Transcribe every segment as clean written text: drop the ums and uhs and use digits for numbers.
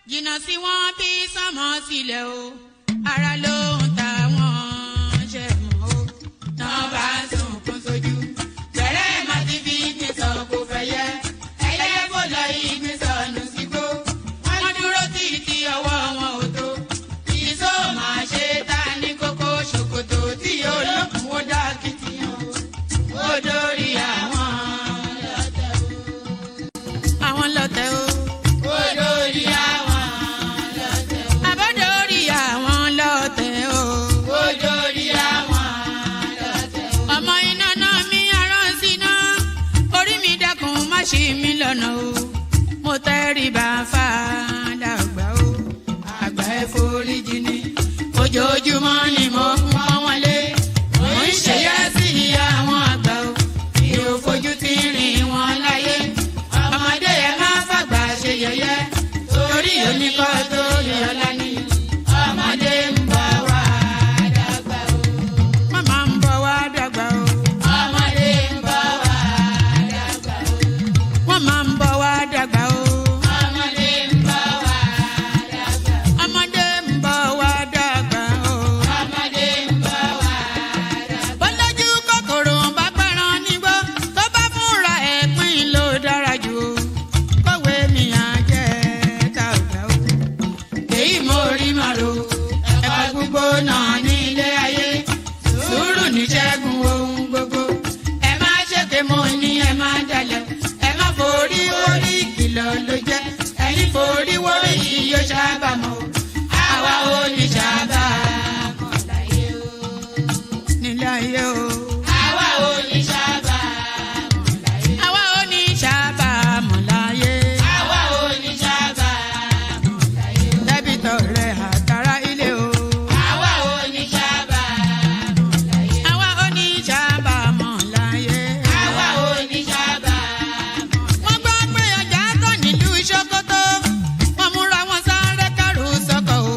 jìnnà sí wọn bí sánmọ̀ sílẹ̀ o ara ló ń ta wọn ṣe mọ́ o náà bá sunkún sójú bẹ̀rẹ̀ má ti fi gbé sọ kó fẹ́ yẹ ẹyẹ kó lọ ìgbé sọnù sígbó wọn dúró títí ọwọ́ wọn ò tó ìṣó máa ṣe ta ní kókó ṣòkòtò tí olókùn ó dá kìtìyàn ó dórí àwọn lọ́tẹ̀ o. Ṣí mi lọ́nà o, mo tẹríba fàdàgbà o, àgbà ẹ foríjì ni, ojoojúmọ́ ni mo ń pọ́n wọn lé, mo ń ṣèyá sí àwọn àgbà o, mi ò fojú tí rìn wọn láyé, ọmọdé ẹ má fàgbà ṣe yẹ̀yẹ́, torí oníkọ́ tó yẹ ọ̀la ni, ọmọdé ń bọ̀ wá dàgbà o, màmá ń bọ̀ wá dàgbà o. Máa ń bọ̀ wá dàgbà o. Ọmọdé ń bọ̀ wá dàgbà. Ọmọdé ń bọ̀ wá dàgbà o. Ọmọdé ń bọ̀ wá dàgbà. Bọ́lájú kòkòrò bá pẹran nígbó tó bá fúnra ẹ̀ pín ló dára jù o. Kọ̀wé mi á jẹ́ dàgbà o. Èyí mo rí màrò ẹ̀fọ́ gbogbo náà ní ilé ayé. Sùúrù ní ṣẹ́gun ohun gbogbo. Ẹ má ṣèké mo ní ẹ má dalẹ̀. Forí orí kìlọ̀ ló jẹ́ ẹ̀yin forí wọ́rí yìí yóò sábà mọ́ àwa ò ní sábà mọ́ láyé o nílé ayé o àwa ò ní sábà mọ́ láyé àwa ò ní sábà mọ́ láyé àwa ò ní sábà mọ́ láyé dẹ́bìtọ̀ rẹ̀ àtàrà ilé o àwa ò ní sábà mọ́ láyé àwa ò ní sábà mọ́ láyé àwa ò ní sábà. Ṣòkòtò wọn múra wọn sáré kárù sọ́kọ̀ o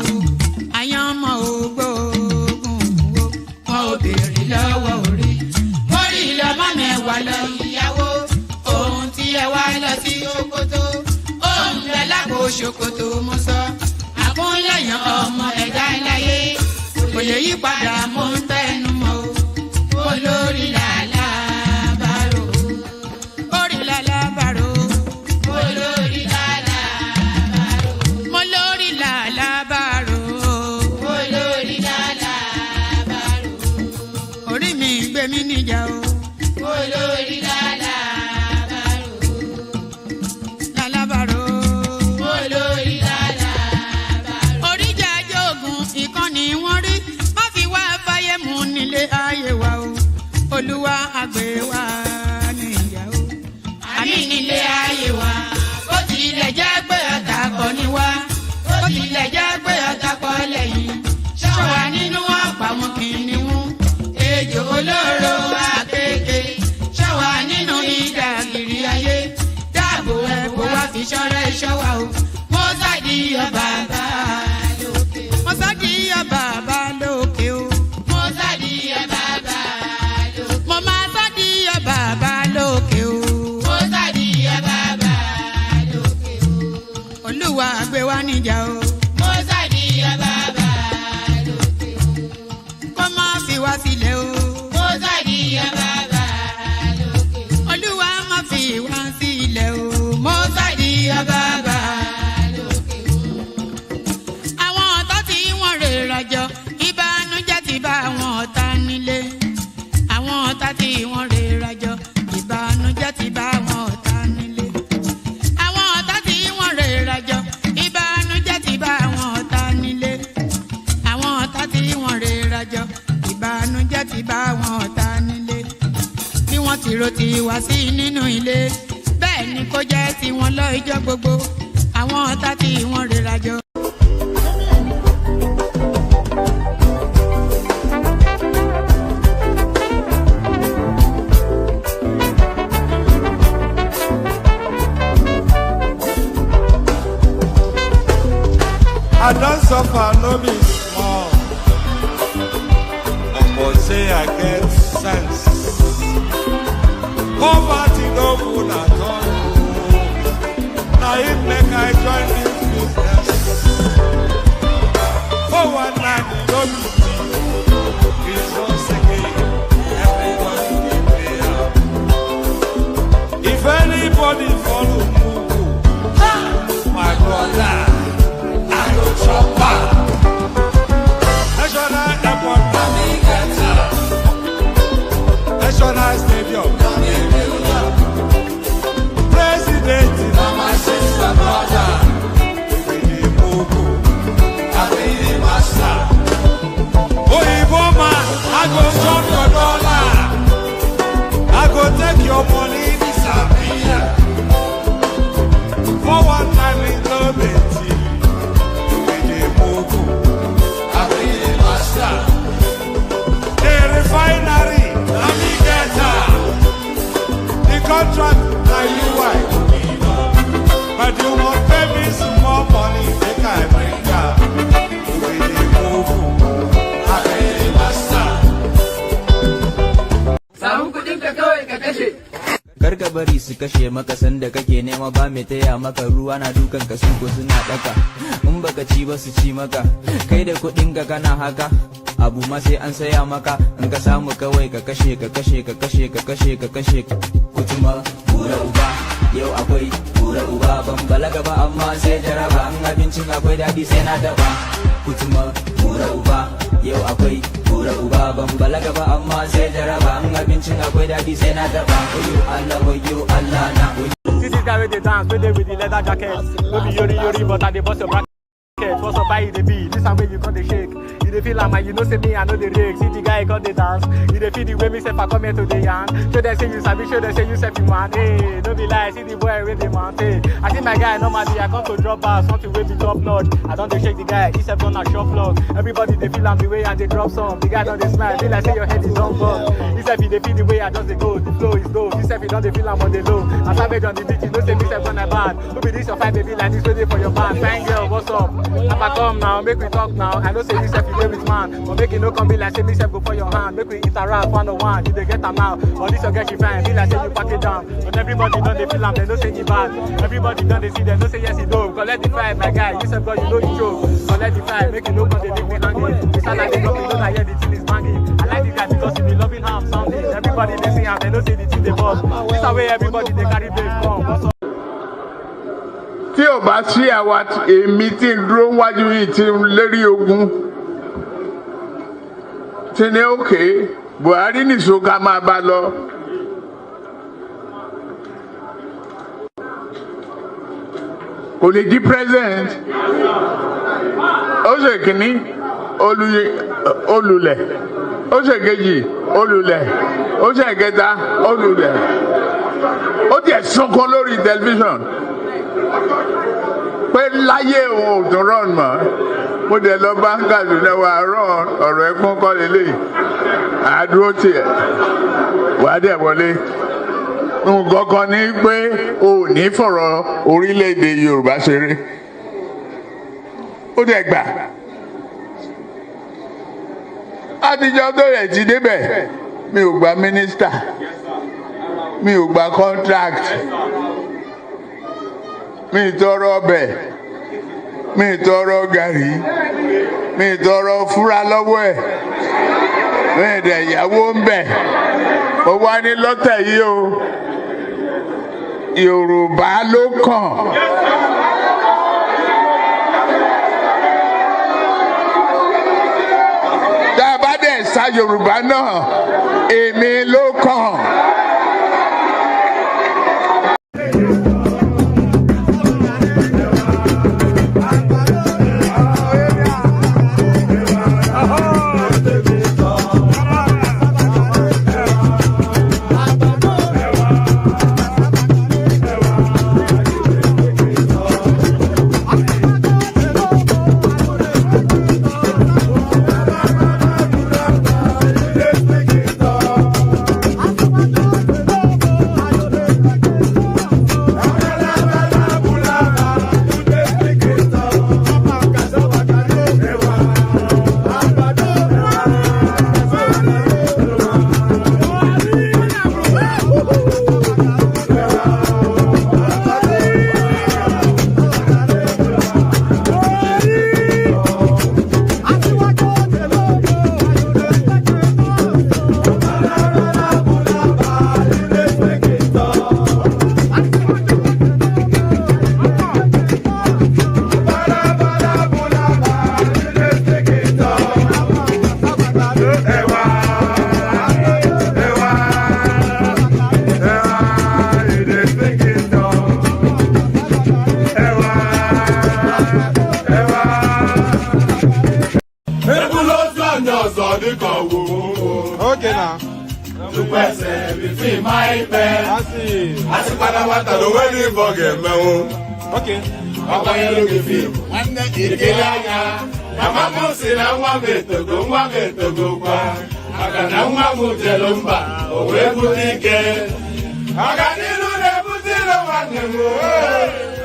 àyàn ọmọ ògbóògùn wo wọn ò béèrè lọ́wọ́ orí orí lọ́mọ mẹ́wàá lọ ìyàwó ohun tí ẹ wá lọ sí Ṣòkòtò ohun rẹ lápò Ṣòkòtò mo sọ àkúnlẹ̀yàn ọmọ ẹ̀dá láyé kò lè yí padà mo ń tẹnu mọ́ o olórí làlá bàrò orí làlá bàrò olórí mi níjà o. Olórí lálàbàrò. Lálàbàrò. Olórí lálàbàrò. Oríjà jogun ìkànnì wọn rí má fi wá fáyé mu nílé ayé wa o. Olúwa àgbẹ̀ wa níyà o. Àmì nílé ayé wa. Ó tilẹ̀ jẹ́ pé ọ̀tá kọ́ ni wá. Ó tilẹ̀ jẹ́ pé ọ̀tá kọ́ lẹ́yìn. Ṣọ́wa nínú àpamọ́ kìnìún. Ejò olóró akéèké ṣọ́wa nínú ìdàgìrì ayé dáàbò ẹ̀bùn wá fi ṣọ́rẹ́ ṣọ́wa o mo sádìyọ bàbá lókè o mo sádìyọ bàbá lókè o mo sádìyọ bàbá lókè mo máa sádìyọ bàbá lókè o mo sádìyọ bàbá lókè o Olúwa gbé wa níjà o mo sádìyọ bàbá lókè o kó má fi wá sílẹ̀ o. Mo sádìyọ bàbá lókè o. Olúwa má fi wá sílẹ̀ o. Mo sádìyọ bàbá lókè o. Àwọn ọ̀tá tí wọ́n rè rajọ ìbànújẹ́ ti bá àwọn ọ̀tá nílé. Àwọn ọ̀tá tí wọ́n rè rajọ ìbànújẹ́ ti bá àwọn ọ̀tá nílé. Àwọn ọ̀tá tí wọ́n rè rajọ ìbànújẹ́ ti bá àwọn ọ̀tá nílé. Àwọn ọ̀tá tí wọ́n rè rajọ ìbànújẹ́ ti bá wọn ọ̀tá nílé bí wọ́n ti ro ti wá sí nínú ilé bẹ́ẹ̀ ni kó jẹ́ tiwọn lọ ijọ́ gbogbo àwọn ọ̀tá tí wọ́n rera jọ. I don't suffer, no be small. But say I get sense. Poverty no good at all. Now it make I join this business. If anybody follow Mugu, my brother, I go chopper. National Airport, National Stadium, President, my sister, brother, we be Mugu, I be the master. Oh, man, I go chop your dollar, I go take your money. For one time in love, we move. I be the master. The refinery, Amigata. The contract, now you wife. But you won't pay me some more money. Make I bring up. We move. I be the master. Samu kudin ka kawai ka kashe. Karka bari su kashe maka sanda kake nema ba mai taya maka ruwa na dukan ka su ko suna daka in baka ci ba su ci maka kai da kudin ka kana haka abu ma sai an saya maka in ka samu kawai ka kashe ka kashe ka kashe ka kashe ka kashe kutuma bura uba yau akwai bura uba ban balaga ba amma sai jaraba in abincin akwai dadi sai na daba kutuma bura uba yau akwai bura uba ban balaga ba amma sai jaraba in abincin akwai dadi sai na daba wayo Allah na. See this guy with the dance, with the leather jacket. No be yori but I dey bust your bracket. What's up by the beat? This time when you got the shake. You dey feel like man, you know say me, I know the rig. See the guy got the dance. You dey feel the way me say I come here to the yarn. Show them say you sabi, show them say you say you man. Hey, no be lie, see the boy with the man. Hey, I see my guy normally I come to drop bars, something wey be top notch. I don't dey shake the guy, he said on a shop vlog. Everybody they feel I'm the way and they drop some. The guy don't dey smile, feel like say your head is on bug. He said he dey feel the way I just dey go, the flow is dope. He said he don't dey feel I'm on the low. I savage on the beat, you know say me say when I bad. Who be this your fight baby like this ready for your band? Fine girl, what's up? If I come now, make we talk now. I know say you self you dey with man, but make it no come be like say me self go for your hand. Make we interact one on one. You dey get am now, but this your girl she fine. Be like say you pack it down, but everybody don't dey feel am. They know say you bad. Everybody don't dey see them. Know say yes you know. Collect the fight, my guy. You self God you know you choke. Collect the fight, make it no come dey leave me hanging. It's not like they come, you know that yeah the thing is banging. I like the guy because he be loving how I'm sounding. Everybody they see him, they know say the thing they boss. This the way everybody they carry babe come. What's up? Tí ò bá sí àwa èmi tí ń dúró wájú yìí tí ń lérí ogun tí ní òkè Buhari nìṣó ká máa bá lọ. Kò lè di president. Ó ṣe kìíní olùlẹ̀. Ó ṣe kejì olùlẹ̀. Ó ṣe kẹta olùlẹ̀. Ó tiẹ̀ sunkún lórí tẹlifíṣàn. Pé láyé òun ò tún rán mọ́ mo dẹ̀ lọ bá ń Kaduna wà rán ọ̀rọ̀ ẹ̀kún kọ́ lélẹ̀ àdúró tiẹ̀ wà á dẹ̀ wọlé nǹkan kan ní pé o ò ní fọ̀rọ̀ orílẹ̀-èdè Yorùbá ṣeré ó dẹ̀ gbà àtijọ́ tó yẹ ti débẹ̀ mi ò gba mínísítà mi ò gba contract. Mi tọrọ ọbẹ̀, mi tọrọ gàrí, mi tọrọ fúra lọ́wọ́ ẹ̀, mi dẹ̀ ìyàwó ń bẹ̀. Ó wá ní lọ́tẹ̀ yìí o, Yorùbá ló kàn. Tá a bá dẹ̀ sa Yorùbá náà, èmi ló kàn. ọ̀sán nìkan wò ó. Okay now. Tupẹ̀sẹ̀ bí fi máa ń pẹ́. Àsìpadà wà tàbí wọ́n ní ìfọ̀gẹ̀ mẹ́wọ́n. Okay. Ọkọ yẹn ló fi fíìmù. Ìdílé anya. Màmá mú sí na nwa m etogo kwa. Maka na nwa m jelu mba, o wee bute ike. Ọganihu na-ebute ilo nwanne m.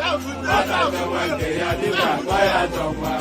Ọ na-aga nwanne ya dịka akpa ya jọkwa.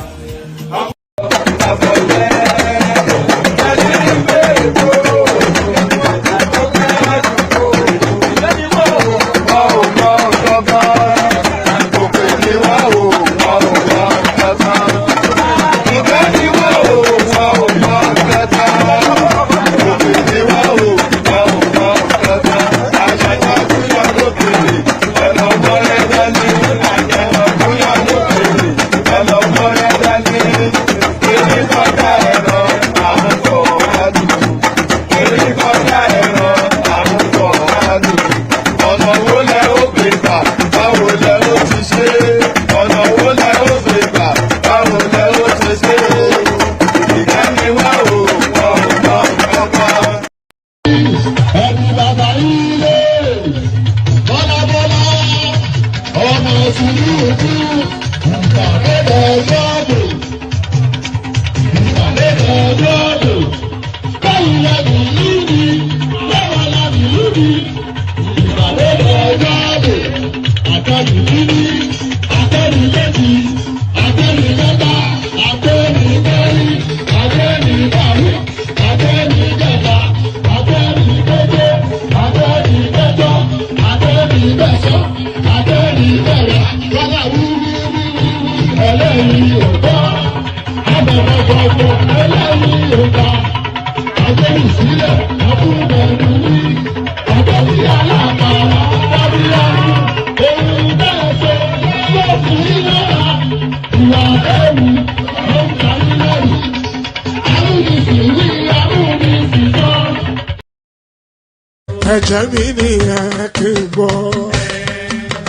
Ẹ̀jẹ̀ mi nìyẹn kí n gbọ́,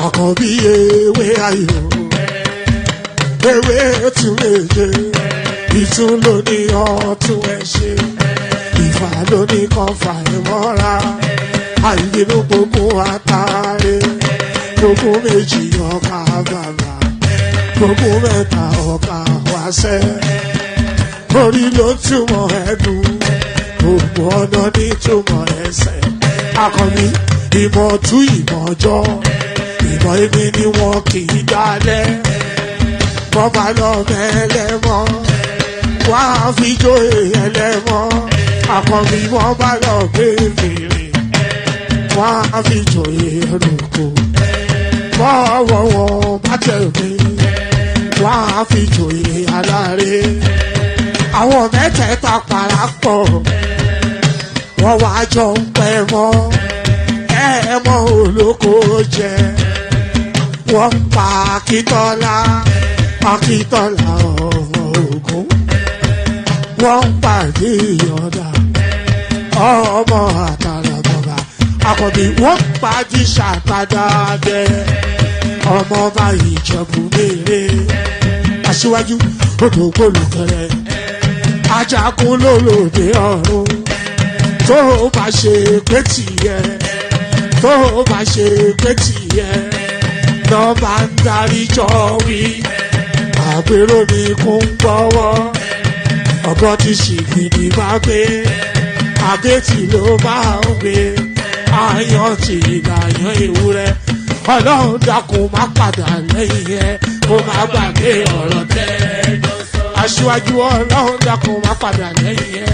àkànbí ewé ayò, ewé tún méje, ìtún ló ní ọ̀tún ẹ̀ ṣe, ìfà ló ní kan fà ẹ̀ mọ́ra, àìbínú gbogbo àtàrẹ, gbogbo méjì ọkà bàbà, gbogbo mẹ́ta ọkà wáṣẹ́, orí ló túmọ̀ ẹ̀dùn, gbogbo ọ̀nà ní túmọ̀ ẹsẹ̀. Akọni ìmọ̀ tú ìmọ̀ ọjọ́, ìmọ̀ èmi ni wọn kì í dálẹ̀. Bọ́bá lọ mẹ́lẹ́mọ́, wá fi jó ẹlẹ́mọ́. Akọni bọ́bá lọ bèbèrè, wá fi jó ẹlòkò. Bọ́wọ́ wọn bá tẹ̀ mí, wá fi jó aláre. Àwọn mẹ́tẹ̀ẹ̀ta parapọ̀. Wọ́n wá jọ ń pẹ́ mọ́, ẹ̀ẹ́mọ́ olóko jẹ. Wọ́n pa Akíntọ́lá ọmọ Ògún. Wọ́n pàdé Ìyọ̀dà ọmọ Àtàlàbọ̀bà. Àkànbí wọ́n pàdé Ṣàtàdàdẹ ọmọ ọba Ìjẹ̀bú Mèrè. Aṣíwájú odò gbólùkẹrẹ, ajagun lólòdì ọ̀run. Tó o bá ṣe pé tìyẹ, tó o bá ṣe pé tìyẹ, lọ́ bá ń darí jọ wí. Àgbèrò ni kò ń gbọ́wọ́, ọ̀gọ́ ti ṣìgìdì máa gbé, àgétì ló máa ń gbé, àyàn ti ìlàyàn ewúrẹ́. Ọlọ́run dákun má padà lẹ́yìn ẹ, kó má gbàgbé ọ̀rọ̀ tẹ́. Aṣíwájú Ọlọ́run dákun má padà lẹ́yìn ẹ.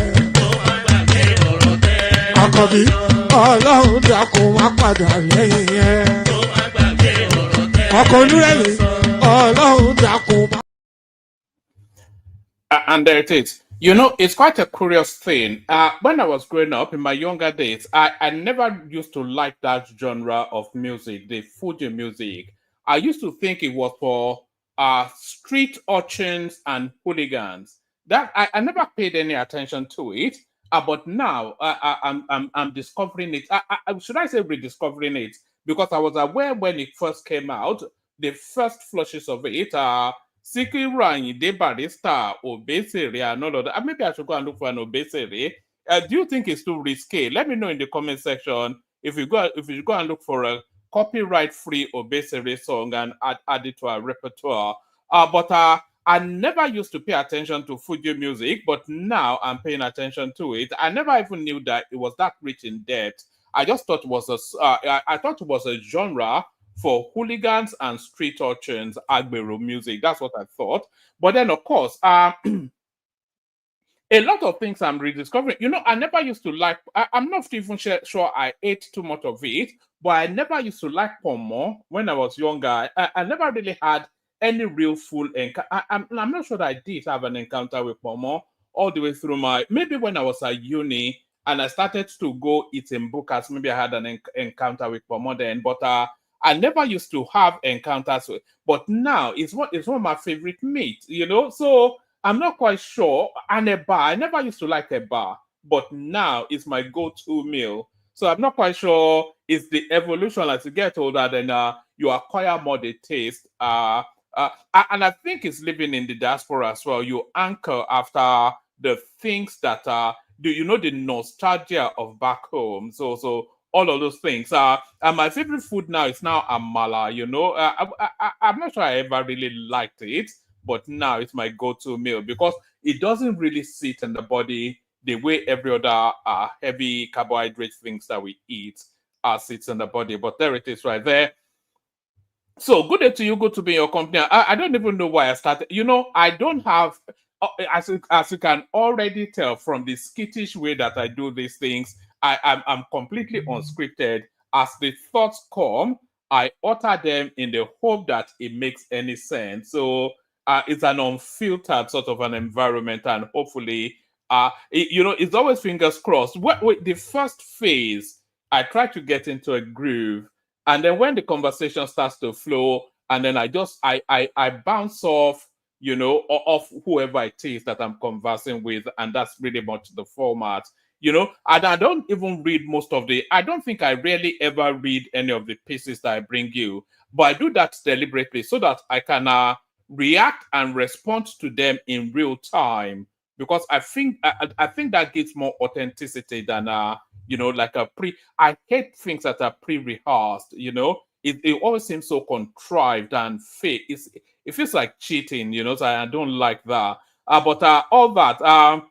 Àkànbí Ọlọ́run dákun má padà lẹ́yìn ẹ̀. Ọkọ̀ olúrẹ̀lẹ̀ Ọlọ́run dákun má. And there it is. You know, it's quite a curious thing. When I was growing up in my younger days, I never used to like that genre of music, the Fuji music. I used to think it was for street urchins and hooligans. That I never paid any attention to it. But now I'm discovering it. Should I say rediscovering it? Because I was aware when it first came out, the first flushes of it, Sikiru Ayinde Barrister, Obesere, and all of that. Maybe I should go and look for an Obesere. Do you think it's too risky? Let me know in the comment section if you go and look for a copyright-free Obesere song and add it to our repertoire. But I never used to pay attention to Fuji music, but now I'm paying attention to it. I never even knew that it was that rich in depth. I just thought it was I thought it was a genre for hooligans and street urchins, Agbero music. That's what I thought. But then, of course, a lot of things I'm rediscovering. You know, I never used to like, I'm not even sure I ate too much of it, but I never used to like pomo when I was younger. I never really had any real full encounter. I'm not sure that I did have an encounter with pomo all the way through maybe when I was at uni and I started to go eat in bukas, maybe I had an encounter with pomo then, but I never used to have encounters with, but now it's one of my favorite meat, you know, so I'm not quite sure. And a bar, I never used to like a bar, but now it's my go-to meal. So I'm not quite sure it's the evolution as you get older, then you acquire more the taste. And I think it's living in the diaspora as well. You anchor after the things that the nostalgia of back home. So all of those things. And my favorite food now is now amala. You know, I'm not sure I ever really liked it, but now it's my go-to meal because it doesn't really sit in the body the way every other heavy carbohydrate things that we eat sits in the body. But there it is right there. So good day to you, good to be in your company. I don't even know why I started. You know, I don't have, as you can already tell from the skittish way that I do these things, I'm completely unscripted. As the thoughts come, I utter them in the hope that it makes any sense. So it's an unfiltered sort of an environment, and hopefully, it's always fingers crossed. The first phase, I try to get into a groove, and then when the conversation starts to flow, and then I bounce off, off whoever it is that I'm conversing with, and that's really much the format. And I don't even read I don't think I really ever read any of the pieces that I bring you, but I do that deliberately so that I can react and respond to them in real time, because I think that gives more authenticity than like I hate things that are pre-rehearsed. It always seems so contrived and fake. It feels like cheating, so I don't like that. But all that.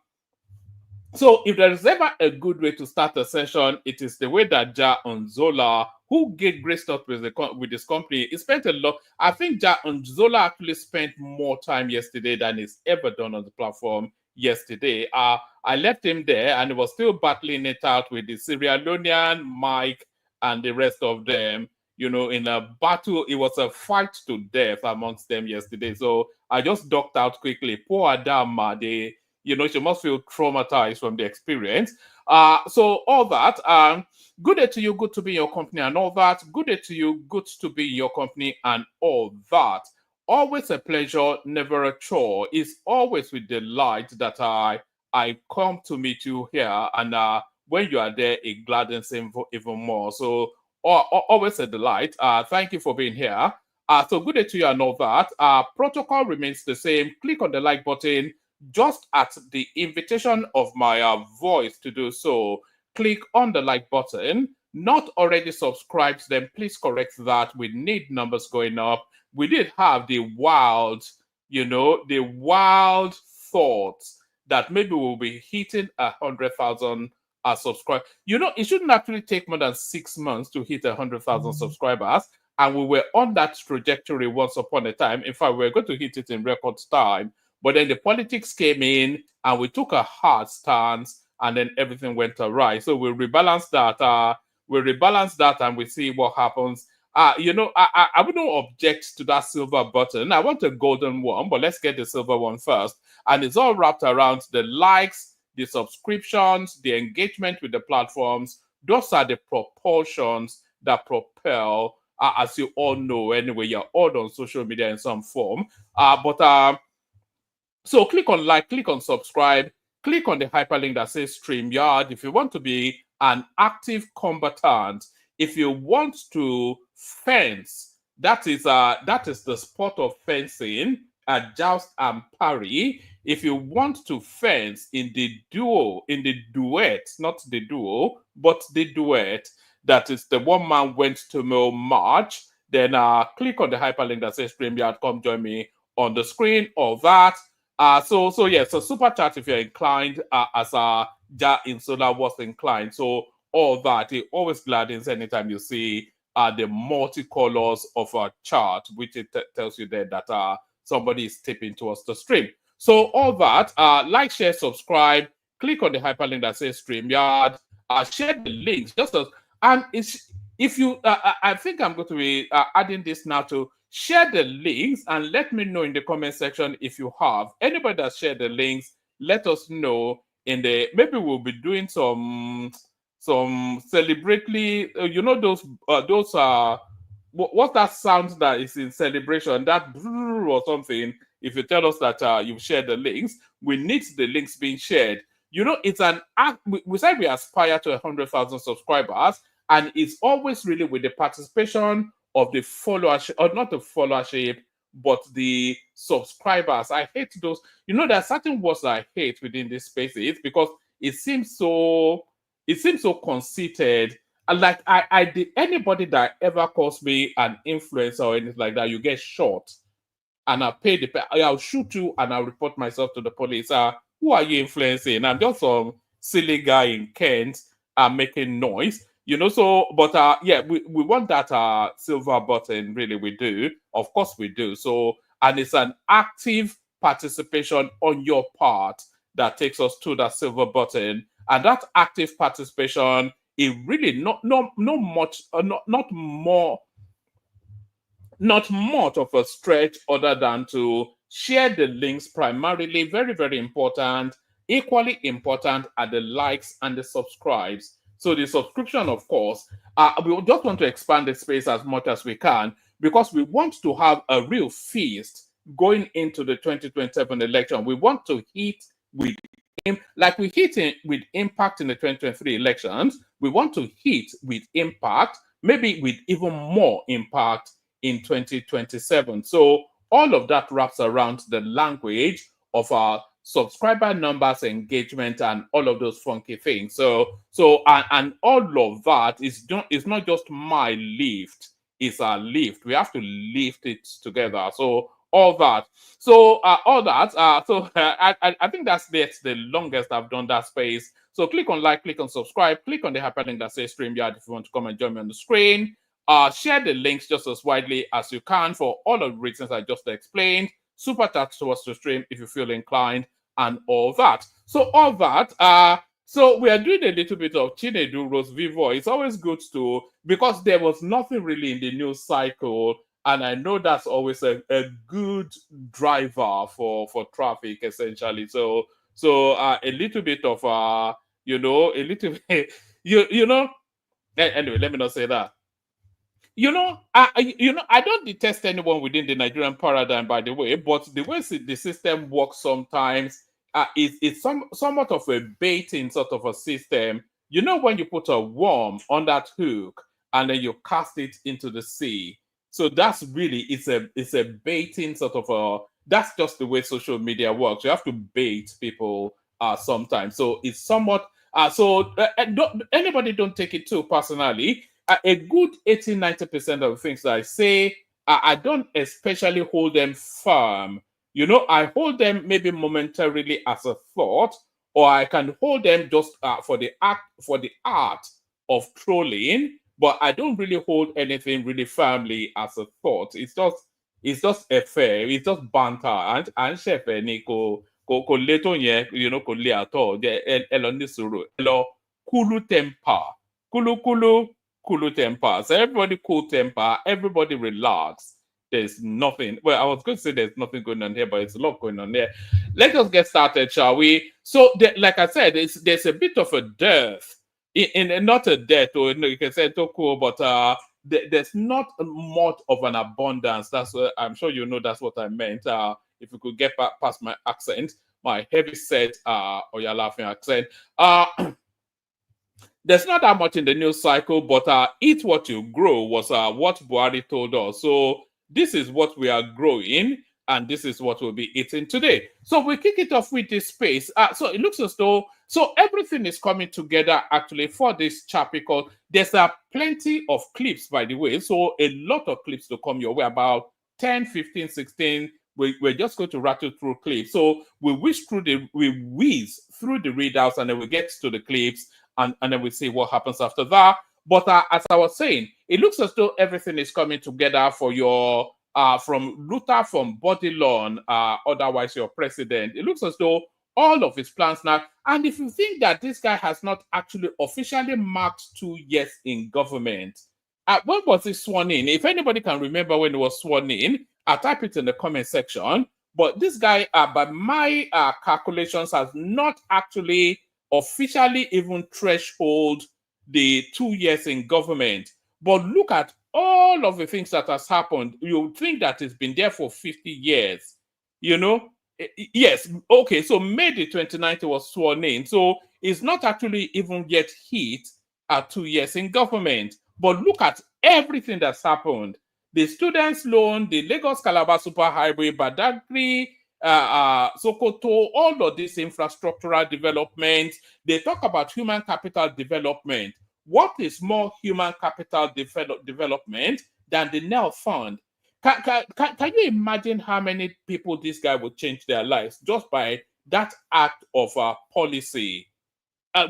So if there is ever a good way to start a session, it is the way that Ja Unzola, who graced us with this company, he spent a lot. I think Ja Unzola actually spent more time yesterday than he's ever done on the platform yesterday. I left him there and he was still battling it out with the Sierra Leonean, Mike, and the rest of them. In a battle, it was a fight to death amongst them yesterday. So I just ducked out quickly. Poor Adama, she must feel traumatized from the experience. So all that. Good day to you, good to be in your company and all that. Good day to you, good to be in your company and all that. Always a pleasure, never a chore. It's always with delight that I come to meet you here. And when you are there, it gladdens even more. So always a delight. Thank you for being here. So good day to you and all that. Protocol remains the same. Click on the like button. Just at the invitation of my voice to do so, click on the like button. Not already subscribed, then please correct that. We need numbers going up. We did have the wild thoughts that maybe we'll be hitting 100,000 subscribers. It shouldn't actually take more than 6 months to hit 100,000 subscribers. And we were on that trajectory once upon a time. In fact, we were going to hit it in record time. But then the politics came in and we took a hard stance and then everything went awry. So we'll rebalance that. And we see what happens. I wouldn't object to that silver button. I want a golden one, but let's get the silver one first. And it's all wrapped around the likes, the subscriptions, the engagement with the platforms. Those are the propulsions that propel, as you all know anyway, you're all on social media in some form. So click on like, click on subscribe, click on the hyperlink that says StreamYard if you want to be an active combatant. If you want to fence, that is the sport of fencing. joust and parry. If you want to fence in the duet, not the duo, but the duet, that is the one man went to mill march, then click on the hyperlink that says StreamYard. Come join me on the screen or that. So super chat if you're inclined, as Ja Insola was inclined. So all that, it always gladdens anytime you see the multicolors of a chart, which it tells you there that somebody is tipping towards the stream. So all that, like, share, subscribe, click on the hyperlink that says StreamYard, share the links. And if you, I think I'm going to be adding this now to share the links, and let me know in the comment section if you have anybody that shared the links. Let us know in the, maybe we'll be doing some celebratory, those what's that sound that is in celebration, that or something. If you tell us that you've shared the links, we need the links being shared. It's an act. We said we aspire to 100,000 subscribers, and it's always really with the participation of the followership, or not the followership, but the subscribers. I hate those. There are certain words that I hate within this spaces because it seems so conceited. And like anybody that ever calls me an influencer or anything like that, you get shot. And I'll shoot you and I'll report myself to the police. Who are you influencing? I'm just some silly guy in Kent making noise. But we want that silver button, really, we do. Of course we do. So, and it's an active participation on your part that takes us to that silver button. And that active participation is really not much of a stretch other than to share the links. Primarily, very, very important. Equally important are the likes and the subscribes. So the subscription, of course, we just want to expand the space as much as we can, because we want to have a real feast going into the 2027 election. We want to hit with, like we hit with impact in the 2023 elections. We want to hit with impact, maybe with even more impact in 2027. So all of that wraps around the language of our subscriber numbers, engagement, and all of those funky things. So and all of that is not just my lift, it's our lift. We have to lift it together. So all that. I think that's the longest I've done that space. So click on like, click on subscribe, click on the hyperlink that says StreamYard if you want to come and join me on the screen. Share the links just as widely as you can for all of the reasons I just explained. Super chat towards the stream if you feel inclined, and all that. So all that. So we are doing a little bit of CHINEDU, Rhodes Vivour. It's always good to, because there was nothing really in the news cycle, and I know that's always a good driver for traffic, essentially. So a little bit of a little bit, anyway, let me not say that. I don't detest anyone within the Nigerian paradigm, by the way, but the way the system works sometimes it's somewhat of a baiting sort of a system. When you put a worm on that hook and then you cast it into the sea. So that's really, it's a baiting sort of that's just the way social media works. You have to bait people sometimes. So it's somewhat, anybody don't take it too personally. A good 80-90% of the things that I say, I don't especially hold them firm. I hold them maybe momentarily as a thought, or I can hold them just for the art of trolling, but I don't really hold anything really firmly as a thought. It's just a fair, it's just banter. And chef Nico ko leto yen, ko le ato, elo ni suru, elo kulu temper, kulu temper. So everybody cool temper, everybody relax. There's nothing. Well, I was going to say there's nothing going on here, but it's a lot going on there. Let us get started, shall we? So, like I said, there's a bit of a dearth. Not a death, or you can say too cool, but there's not much of an abundance. That's what I'm sure that's what I meant. If you could get past my accent, my heavy set or your laughing accent. There's not that much in the news cycle, but eat what you grow was what Buhari told us. So this is what we are growing. and this is what we'll be eating today. So we kick it off with this space. So it looks as though, so everything is coming together actually for this chapter called, there's plenty of clips, by the way. So a lot of clips to come your way, about 10, 15, 16. We're just going to rattle through clips. So we whiz through the readouts, and then we get to the clips, and then we see what happens after that. But as I was saying, it looks as though everything is coming together for your from Luther from Bodilon, otherwise your president. It looks as though all of his plans now. And if you think that this guy has not actually officially marked 2 years in government, when was he sworn in? If anybody can remember when he was sworn in, I'll type it in the comment section. But this guy, by my calculations, has not actually officially even threshold the 2 years in government. But look at all of the things that has happened. You think that it's been there for 50 years, you know? Yes, okay, so May the 29th was sworn in. So it's not actually even yet hit at 2 years in government. But look at everything that's happened. The students' loan, the Lagos-Calabar Superhighway, Badagry, Sokoto, all of these infrastructural developments. They talk about human capital development. What is more human capital development than the NEL Fund? Can you imagine how many people this guy would change their lives just by that act of policy?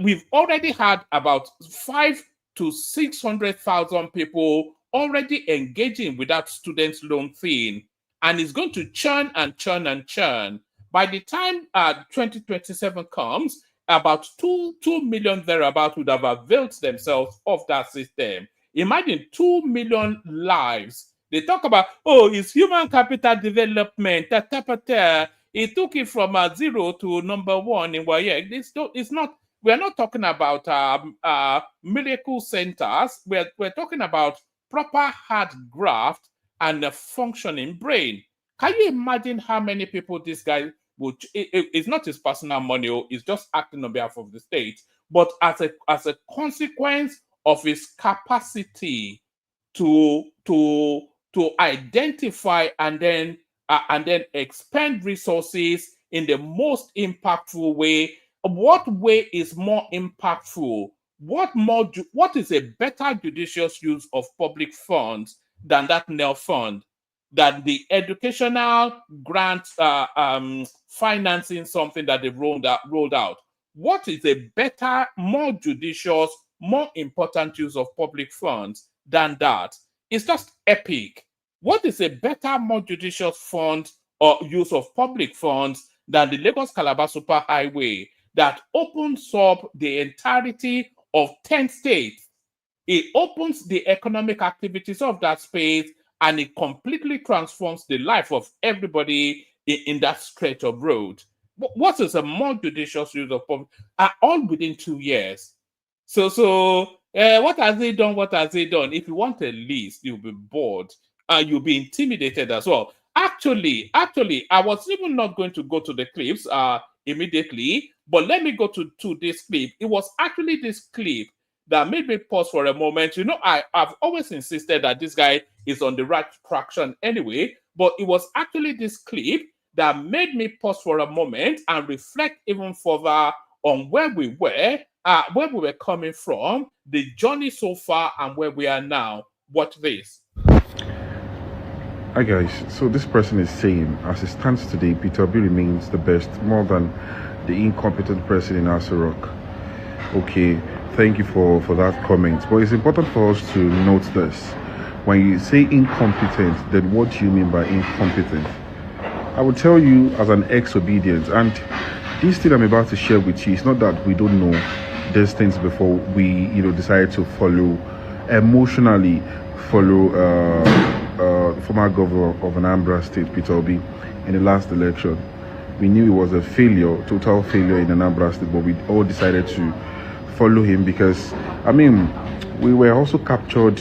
We've already had about 500,000 to 600,000 people already engaging with that students' loan thing, and it's going to churn and churn and churn. By the time 2027 comes, about 2 million thereabout would have availed themselves of that system. Imagine 2 million lives. They talk about, oh, it's human capital development. It took it from 0 to number 1 in WAEC. It's not. We're not talking about miracle centers. We're talking about proper hard graft and a functioning brain. Can you imagine how many people this guy would? It's not his personal money. It's just acting on behalf of the state. But as a consequence of his capacity to identify and then expend resources in the most impactful way. What way is more impactful? What is a better judicious use of public funds than that NEL fund, than the educational grant financing something that they've rolled out? What is a better, more judicious, more important use of public funds than that? It's just epic. What is a better, more judicious fund or use of public funds than the Lagos-Calabar Superhighway that opens up the entirety of 10 states? It opens the economic activities of that space, and it completely transforms the life of everybody in that stretch of road. What is a more judicious use of public? All within 2 years. So what has he done? What has he done? If you want a list, you'll be bored. You'll be intimidated as well. Actually, I was even not going to go to the clips immediately, but let me go to this clip. It was actually this clip that made me pause for a moment. You know, I've always insisted that this guy is on the right traction anyway, but it was actually this clip that made me pause for a moment and reflect even further on where we were coming from, the journey so far, and where we are now. Watch this. Hi guys, so this person is saying, as it stands today, Peter Obi remains the best, more than the incompetent person in Aso-Rock. Okay, thank you for that comment. But it's important for us to note this. When you say incompetent, then what do you mean by incompetent? I will tell you as an ex-obedient, and this thing I'm about to share with you, it's not that we don't know these things before we, decided to emotionally follow former governor of Anambra State, Peter Obi, in the last election. We knew it was a failure, total failure in Anambra State, but we all decided to follow him because, we were also captured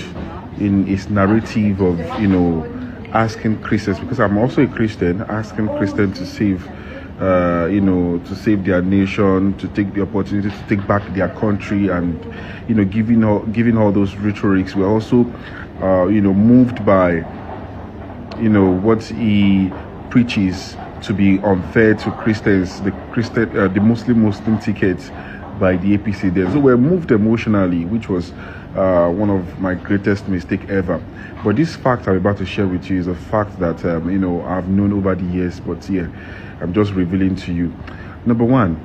in his narrative of, asking Christians, because I'm also a Christian, asking Christians to save, to save their nation, to take the opportunity to take back their country, and, giving all those rhetorics. We're also, moved by, what he preaches to be unfair to Christians, the Muslim ticket by the APC there. So we're moved emotionally, which was one of my greatest mistake ever. But this fact I'm about to share with you is a fact that I've known over the years, but yeah, I'm just revealing to you. Number one,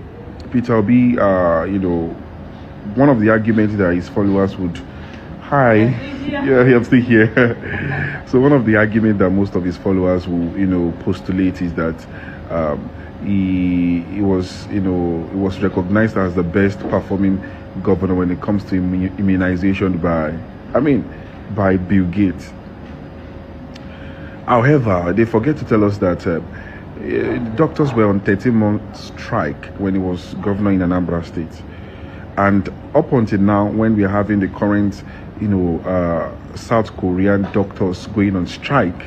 Peter Obi, one of the arguments that his followers would, yeah, I'm still here. So one of the arguments that most of his followers will, postulate is that he was recognized as the best performing governor when it comes to immunization by Bill Gates. However, they forget to tell us that doctors were on 13-month strike when he was governor in Anambra State. And up until now, when we are having the current, South Korean doctors going on strike,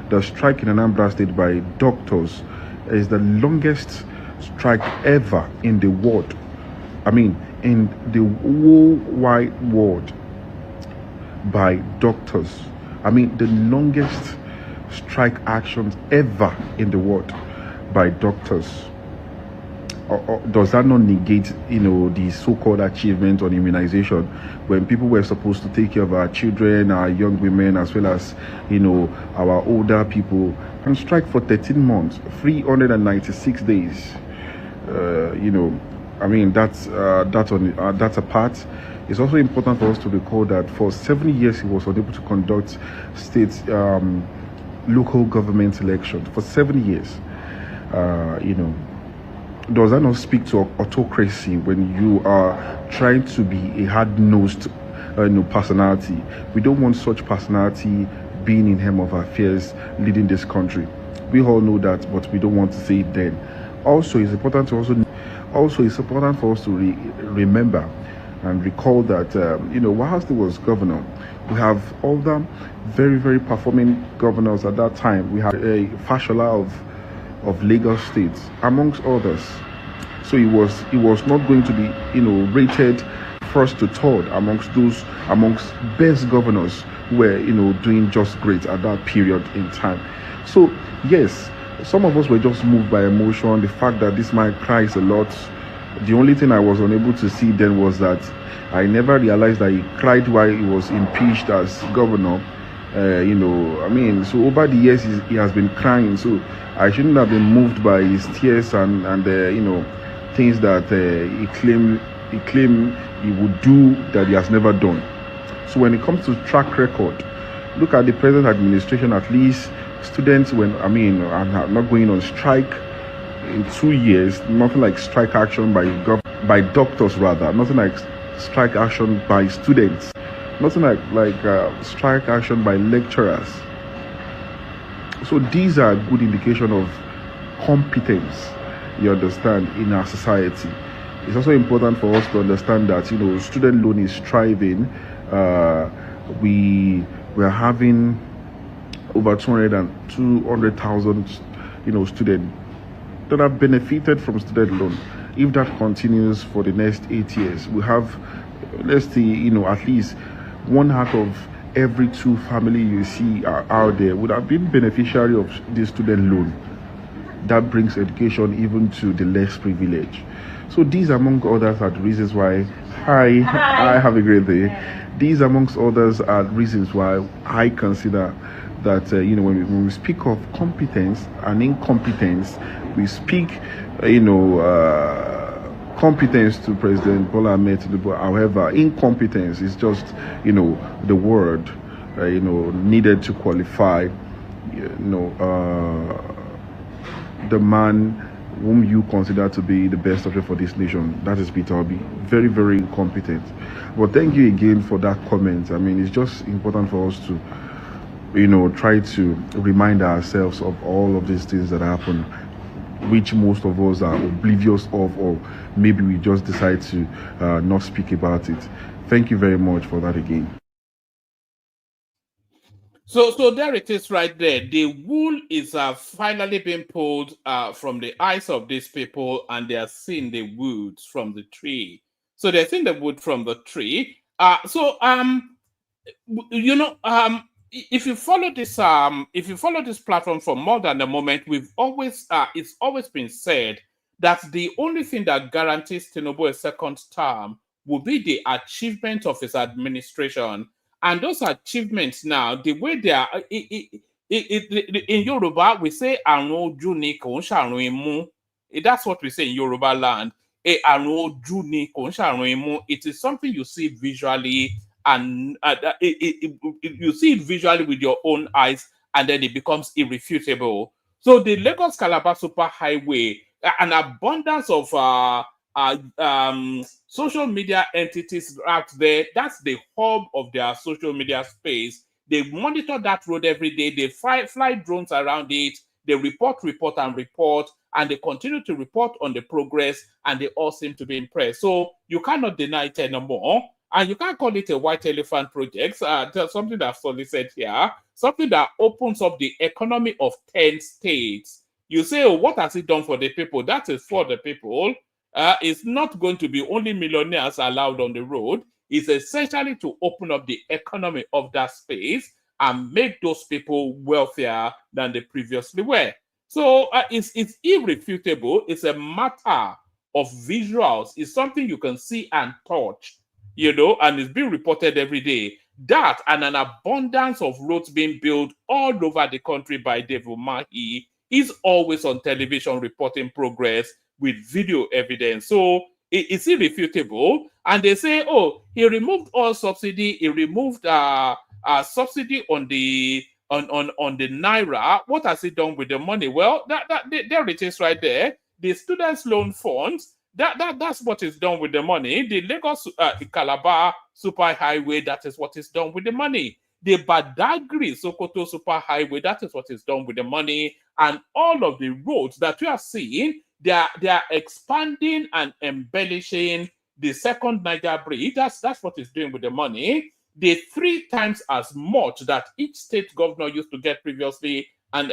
the strike in Anambra State by doctors is the longest strike ever in the world. In the whole wide world by doctors. The longest strike actions ever in the world by doctors. Does that not negate, the so-called achievement on immunization when people were supposed to take care of our children, our young women, as well as, our older people, and strike for 13 months, 396 days? That's a part. It's also important for us to recall that for 7 years he was unable to conduct state local government elections for 7 years. Does that not speak to autocracy when you are trying to be a hard-nosed personality? We don't want such personality being in helm of affairs leading this country. We all know that, but we don't want to say it then. Also, it's important for us to remember and recall that whilst he was governor, we have other very, very performing governors at that time. We had a Fashola of Lagos State, amongst others. So he was not going to be rated first to third amongst best governors who were doing just great at that period in time. So yes, some of us were just moved by emotion. The fact that this man cries a lot. The only thing I was unable to see then was that I never realized that he cried while he was impeached as governor. So over the years he has been crying. So I shouldn't have been moved by his tears and things that he claimed he would do that he has never done. So when it comes to track record, look at the present administration. At least students, are not going on strike in 2 years. Nothing like strike action by doctors, rather. Nothing like strike action by students. Nothing like strike action by lecturers. So these are a good indication of competence, you understand, in our society. It's also important for us to understand that student loan is thriving. We are having over 200,000 students that have benefited from student loan. If that continues for the next 8 years, we have, let's see, at least 1 out of every 2 family you see are out there would have been beneficiary of this student loan. That brings education even to the less privileged. So these, among others, are the reasons why I have a great day. These, amongst others, are reasons why I consider that when we speak of competence and incompetence, we speak competence to President Bola Ahmed Tinubu. However, incompetence is just the word needed to qualify the man whom you consider to be the best option for this nation. That is Peter Obi. Very, very incompetent. But thank you again for that comment. It's just important for us to try to remind ourselves of all of these things that happen, which most of us are oblivious of, or maybe we just decide to not speak about it. Thank you very much for that again. So there it is right there. The wool is finally being pulled from the eyes of these people, and they are seeing the wood from the tree. So they're seeing the wood from the tree. if you follow this platform for more than a moment, it's always been said that the only thing that guarantees Tinubu a second term will be the achievement of his administration. And those achievements now, the way they are, in Yoruba, we say "Àrùn ojú ni kò ń ṣàrùn imú." That's what we say in Yoruba land. "Àrùn ojú ni kò ń ṣàrùn imú." It is something you see visually, and you see it visually with your own eyes, and then it becomes irrefutable. So the Lagos Calabar Super Highway, an abundance of social media entities out there, that's the hub of their social media space. They monitor that road every day. They fly drones around it. They report, and they continue to report on the progress, and they all seem to be impressed. So you cannot deny it anymore. And you can't call it a white elephant project. There's something that Solly said here, something that opens up the economy of 10 states. You say, oh, what has it done for the people? That is for the people. It's not going to be only millionaires allowed on the road. It's essentially to open up the economy of that space and make those people wealthier than they previously were. So it's irrefutable. It's a matter of visuals. It's something you can see and touch, and it's being reported every day. That and an abundance of roads being built all over the country by Dave Umahi is always on television reporting progress with video evidence. So it's irrefutable. And they say, oh, he removed all subsidy. He removed subsidy on the naira. What has he done with the money? Well, there it is right there. The students' loan funds. That's what is done with the money. The Lagos Calabar Super Highway, that is what is done with the money. The Badagry Sokoto Super Highway, that is what is done with the money. And all of the roads that we are seeing, they are expanding and embellishing the second Niger Bridge. That's what it's doing with the money. The 3 times as much that each state governor used to get previously, and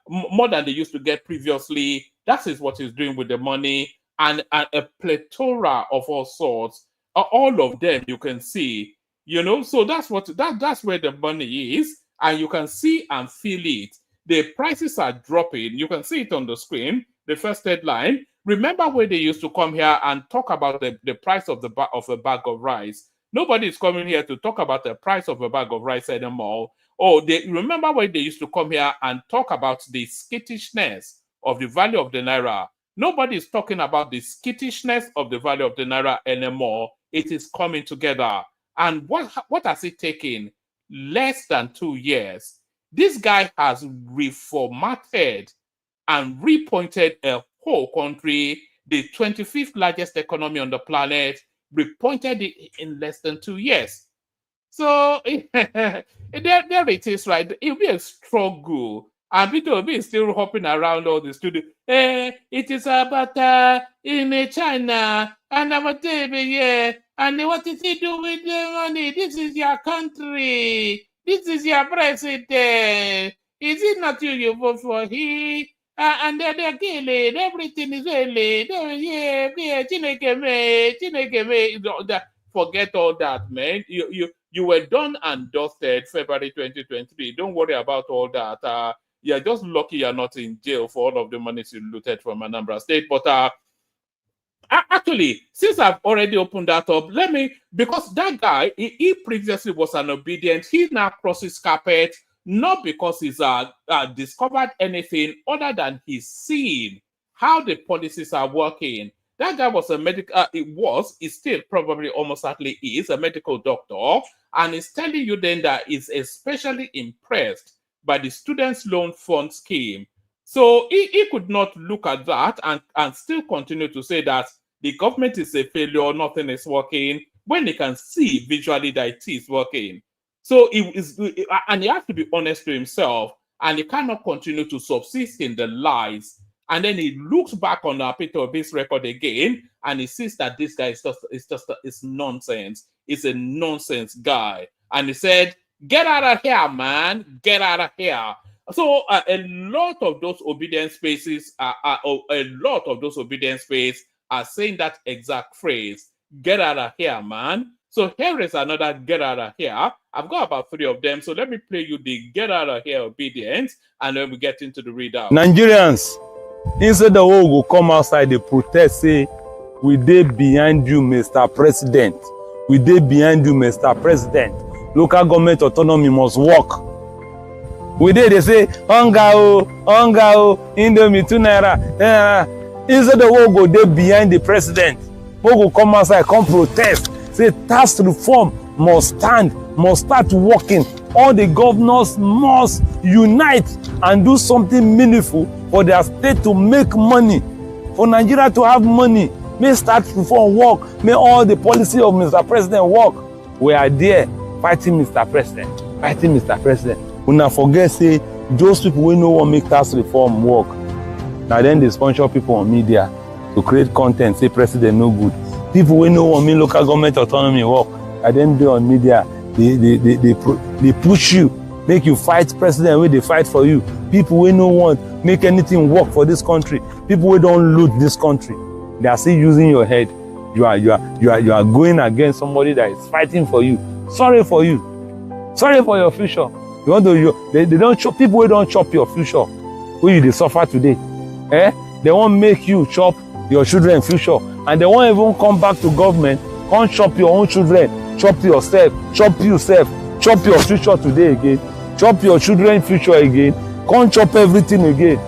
more than they used to get previously. That is what it's doing with the money. And a plethora of all sorts, all of them you can see, so that's where the money is, and you can see and feel it. The prices are dropping. You can see it on the screen. The first headline. Remember when they used to come here and talk about the price of a bag of rice? Nobody is coming here to talk about the price of a bag of rice anymore. Remember when they used to come here and talk about the skittishness of the value of the naira? Nobody is talking about the skittishness of the value of the naira anymore. It is coming together. And what has it taken? Less than 2 years. This guy has reformatted and repointed a whole country, the 25th largest economy on the planet, repointed it in less than 2 years. So there it is, right? It'll be a struggle. And Peter Obi is still hopping around all the studio. It is about in China and about here. And what did he do with the money? This is your country. This is your president. Is it not you vote for he? And they're killing. Everything is really. Forget all that, man. You were done and dusted February 2023. Don't worry about all that. You're just lucky you're not in jail for all of the monies you looted from Anambra State. But actually, since I've already opened that up, because that guy, he previously was an obedient. He now crosses carpet, not because he's discovered anything other than he's seen how the policies are working. That guy was a medical, he's still probably almost certainly is a medical doctor, and he's telling you then that he's especially impressed by the Students' Loan Fund scheme. So he could not look at that and still continue to say that the government is a failure, nothing is working, when he can see visually that it is working. So and he has to be honest to himself, and he cannot continue to subsist in the lies. And then he looks back on Peter Obi's record again, and he sees that this guy is nonsense. It's a nonsense guy. And he said, "Get out of here, man. Get out of here." So a lot of those obedience spaces are saying that exact phrase, "Get out of here, man." So here is another get out of here. I've got about 3 of them. So let me play you the get out of here obedience, and then we get into the readout. Nigerians, instead the whole go come outside, they protest, say, we dey behind you, Mr. President. We dey behind you, Mr. President. Local government autonomy must work. We dey, they say, hunger, Indomie, 2 naira. Instead the whole go dey behind the president. Who go come outside, come protest. Say tax reform must stand, must start working. All the governors must unite and do something meaningful for their state to make money, for Nigeria to have money. May start reform work, may all the policy of Mr. President work. We are there fighting Mr. President, fighting Mr. President. Una forget, say, those people wey no wan make tax reform work, na then they sponsor people on media to create content, say president no good. People wey no wan make local government autonomy work, and then dey on media, they push you, make you fight president wey dey fight for you. People wey no want make anything work for this country, people wey don loot this country, they are still using your head. You are going against somebody that is fighting for you. Sorry for you. Sorry for your future. You want to, they don't chop, people wey don chop your future, wey you dey suffer today. They won't make you chop your children future, and they won't even come back to government, come chop your own children, chop yourself, chop your future today again, chop your children future again, come chop everything again,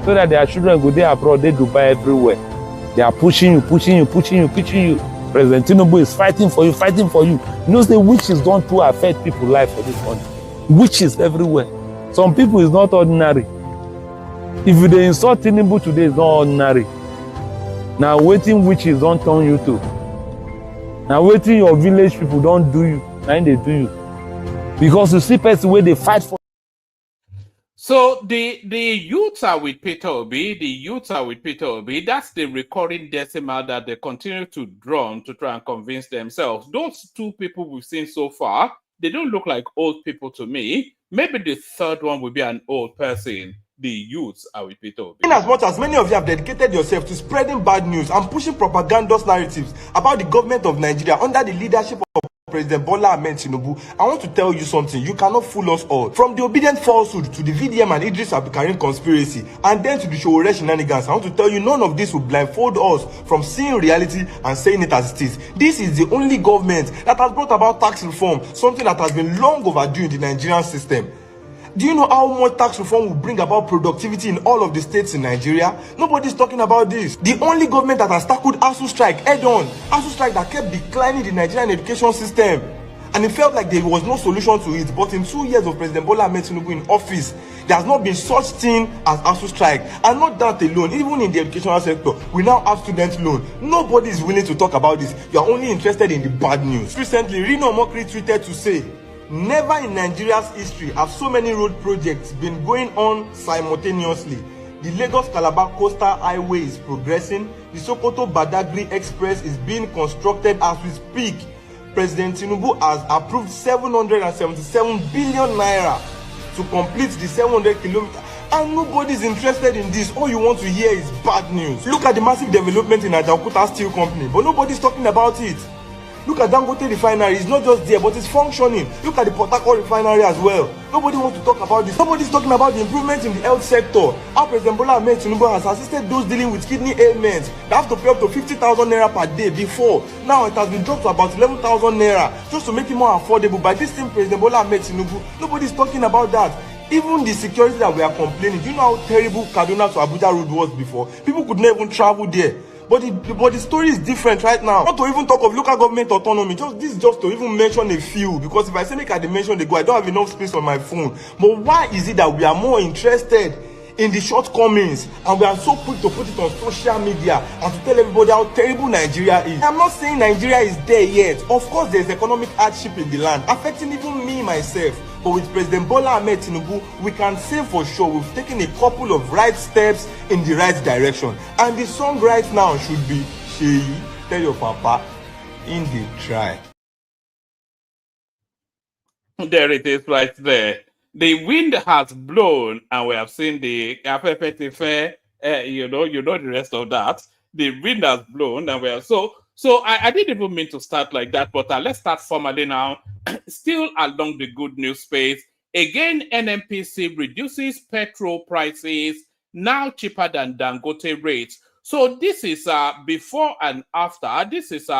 so that their children go there abroad, they Dubai everywhere. They are pushing you. President Tinubu is fighting for you. You know, the witches don't too affect people's life for this country. Witches everywhere. Some people is not ordinary. If they insult Tinubu today, it's not ordinary. Now waiting witches don't turn you to. Now waiting your village people don't do you. Now they do you. Because you see person where they fight for. So the youths are with Peter Obi. That's the recurring decimal that they continue to drum to try and convince themselves. Those 2 people we've seen so far, they don't look like old people to me. Maybe the third one will be an old person. The youths are with Peter Obi. In as much as many of you have dedicated yourself to spreading bad news and pushing propagandous narratives about the government of Nigeria under the leadership of President Bola Ahmed Tinubu, I want to tell you something. You cannot fool us all. From the obedient falsehood to the VDM and Idris Abdulkarim conspiracy, and then to the Showore shenanigans, I want to tell you none of this will blindfold us from seeing reality and saying it as it is. This is the only government that has brought about tax reform, something that has been long overdue in the Nigerian system. Do you know how much tax reform will bring about productivity in all of the states in Nigeria? Nobody's talking about this. The only government that has tackled ASU strike head on, ASU strike that kept declining the Nigerian education system, and it felt like there was no solution to it. But in 2 years of President Bola Ahmed Tinubu in office, there has not been such thing as ASU strike. And not that alone, even in the educational sector, we now have student loan. Nobody is willing to talk about this. You are only interested in the bad news. Recently, Rino Omokri tweeted to say, never in Nigeria's history have so many road projects been going on simultaneously. The Lagos-Calabar Coastal Highway is progressing. The Sokoto-Badagry Express is being constructed as we speak. President Tinubu has approved 777 billion naira to complete the 700 kilometers. And nobody is interested in this. All you want to hear is bad news. Look at the massive development in Ajaokuta Steel Company, but nobody's talking about it. Look at Dangote refinery, it's not just there, but it's functioning. Look at the Port Harcourt refinery as well. Nobody wants to talk about this. Nobody's talking about the improvement in the health sector. How President Bola Ahmed Tinubu has assisted those dealing with kidney ailments. They have to pay up to 50,000 naira per day before. Now it has been dropped to about 11,000 naira just to make it more affordable. By this same President Bola Ahmed Tinubu, nobody's talking about that. Even the security that we are complaining, do you know how terrible Kaduna to Abuja road was before? People could not even travel there. But the story is different right now. Not to even talk of local government autonomy. Just to even mention a few. Because if I say make I mention the go, I don't have enough space on my phone. But why is it that we are more interested in the shortcomings and we are so quick to put it on social media and to tell everybody how terrible Nigeria is? I'm not saying Nigeria is there yet. Of course, there's economic hardship in the land, affecting even me myself. But with President Bola Ahmed Tinubu, we can say for sure we've taken a couple of right steps in the right direction. And the song right now should be Sheyi, tell your papa, in the try. There it is right there. The wind has blown and we have seen the you know the rest of that. The wind has blown and we are so So I didn't even mean to start like that, but let's start formally now. Still along the good news space. Again, NNPC reduces petrol prices, now cheaper than Dangote rates. So this is before and after. This is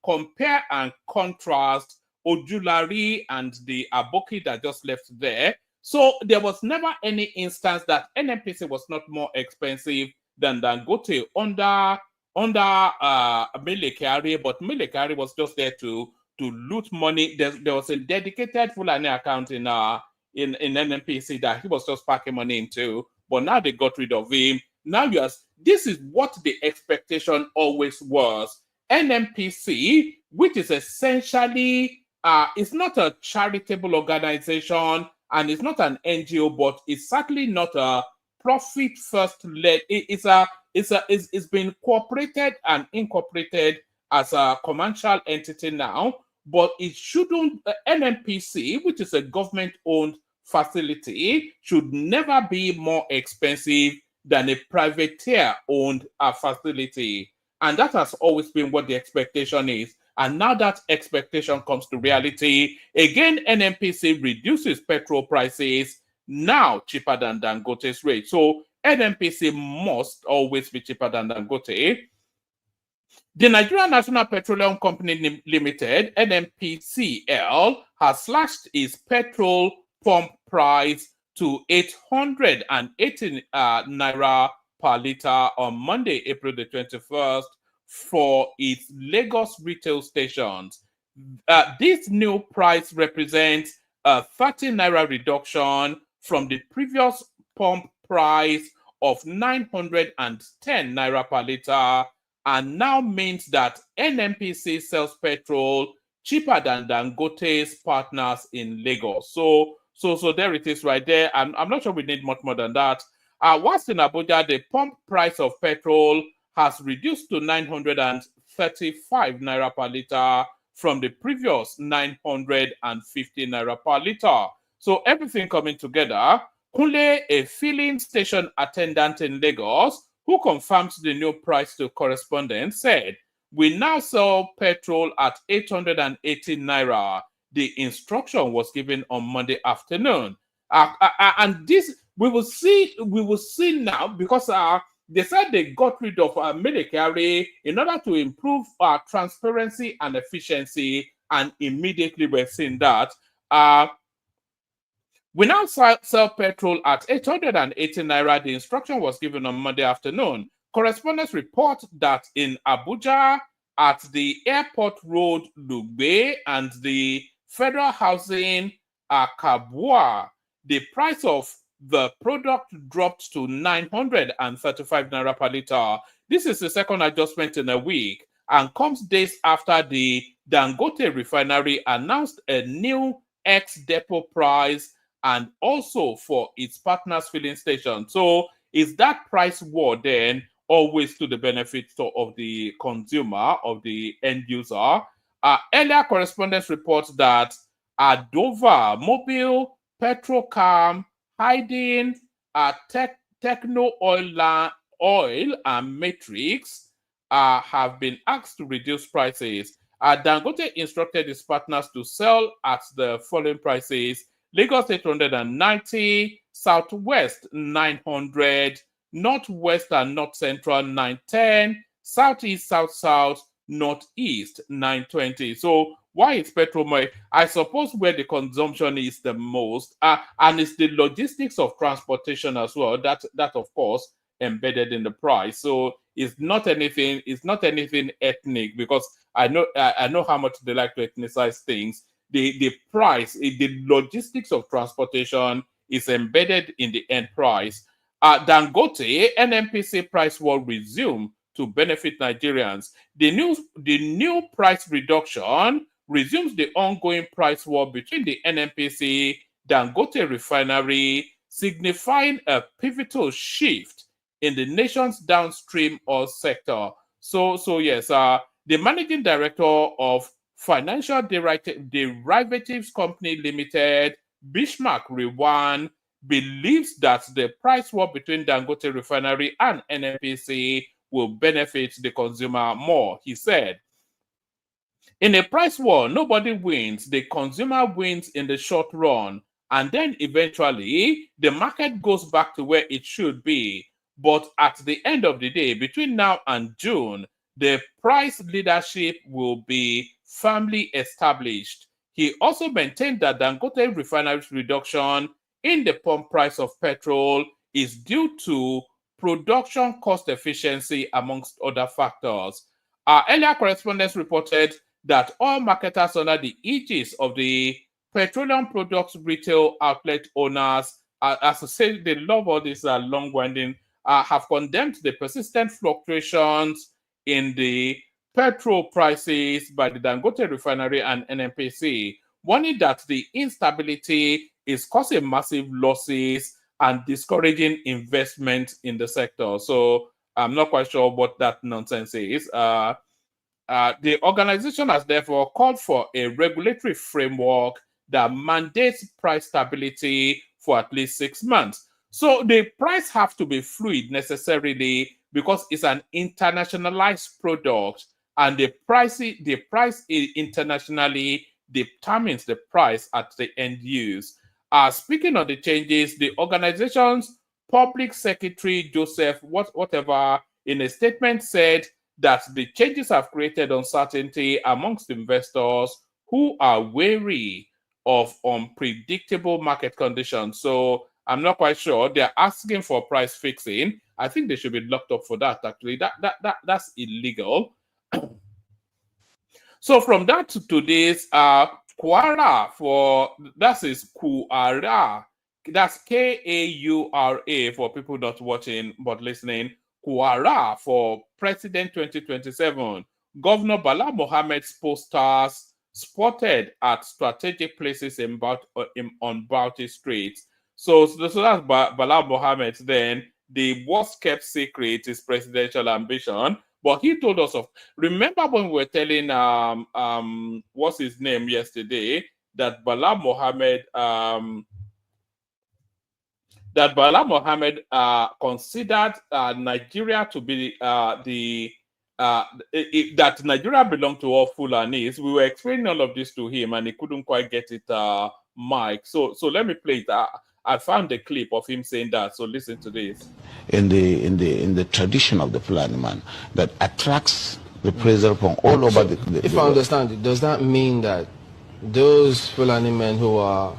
compare and contrast Ojulari and the Aboki that just left there. So there was never any instance that NNPC was not more expensive than Dangote under Mele Kyari, but Mele Kyari was just there to loot money. There was a dedicated Fulani account in NNPC that he was just packing money into, but now they got rid of him. Now this is what the expectation always was. NNPC, which is essentially it's not a charitable organization and it's not an NGO, but it's certainly not a profit first led. It's been incorporated and incorporated as a commercial entity now, but it shouldn't. NNPC, which is a government-owned facility, should never be more expensive than a privateer-owned facility, and that has always been what the expectation is. And now that expectation comes to reality. Again, NNPC reduces petrol prices, now cheaper than Dangote's rate. So NNPC must always be cheaper than Dangote. The Nigerian National Petroleum Company Limited, NNPCL, has slashed its petrol pump price to 880 naira per litre on Monday, April the 21st, for its Lagos retail stations. This new price represents a 30 naira reduction from the previous pump price of 910 naira per litre, and now means that NNPC sells petrol cheaper than Dangote's partners in Lagos. So there it is right there. I'm not sure we need much more than that. Whilst in Abuja, the pump price of petrol has reduced to 935 naira per litre from the previous 950 naira per litre. So everything coming together. Kunle, a filling station attendant in Lagos, who confirms the new price to correspondents, said, "We now sell petrol at 880 naira. The instruction was given on Monday afternoon." And this we will see now, because they said they got rid of Mele Kyari in order to improve transparency and efficiency, and immediately we're seeing that. We now sell petrol at 880 naira. The instruction was given on Monday afternoon. Correspondents report that in Abuja, at the Airport Road, Lugbe, and the Federal Housing, Kabwa, the price of the product dropped to 935 naira per litre. This is the second adjustment in a week and comes days after the Dangote refinery announced a new ex-depot price, and also for its partners filling station. So is that price war then always to the benefit of the consumer, of the end user? Earlier correspondence reports that Adova, Mobile, Petrocam, Hiding, Techno Oil and Matrix have been asked to reduce prices. Dangote instructed its partners to sell at the following prices: Lagos 890, Southwest 900, Northwest and North Central 910, Southeast, South, Northeast 920. So why is petrol more? I suppose where the consumption is the most, and it's the logistics of transportation as well. That of course embedded in the price. So it's not anything ethnic, because I know how much they like to ethnicize things. The price, the logistics of transportation is embedded in the end price. Dangote, NNPC price war resume to benefit Nigerians. The new price reduction resumes the ongoing price war between the NNPC, Dangote refinery, signifying a pivotal shift in the nation's downstream oil sector. So yes, the managing director of Financial Derivatives Company Limited, Bismarck Rewan, believes that the price war between Dangote Refinery and NNPC will benefit the consumer more. He said, In a price war, nobody wins. The consumer wins in the short run. And then eventually, the market goes back to where it should be. But at the end of the day, between now and June, the price leadership will be firmly established. He also maintained that Dangote refinery's reduction in the pump price of petrol is due to production cost efficiency, amongst other factors. Our earlier correspondents reported that oil marketers under the aegis of the petroleum products retail outlet owners, as I say, they love all this long winding, have condemned the persistent fluctuations in the petrol prices by the Dangote refinery and NNPC, warning that the instability is causing massive losses and discouraging investment in the sector. So I'm not quite sure what that nonsense is. The organization has therefore called for a regulatory framework that mandates price stability for at least 6 months. So the price have to be fluid necessarily because it's an internationalized product, and the price internationally determines the price at the end use. Speaking of the changes, the organization's public secretary Joseph whatever in a statement said that the changes have created uncertainty amongst investors who are wary of unpredictable market conditions. So I'm not quite sure. They're asking for price fixing. I think they should be locked up for that, actually. That's illegal. So from that to this, Quara that is Kuara. That's Kaura for people not watching but listening. Quara for President 2027. Governor Bala Mohammed's posters spotted at strategic places on Bauchi Street. So that's Bala Mohammed. Then the worst kept secret is presidential ambition. But he told us of. Remember when we were telling what's his name yesterday that Bala Mohammed considered Nigeria to be that Nigeria belonged to all Fulanis. We were explaining all of this to him, and he couldn't quite get it, Mike. So let me play it. I found a clip of him saying that. So listen to this. In the tradition of the Fulani man that attracts the pressure from all over the If I understand it, does that mean that those Fulani men who are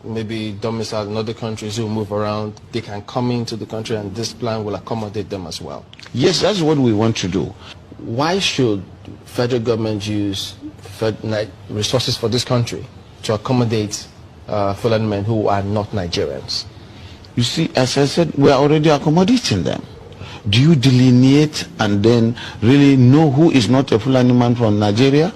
maybe domiciled in other countries who move around, they can come into the country and this plan will accommodate them as well? Yes, that's what we want to do. Why should federal government use resources for this country to accommodate Fulani men who are not Nigerians? You see, as I said, we are already accommodating them. Do you delineate and then really know who is not a Fulani man from Nigeria?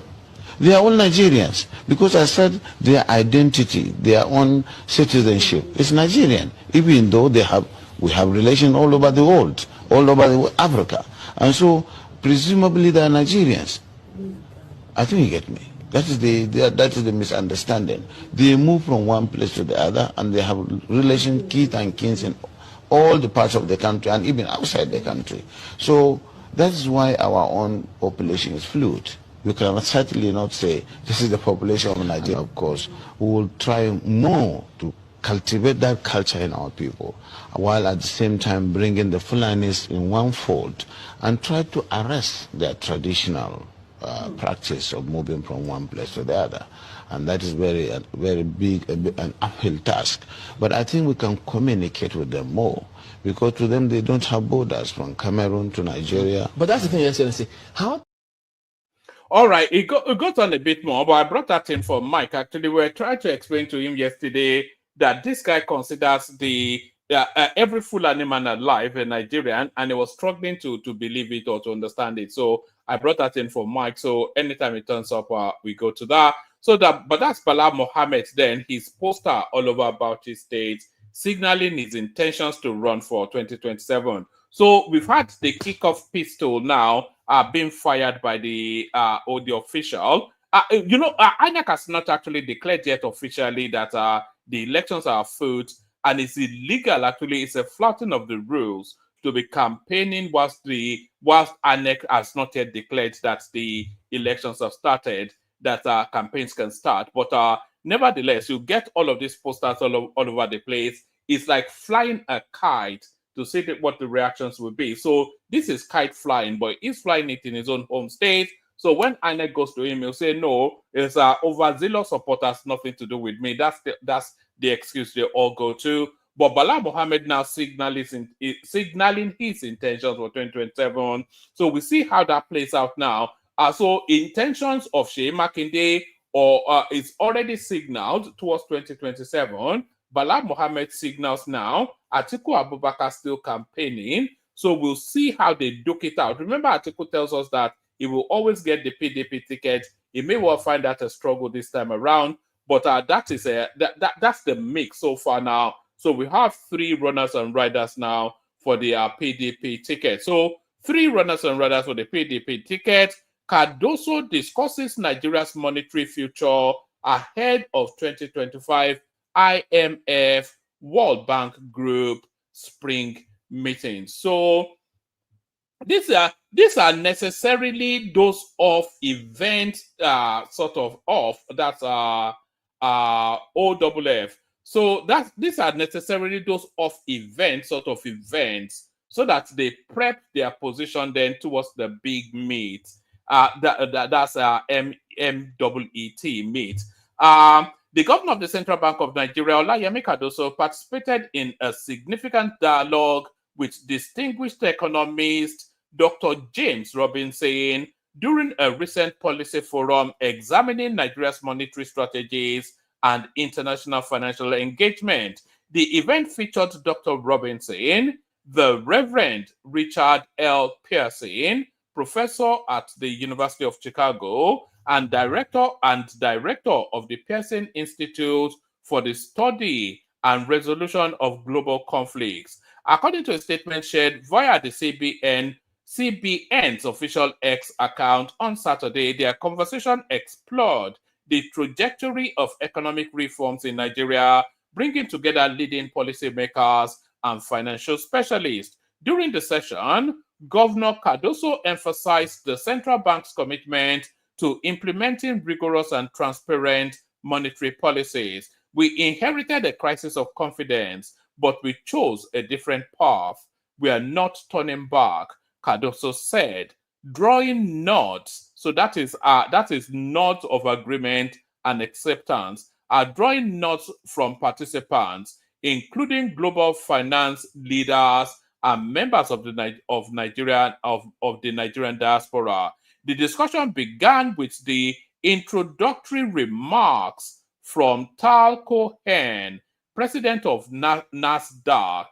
They are all Nigerians because I said their identity, their own citizenship is Nigerian, even though we have relations all over the world, all over Africa. And so, presumably they are Nigerians. I think you get me. That is the misunderstanding. They move from one place to the other, and they have relations, kith and kins in all the parts of the country, and even outside the country. So that is why our own population is fluid. We can certainly not say this is the population of Nigeria. Of course, we will try more to cultivate that culture in our people, while at the same time bringing the Fulanis in one fold and try to arrest their traditional practice of moving from one place to the other. And that is very big, an uphill task. But I think we can communicate with them more, because to them they don't have borders from Cameroon to Nigeria. But that's the thing, Excellency. How? All right, it goes on a bit more, but I brought that in for Mike. Actually, we were trying to explain to him yesterday that this guy considers every Fulani man alive a Nigerian, and he was struggling to believe it or to understand it. So I brought that in for Mike. So anytime it turns up, we go to that. But that's Bala Mohammed. Then his poster all over Bauchi State, signaling his intentions to run for 2027. So we've had the kickoff pistol now being fired by the official. INEC has not actually declared yet officially that the elections are afoot, and it's illegal. Actually, it's a flouting of the rules to be campaigning whilst INEC has not yet declared that the elections have started, that campaigns can start. But nevertheless, you get all of these posters all over the place. It's like flying a kite to see what the reactions will be. So this is kite flying, but he's flying it in his own home state. So when INEC goes to him, he'll say, no, it's overzealous supporters, nothing to do with me. That's the excuse they all go to. But Bala Mohammed now signaling his intentions for 2027. So we see how that plays out now. So intentions of Sheyi Makinde is already signaled towards 2027. Bala Mohammed signals now. Atiku Abubakar still campaigning. So we'll see how they duke it out. Remember, Atiku tells us that he will always get the PDP ticket. He may well find that a struggle this time around. But that's the mix so far now. So we have 3 runners and riders now for the PDP ticket. So 3 runners and riders for the PDP ticket. Cardoso discusses Nigeria's monetary future ahead of 2025 IMF World Bank Group spring meeting. So these are necessarily those off events, sort of off. That's OFF. So these are necessarily those off events, sort of events, so that they prep their position then towards the big meet. That's MEET meet. The governor of the Central Bank of Nigeria, Olayemi Cardoso, participated in a significant dialogue with distinguished economist Dr. James Robinson during a recent policy forum examining Nigeria's monetary strategies and international financial engagement. The event featured Dr. Robinson, the Reverend Richard L. Pearson, professor at the University of Chicago, and director of the Pearson Institute for the Study and Resolution of Global Conflicts. According to a statement shared via the CBN's official X account on Saturday, their conversation explored the trajectory of economic reforms in Nigeria, bringing together leading policymakers and financial specialists. During the session, Governor Cardoso emphasized the central bank's commitment to implementing rigorous and transparent monetary policies. We inherited a crisis of confidence, but we chose a different path. We are not turning back, Cardoso said, drawing nods. So that is nods of agreement and acceptance, drawing nods from participants, including global finance leaders and members of the Nigerian diaspora. The discussion began with the introductory remarks from Tal Cohen, president of NASDAQ.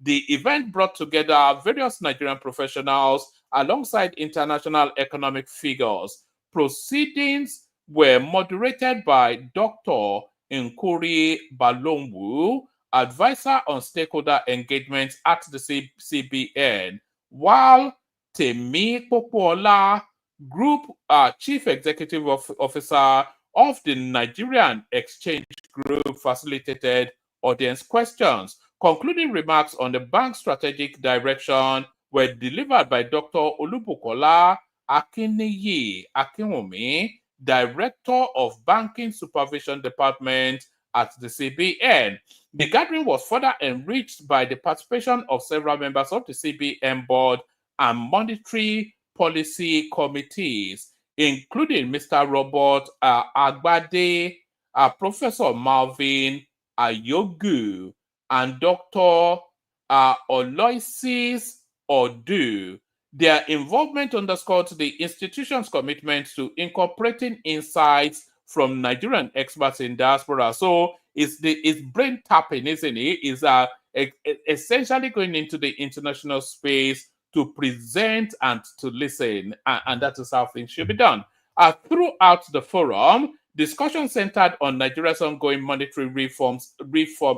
The event brought together various Nigerian professionals alongside international economic figures. Proceedings were moderated by Dr. Nkuri Balonwu, advisor on stakeholder engagement at the CBN, while Temi Popola, Group Chief Executive Officer of the Nigerian Exchange Group, facilitated audience questions. Concluding remarks on the bank's strategic direction were delivered by Dr. Olubukola Akiniyi Akinwumi, Director of Banking Supervision Department at the CBN. The gathering was further enriched by the participation of several members of the CBN board and monetary policy committees, including Mr. Robert Agbade, Professor Marvin Ayogu, and Dr. Oloysis Odu. Their involvement underscored the institution's commitment to incorporating insights from Nigerian experts in diaspora. So it's brain tapping, isn't it? It's essentially going into the international space to present and to listen, and that is how things should be done. Throughout the forum, discussion centered on Nigeria's ongoing monetary reform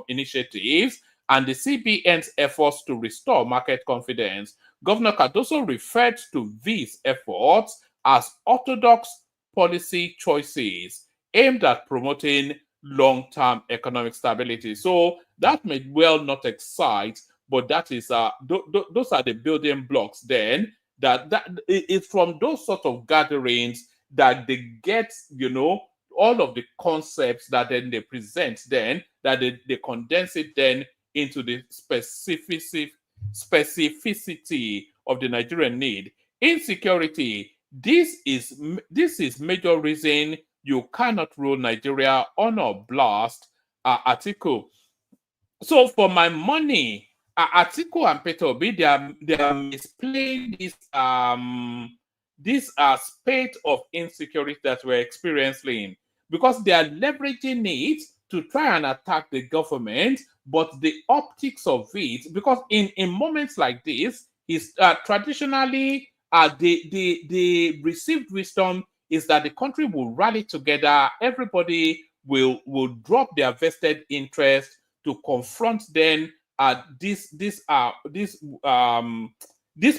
initiatives and the CBN's efforts to restore market confidence. Governor Cardoso referred to these efforts as orthodox policy choices aimed at promoting long-term economic stability. So that may well not excite but that is those are the building blocks. Then it's from those sort of gatherings that they get, all of the concepts that then they present, then that they condense it then into the specificity of the Nigerian need. Insecurity. This is major reason you cannot rule Nigeria on a blast. Article. So for my money, Atiku and Peter Obi, they are misplaying this spate of insecurity that we're experiencing, because they are leveraging it to try and attack the government. But the optics of it, because in moments like this, is traditionally the received wisdom is that the country will rally together, everybody will drop their vested interest to confront then this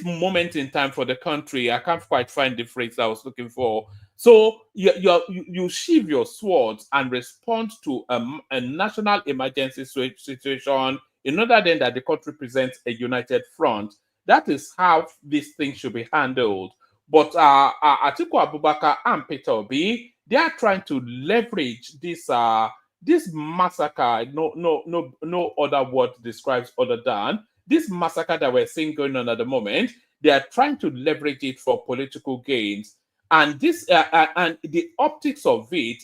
moment in time for the country. I can't quite find the phrase I was looking for. So you sheathe your swords and respond to a national emergency situation in order then that the country presents a united front. That is how these things should be handled. But Atiku Abubakar and Peter Obi, they are trying to leverage this massacre. No other word describes other than this massacre that we're seeing going on at the moment. They are trying to leverage it for political gains, and this and the optics of it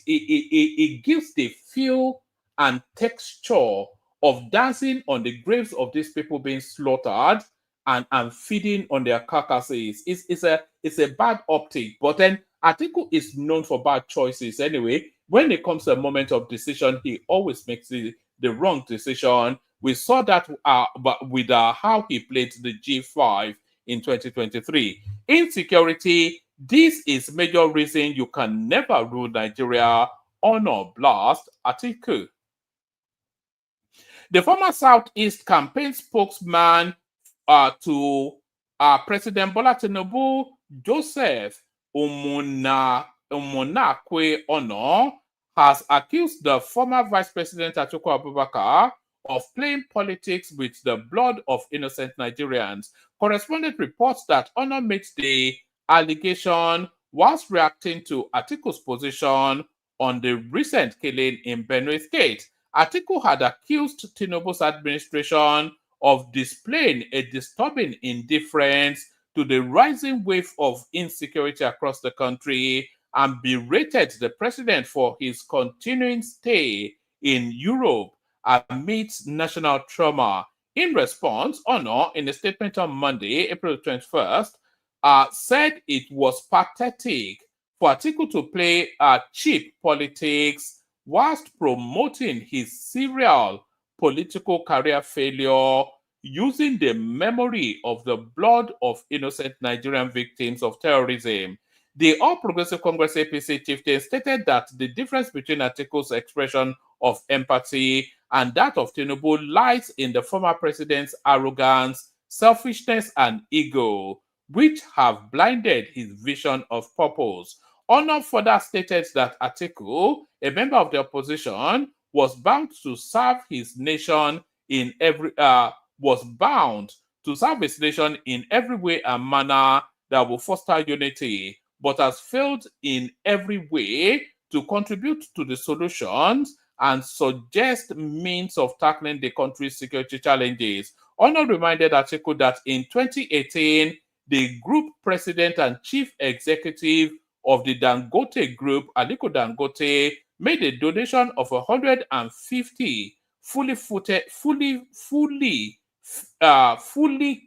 gives the feel and texture of dancing on the graves of these people being slaughtered and feeding on their carcasses. It's a bad optic. But then Atiku is known for bad choices anyway. When it comes to a moment of decision, he always makes the wrong decision. We saw that with how he played the G5 in 2023. Insecurity, this is major reason you can never rule Nigeria on a blast. Atiku. The former Southeast campaign spokesman to President Bola Tinubu, Joseph Omonakwe Ono, has accused the former Vice President Atiku Abubakar of playing politics with the blood of innocent Nigerians. Correspondent reports that Ono made the allegation whilst reacting to Atiku's position on the recent killing in Benue State. Atiku had accused Tinubu's administration of displaying a disturbing indifference to the rising wave of insecurity across the country and berated the president for his continuing stay in Europe amidst national trauma. In response, Ono, in a statement on Monday, April 21st, said it was pathetic for Atiku to play cheap politics whilst promoting his serial political career failure using the memory of the blood of innocent Nigerian victims of terrorism. The All Progressive Congress APC chieftain stated that the difference between Atiku's expression of empathy and that of Tinubu lies in the former president's arrogance, selfishness, and ego, which have blinded his vision of purpose. Ono further stated that Atiku, a member of the opposition, was bound to serve his nation in every way and manner that will foster unity, but has failed in every way to contribute to the solutions and suggest means of tackling the country's security challenges. Ono reminded Atiku that in 2018, the group president and chief executive of the Dangote Group, Aliko Dangote, made a donation of 150 fully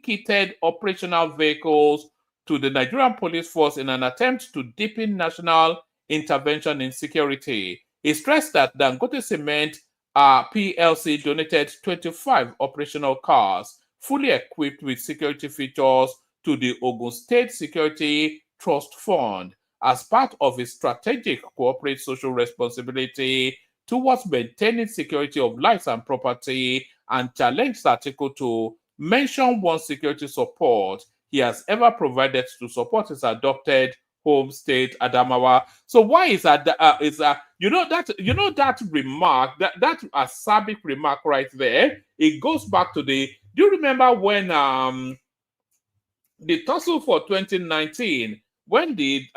kitted operational vehicles to the Nigerian police force in an attempt to deepen national intervention in security. He stressed that Dangote Cement PLC donated 25 operational cars fully equipped with security features to the Ogun State Security Trust Fund as part of its strategic corporate social responsibility towards maintaining security of lives and property, and challenged Atiku to mention one security support he has ever provided to support his adopted home state, Adamawa. So why is that? That remark, that acerbic remark right there? It goes back to the Do you remember when the tussle for 2019, when the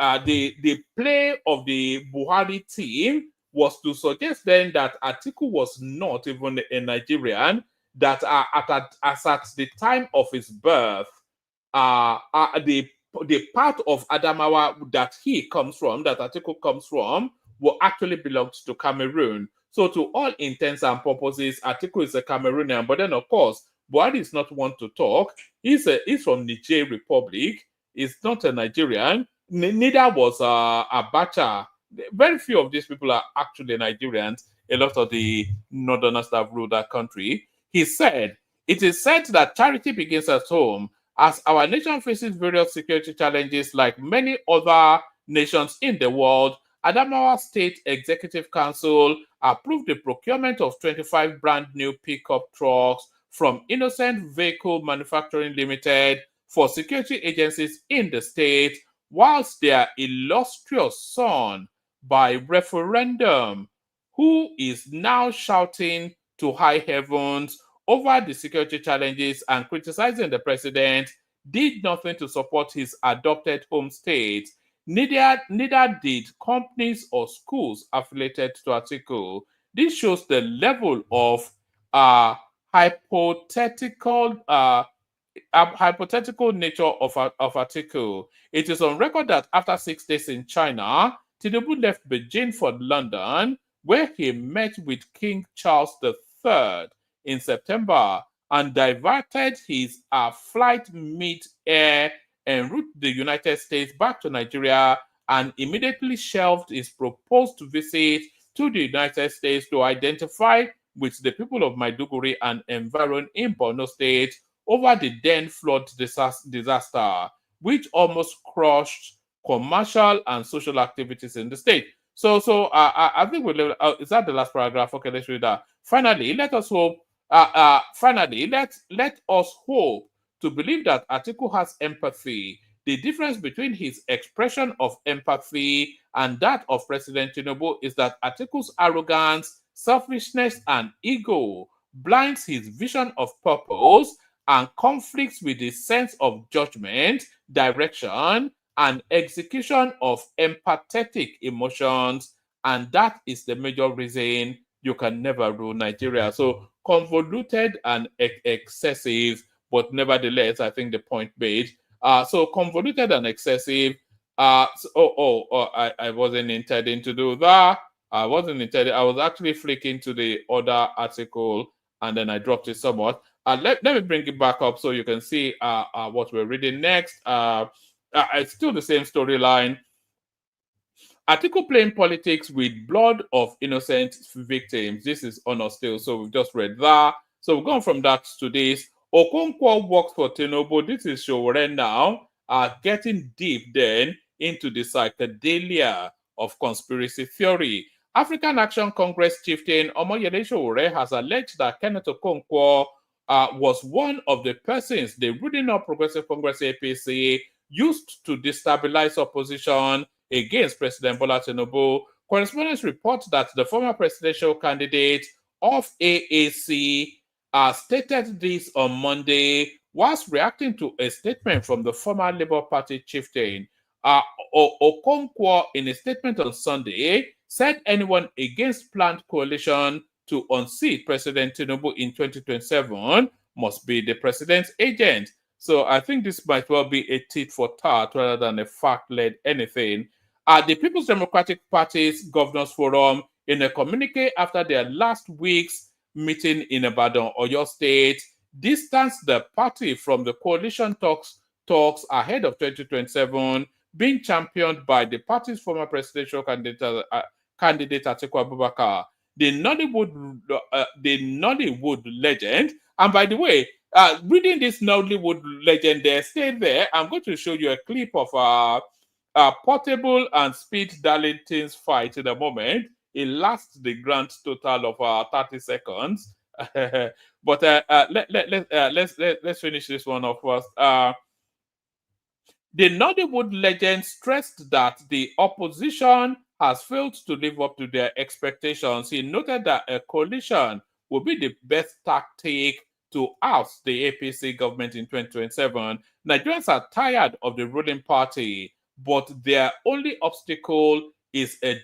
play of the Buhari team was to suggest then that Atiku was not even a Nigerian, that as at the time of his birth, the part of Adamawa that he comes from, that Atiku comes from, will actually belongs to Cameroon. So to all intents and purposes, Atiku is a Cameroonian. But then, of course, Buhari is not one to talk. He's from Niger Republic. He's not a Nigerian. Neither was Abacha. Very few of these people are actually Nigerians. A lot of the northerners that rule that country. He said, "It is said that charity begins at home. As our nation faces various security challenges like many other nations in the world, Adamawa State Executive Council approved the procurement of 25 brand new pickup trucks from Innocent Vehicle Manufacturing Limited for security agencies in the state, whilst their illustrious son, by referendum, who is now shouting to high heavens over the security challenges and criticizing the president, did nothing to support his adopted home state. Neither did companies or schools affiliated to Atiku. This shows the level of hypothetical nature of Atiku. It is on record that after 6 days in China, Tinubu left Beijing for London, where he met with King Charles III in September and diverted his flight mid-air en route to the United States back to Nigeria, and immediately shelved his proposed visit to the United States to identify with the people of Maiduguri and environ in Borno State over the then flood disaster, which almost crushed commercial and social activities in the state. So I think we'll is that the last paragraph? Okay, let's read that. Finally, let us hope. Let us hope to believe that Atiku has empathy. The difference between his expression of empathy and that of President Tinubu is that Atiku's arrogance, selfishness, and ego blinds his vision of purpose and conflicts with his sense of judgment, direction, and execution of empathetic emotions, and that is the major reason you can never rule Nigeria. So convoluted and excessive, but nevertheless, I think the point made. So convoluted and excessive. I wasn't intending to do that. I wasn't intending. I was actually flicking to the other article, and then I dropped it somewhat. Let me bring it back up so you can see what we're reading next. It's still the same storyline. Atiku playing politics with blood of innocent victims. This is honor still. So we've just read that. So we've gone from that to this. Okonkwo works for Tinubu. This is Showore now. Getting deep then into the psychedelia of conspiracy theory. African Action Congress chieftain Omoyele Showore has alleged that Kenneth Okonkwo was one of the persons the ruling of Progressive Congress APC used to destabilize opposition against President Bola Tinubu. Correspondents report that the former presidential candidate of AAC stated this on Monday whilst reacting to a statement from the former Labour Party chieftain. Okonkwo, in a statement on Sunday, said anyone against planned coalition to unseat President Tinubu in 2027 must be the president's agent. So I think this might well be a tit for tat rather than a fact-led anything. The People's Democratic Party's Governors Forum, in a communique after their last week's meeting in Ibadan, Oyo State, distanced the party from the coalition talks ahead of 2027, being championed by the party's former presidential candidate Atiku Abubakar. The Nollywood legend, and by the way, reading this Nollywood legend there, stay there. I'm going to show you a clip of Portable and Speed Darlington's fight in a moment. It lasts the grand total of 30 seconds. But let's finish this one off first. The Nollywood legend stressed that the opposition has failed to live up to their expectations. He noted that a coalition would be the best tactic to oust the APC government in 2027. Nigerians are tired of the ruling party, but their only obstacle is a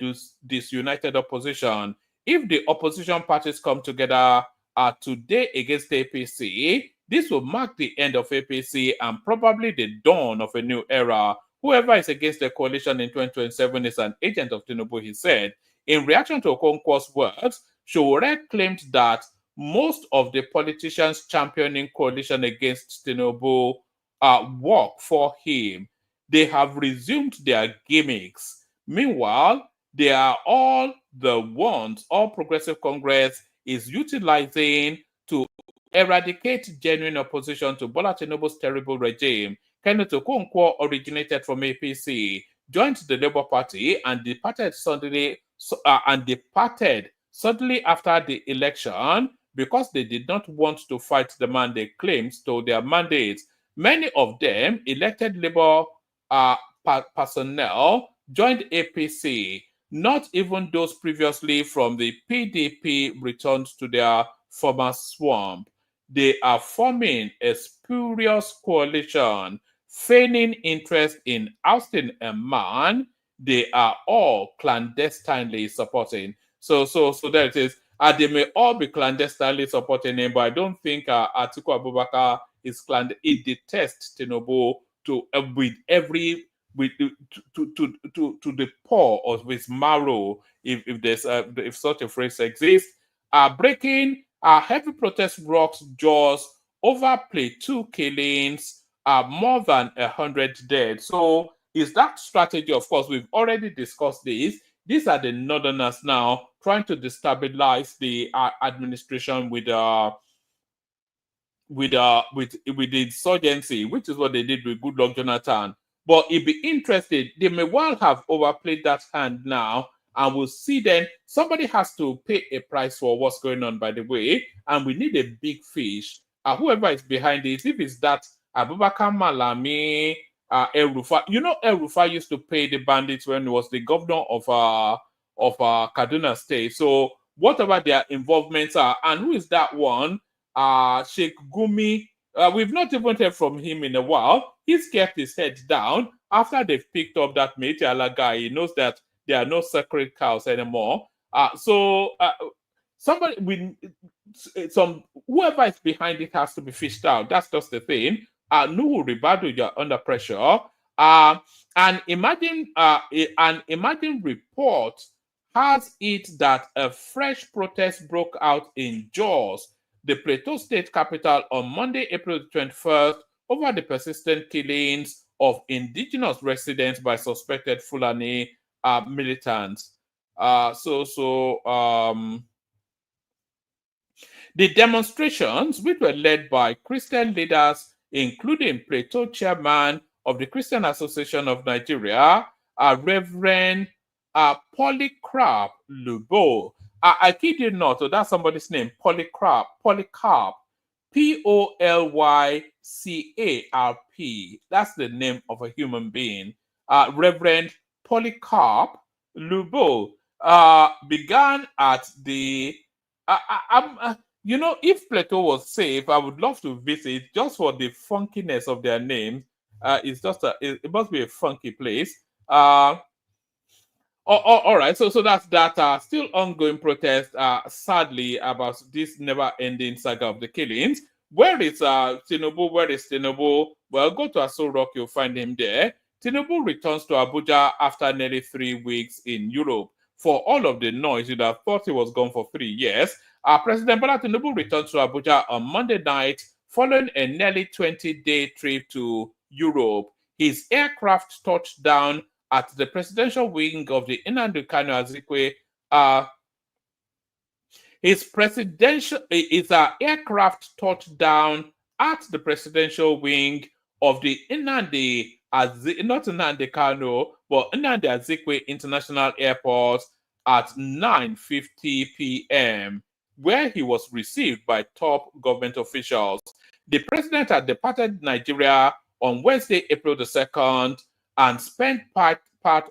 disunited opposition. If the opposition parties come together today against APC, this will mark the end of APC and probably the dawn of a new era. Whoever is against the coalition in 2027 is an agent of Tinubu, he said. In reaction to Okonkwo's words, Sowore claimed that most of the politicians championing coalition against Tinubu work for him. They have resumed their gimmicks. Meanwhile, they are all the ones All Progressive Congress is utilizing to eradicate genuine opposition to Bola Tinubu's terrible regime. Kenneth Okonkwo originated from APC, joined the Labour Party, and departed suddenly after the election because they did not want to fight the man they claimed stole their mandates. Many of them, elected Labour personnel, joined APC. Not even those previously from the PDP returned to their former swamp. They are forming a spurious coalition, feigning interest in ousting a man they are all clandestinely supporting. So there it is. They may all be clandestinely supporting him, but I don't think Atiku Abubakar is clandestine. He detests Tinubu to the core of his marrow, if such a phrase exists. Breaking heavy protest rocks jaws over Plateau killings, more than 100 dead. So is that strategy? Of course, we've already discussed this. These are the Northerners now trying to destabilize the administration with the insurgency, which is what they did with Goodluck Jonathan. But if be interested, they may well have overplayed that hand now, and we'll see then. Somebody has to pay a price for what's going on, by the way, and we need a big fish. Whoever is behind it, if it's that Abubakar Malami, El Rufai, El Rufai used to pay the bandits when he was the governor of Kaduna State. So whatever their involvements are, and who is that one? Sheikh Gumi. We've not even heard from him in a while. He's kept his head down after they've picked up that Meitiala guy. He knows that there are no sacred cows anymore. Somebody with whoever is behind it has to be fished out. That's just the thing. Nuhu Ribadu, you're under pressure. An Imagine report has it that a fresh protest broke out in Jos, the Plateau State capital, on Monday, April 21st, over the persistent killings of indigenous residents by suspected Fulani militants. The demonstrations, which were led by Christian leaders, including Plateau chairman of the Christian Association of Nigeria, Reverend Polycarp Lubo. I kid you not, so that's somebody's name, Polycarp, Polycarp. That's the name of a human being. Reverend Polycarp Lubo began at the... if Plateau was safe, I would love to visit just for the funkiness of their names. It must be a funky place. All right, so that's that. Still ongoing protest, sadly, about this never-ending saga of the killings. Where is Tinubu? Where is Tinubu? Well, go to Aso Rock, you'll find him there. Tinubu returns to Abuja after nearly 3 weeks in Europe. For all of the noise, you'd have thought he was gone for 3 years. President Bola Tinubu returns to Abuja on Monday night following a nearly 20-day trip to Europe. His aircraft touched down at the presidential wing of the Nnamdi Kanu Azikiwe. His aircraft touched down at the presidential wing of the not Nnamdi Kanu, but Nnamdi Azikiwe International Airport at 9:50 p.m., where he was received by top government officials. The president had departed Nigeria on Wednesday, April the 2nd, and spent part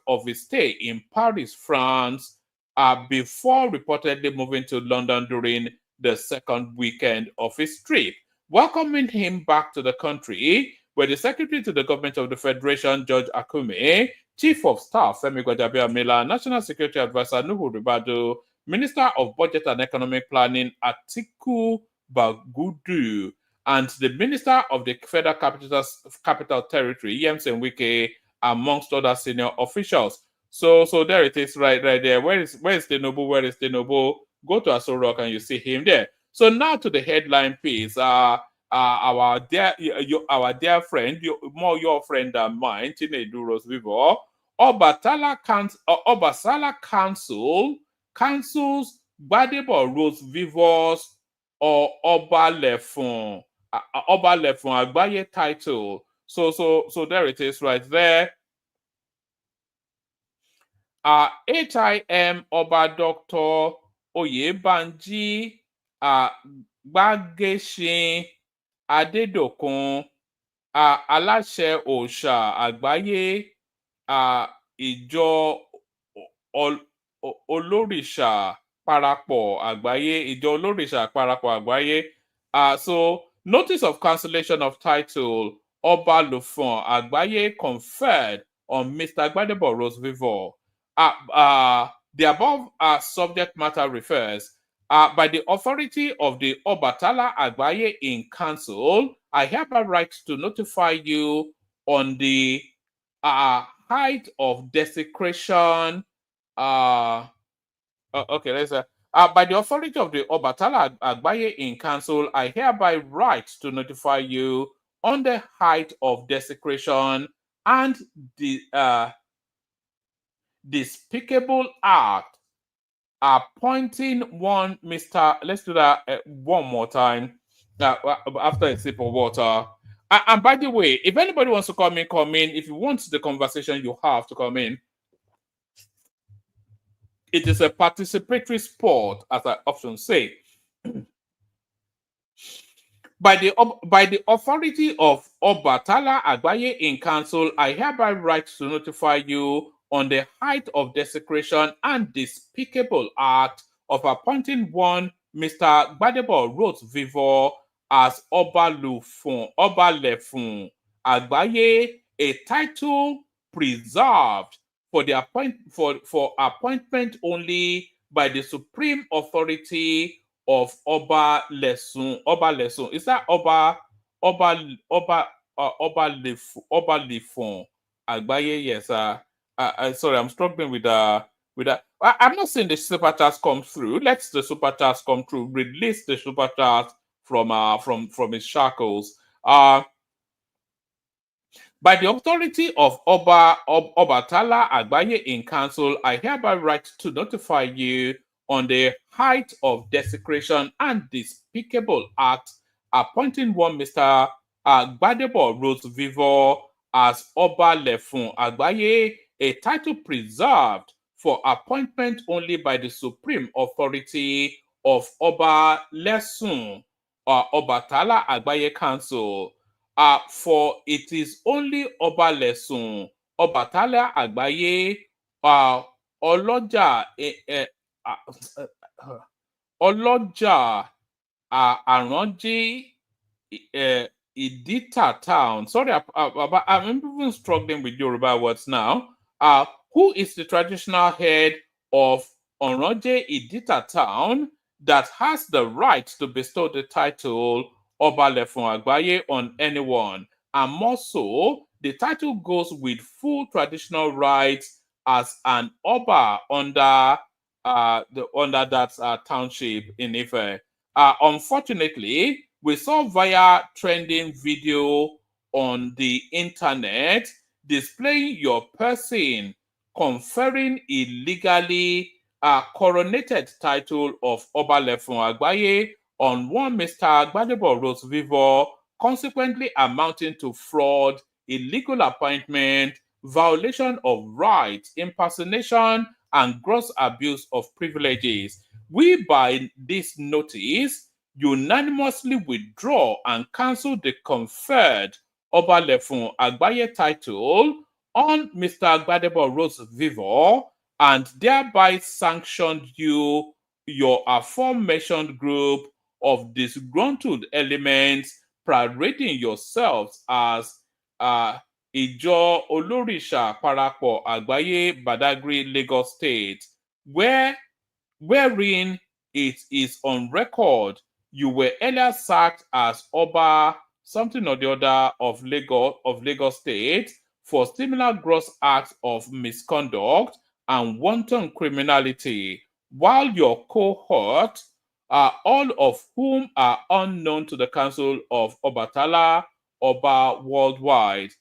of his stay in Paris, France, before reportedly moving to London during the second weekend of his trip. Welcoming him back to the country were the Secretary to the Government of the Federation, George Akume, Chief of Staff, Femi Gbajabiamila, National Security Advisor, Nuhu Ribadu, Minister of Budget and Economic Planning, Atiku Bagudu, and the Minister of the Federal Capital Territory, Yemsen Wike, amongst other senior officials. So there it is, right there. Where is Tinubu? Where is Tinubu? Go to Aso Rock and you see him there. So now to the headline piece. Our dear friend, more your friend than mine, CHINEDU Rhodes Vivour, Obatala Council cancels GBADEBO Rhodes Vivour's or Obalefun Agbaye title. So there it is, right there. HIM Oba Dr. Oyebanji Gbageshin Adedokun Aláṣẹ Òòṣà Àgbáyé Ìjọ Olórìṣà Parapọ̀ Àgbáyé Ìjọ Olórìṣà Parapọ̀ Àgbáyé. So notice of cancellation of title Oba Lufon Àgbáyé conferred on Mr. GBADEBO Rhodes Vivour. The above subject matter refers by the authority of the Obatala Agbaye in Council, I hereby write to notify you on the height of desecration. Okay, let's by the authority of the Obatala Agbaye in Council, I hereby write to notify you on the height of desecration and the despicable act appointing one Mr. Let's do that one more time after a sip of water. And by the way, if anybody wants to come in. If you want the conversation, you have to come in. It is a participatory sport, as I often say. By the authority of Obatala Agbaye in Council, I hereby write to notify you on the height of desecration and despicable act of appointing one Mr. GBADEBO Rhodes Vivour as Obalefun Agbaye, a title preserved for the appointment only by the supreme authority of Obalefun. Is that Obalefun Agbaye? Yes. Sorry, I'm struggling with that. I'm not seeing the super chats come through. Let the super chats come through. Release the super chat from its shackles. By the authority of Obatala Agbaye in Council, I hereby write to notify you on the height of desecration and despicable act appointing one Mr. GBADEBO Rhodes Vivour as Obalefun Agbaye, a title preserved for appointment only by the supreme authority of Obalesun or Obatala Agbaye Council. For it is only Obalesun, Obatala Agbaye, Oloja Aranji Idita Town. Sorry, I'm even struggling with Yoruba words now. Who is the traditional head of Oronje Idita Town that has the right to bestow the title Obalefun Agbaye on anyone, and more so, the title goes with full traditional rights as an Oba under that township in Ife. Unfortunately, we saw via trending video on the internet displaying your person conferring illegally a coronated title of Obalefun Agbaye on one Mr. GBADEBO Rhodes Vivour, consequently amounting to fraud, illegal appointment, violation of rights, impersonation, and gross abuse of privileges. We, by this notice, unanimously withdraw and cancel the conferred Obalefun Agbaye title on Mr. GBADEBO Rhodes Vivour and thereby sanctioned your aforementioned group of disgruntled elements parading yourselves as Ìjọ Olórìṣà Parapọ̀ Àgbáyé Badagry Lagos State, wherein it is on record you were earlier sacked as Oba something or the other of Lagos State for similar gross acts of misconduct and wanton criminality, while your cohort, all of whom are unknown to the Council of Obatala, Oba worldwide,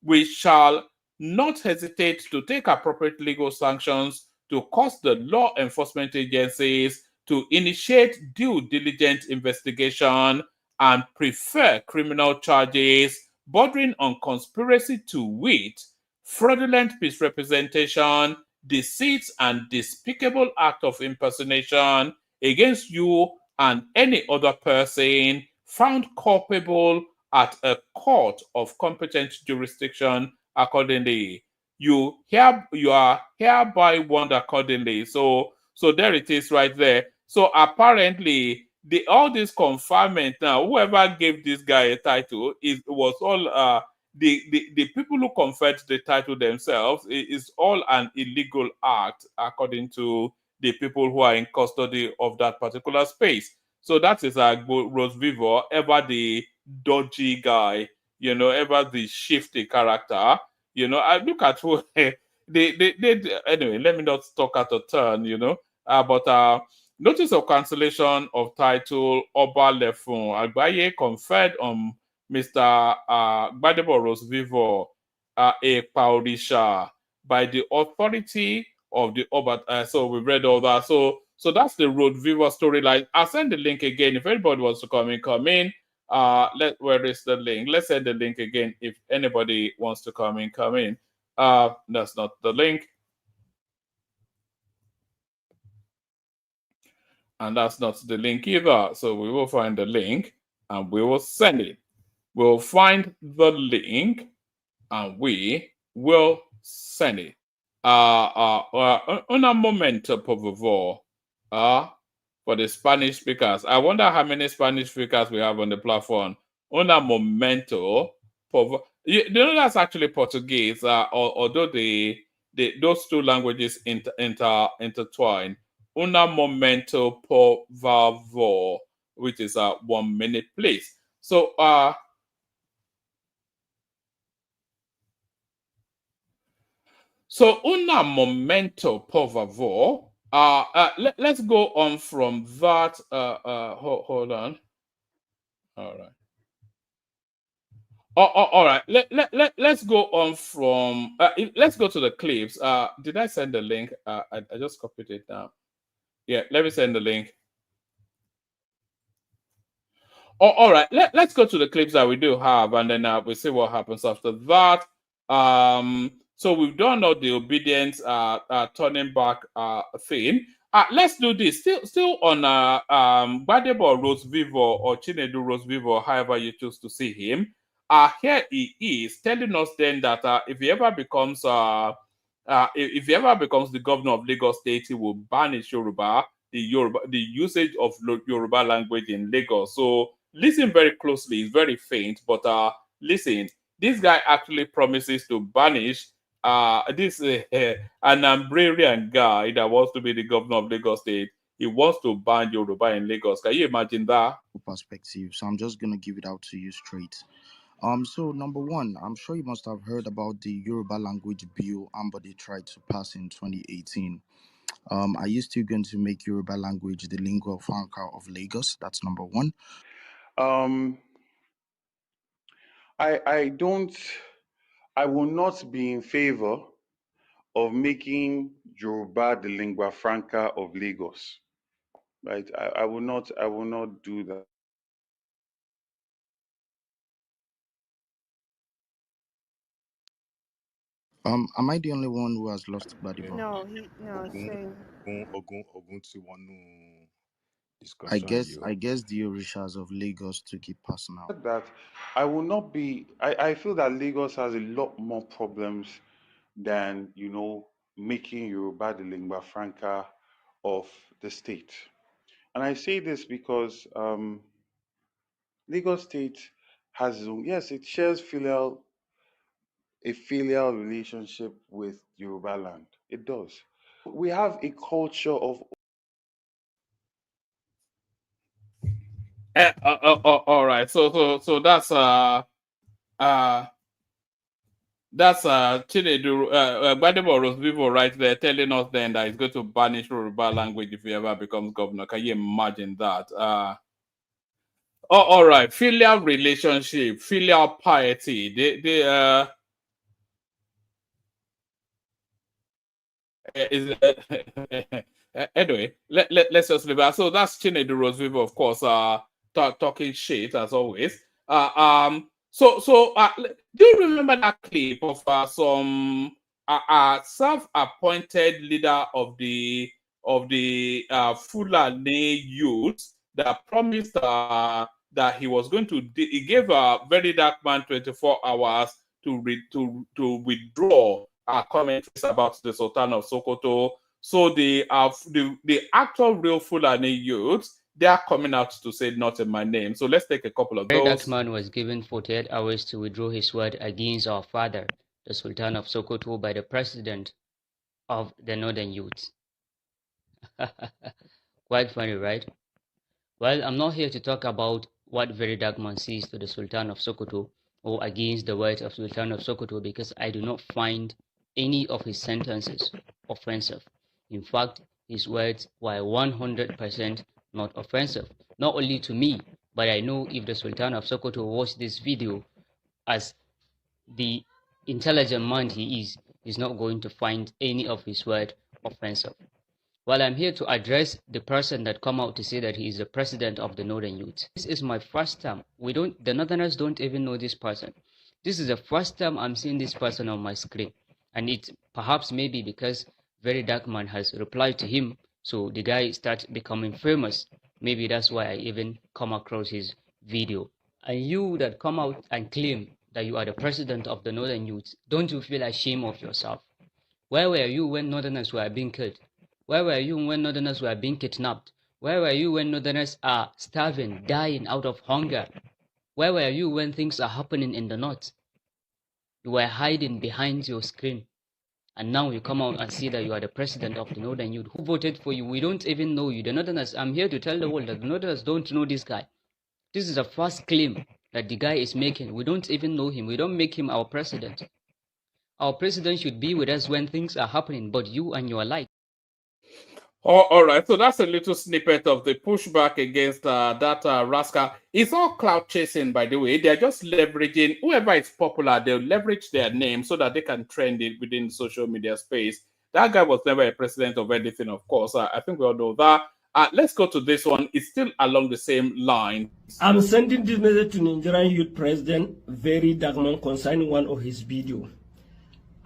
we shall not hesitate to take appropriate legal sanctions to cause the law enforcement agencies to initiate due diligent investigation and prefer criminal charges bordering on conspiracy to wit, fraudulent misrepresentation, deceit, and despicable act of impersonation against you and any other person found culpable at a court of competent jurisdiction accordingly. You are hereby warned accordingly. So there it is right there. So apparently all this confinement now, whoever gave this guy a title was all the people who conferred the title themselves is all an illegal act according to the people who are in custody of that particular space. So that is Rhodes Vivour, ever the dodgy guy, ever the shifty character. I look at who they anyway, let me not talk out of turn, but notice of cancellation of title Oba Lefun Agbaye conferred on Mr. GBADEBO Rhodes Vivour a Paurisha by the authority of the Obatala. So we read all that. So that's the Rhodes Vivour storyline. I'll send the link again if anybody wants to come in. Where is the link? Let's send the link again if anybody wants to come in. That's not the link. And that's not the link either. So we will find the link and we will send it. We'll find the link and we will send it. Un momento, por favor. For the Spanish speakers. I wonder how many Spanish speakers we have on the platform. Un momento, por favor. You know that's actually Portuguese, although those two languages intertwine. Un momento, por favor, which is 1 minute, please. So, un momento, por favor. Let's go on from that. Hold on. All right. All right. Let's go on from. Let's go to the clips. Did I send the link? I just copied it now. Yeah, let me send the link. All right. Let's go to the clips that we do have, and then we'll see what happens after that. So we've done all the obedience, turning back thing. Let's do this. Still on GBADEBO Rhodes Vivour or CHINEDU Rhodes Vivour, however you choose to see him. Here he is telling us then that if he ever becomes the governor of Lagos State, he will banish the usage of Yoruba language in Lagos. So listen very closely. It's very faint, but listen. This guy actually promises to banish this an Ambrarian guy that wants to be the governor of Lagos State. He wants to ban Yoruba in Lagos. Can you imagine that? Perspective. So I'm just gonna give it out to you straight. So number one, I'm sure you must have heard about the Yoruba language bill Ambode tried to pass in 2018. Are you still going to make Yoruba language the lingua franca of Lagos? That's number one. I will not be in favor of making Yoruba the lingua franca of Lagos. Right? I will not do that. Am I the only one who has lost GBADEBO? No, same. I guess the Orishas of Lagos took it personal. That I will not be. I feel that Lagos has a lot more problems than making Yoruba the lingua franca of the state. And I say this because Lagos State has, yes, it shares a filial relationship with Yoruba land. It does. We have a culture of All right. So that's Chinedu GBADEBO Rhodes Vivour right there telling us then that he's going to banish Yoruba language if he ever becomes governor. Can you imagine that? All right. Filial relationship, filial piety. Anyway, let's just leave that. So that's Chinedu Rhodes Vivour, of course, talking shit as always. So do you remember that clip of some self-appointed leader of the Fulani youth that promised that he was going to he gave a very dark man 24 hours to withdraw commentaries about the Sultan of Sokoto. So the actual real Fulani youths, they are coming out to say not in my name. So let's take a couple of those. That man was given 48 hours to withdraw his word against our father, the Sultan of Sokoto, by the president of the Northern Youth. Quite funny, right? Well, I'm not here to talk about what very dark man sees to the Sultan of Sokoto or against the words of Sultan of Sokoto, because I do not find any of his sentences offensive. In fact, his words were 100% not offensive, not only to me, but I know if the Sultan of Sokoto watched this video, as the intelligent man he is, he's not going to find any of his words offensive. Well, I'm here to address the person that come out to say that he is the president of the Northern Youth. This is my first time. The Northerners don't even know this person. This is the first time I'm seeing this person on my screen. And it perhaps maybe because Very Dark Man has replied to him, so the guy starts becoming famous. Maybe that's why I even come across his video. And you that come out and claim that you are the president of the Northern Youth, don't you feel ashamed of yourself? Where were you when Northerners were being killed? Where were you when Northerners were being kidnapped? Where were you when Northerners are starving, dying out of hunger? Where were you when things are happening in the North? You were hiding behind your screen. And now you come out and see that you are the president of the Northern Youth. Who voted for you? We don't even know you. The Northerners, I'm here to tell the world that the Northerners don't know this guy. This is the first claim that the guy is making. We don't even know him. We don't make him our president. Our president should be with us when things are happening, but you and your like. All right, so that's a little snippet of the pushback against that rascal. It's all cloud chasing, by the way. They're just leveraging whoever is popular. They'll leverage their name so that they can trend it within social media space. That guy was never a president of anything, of course. I think we all know that. Let's go to this one. It's still along the same line. I'm sending this message to Nigerian Youth President Very Dark Man concerning one of his videos.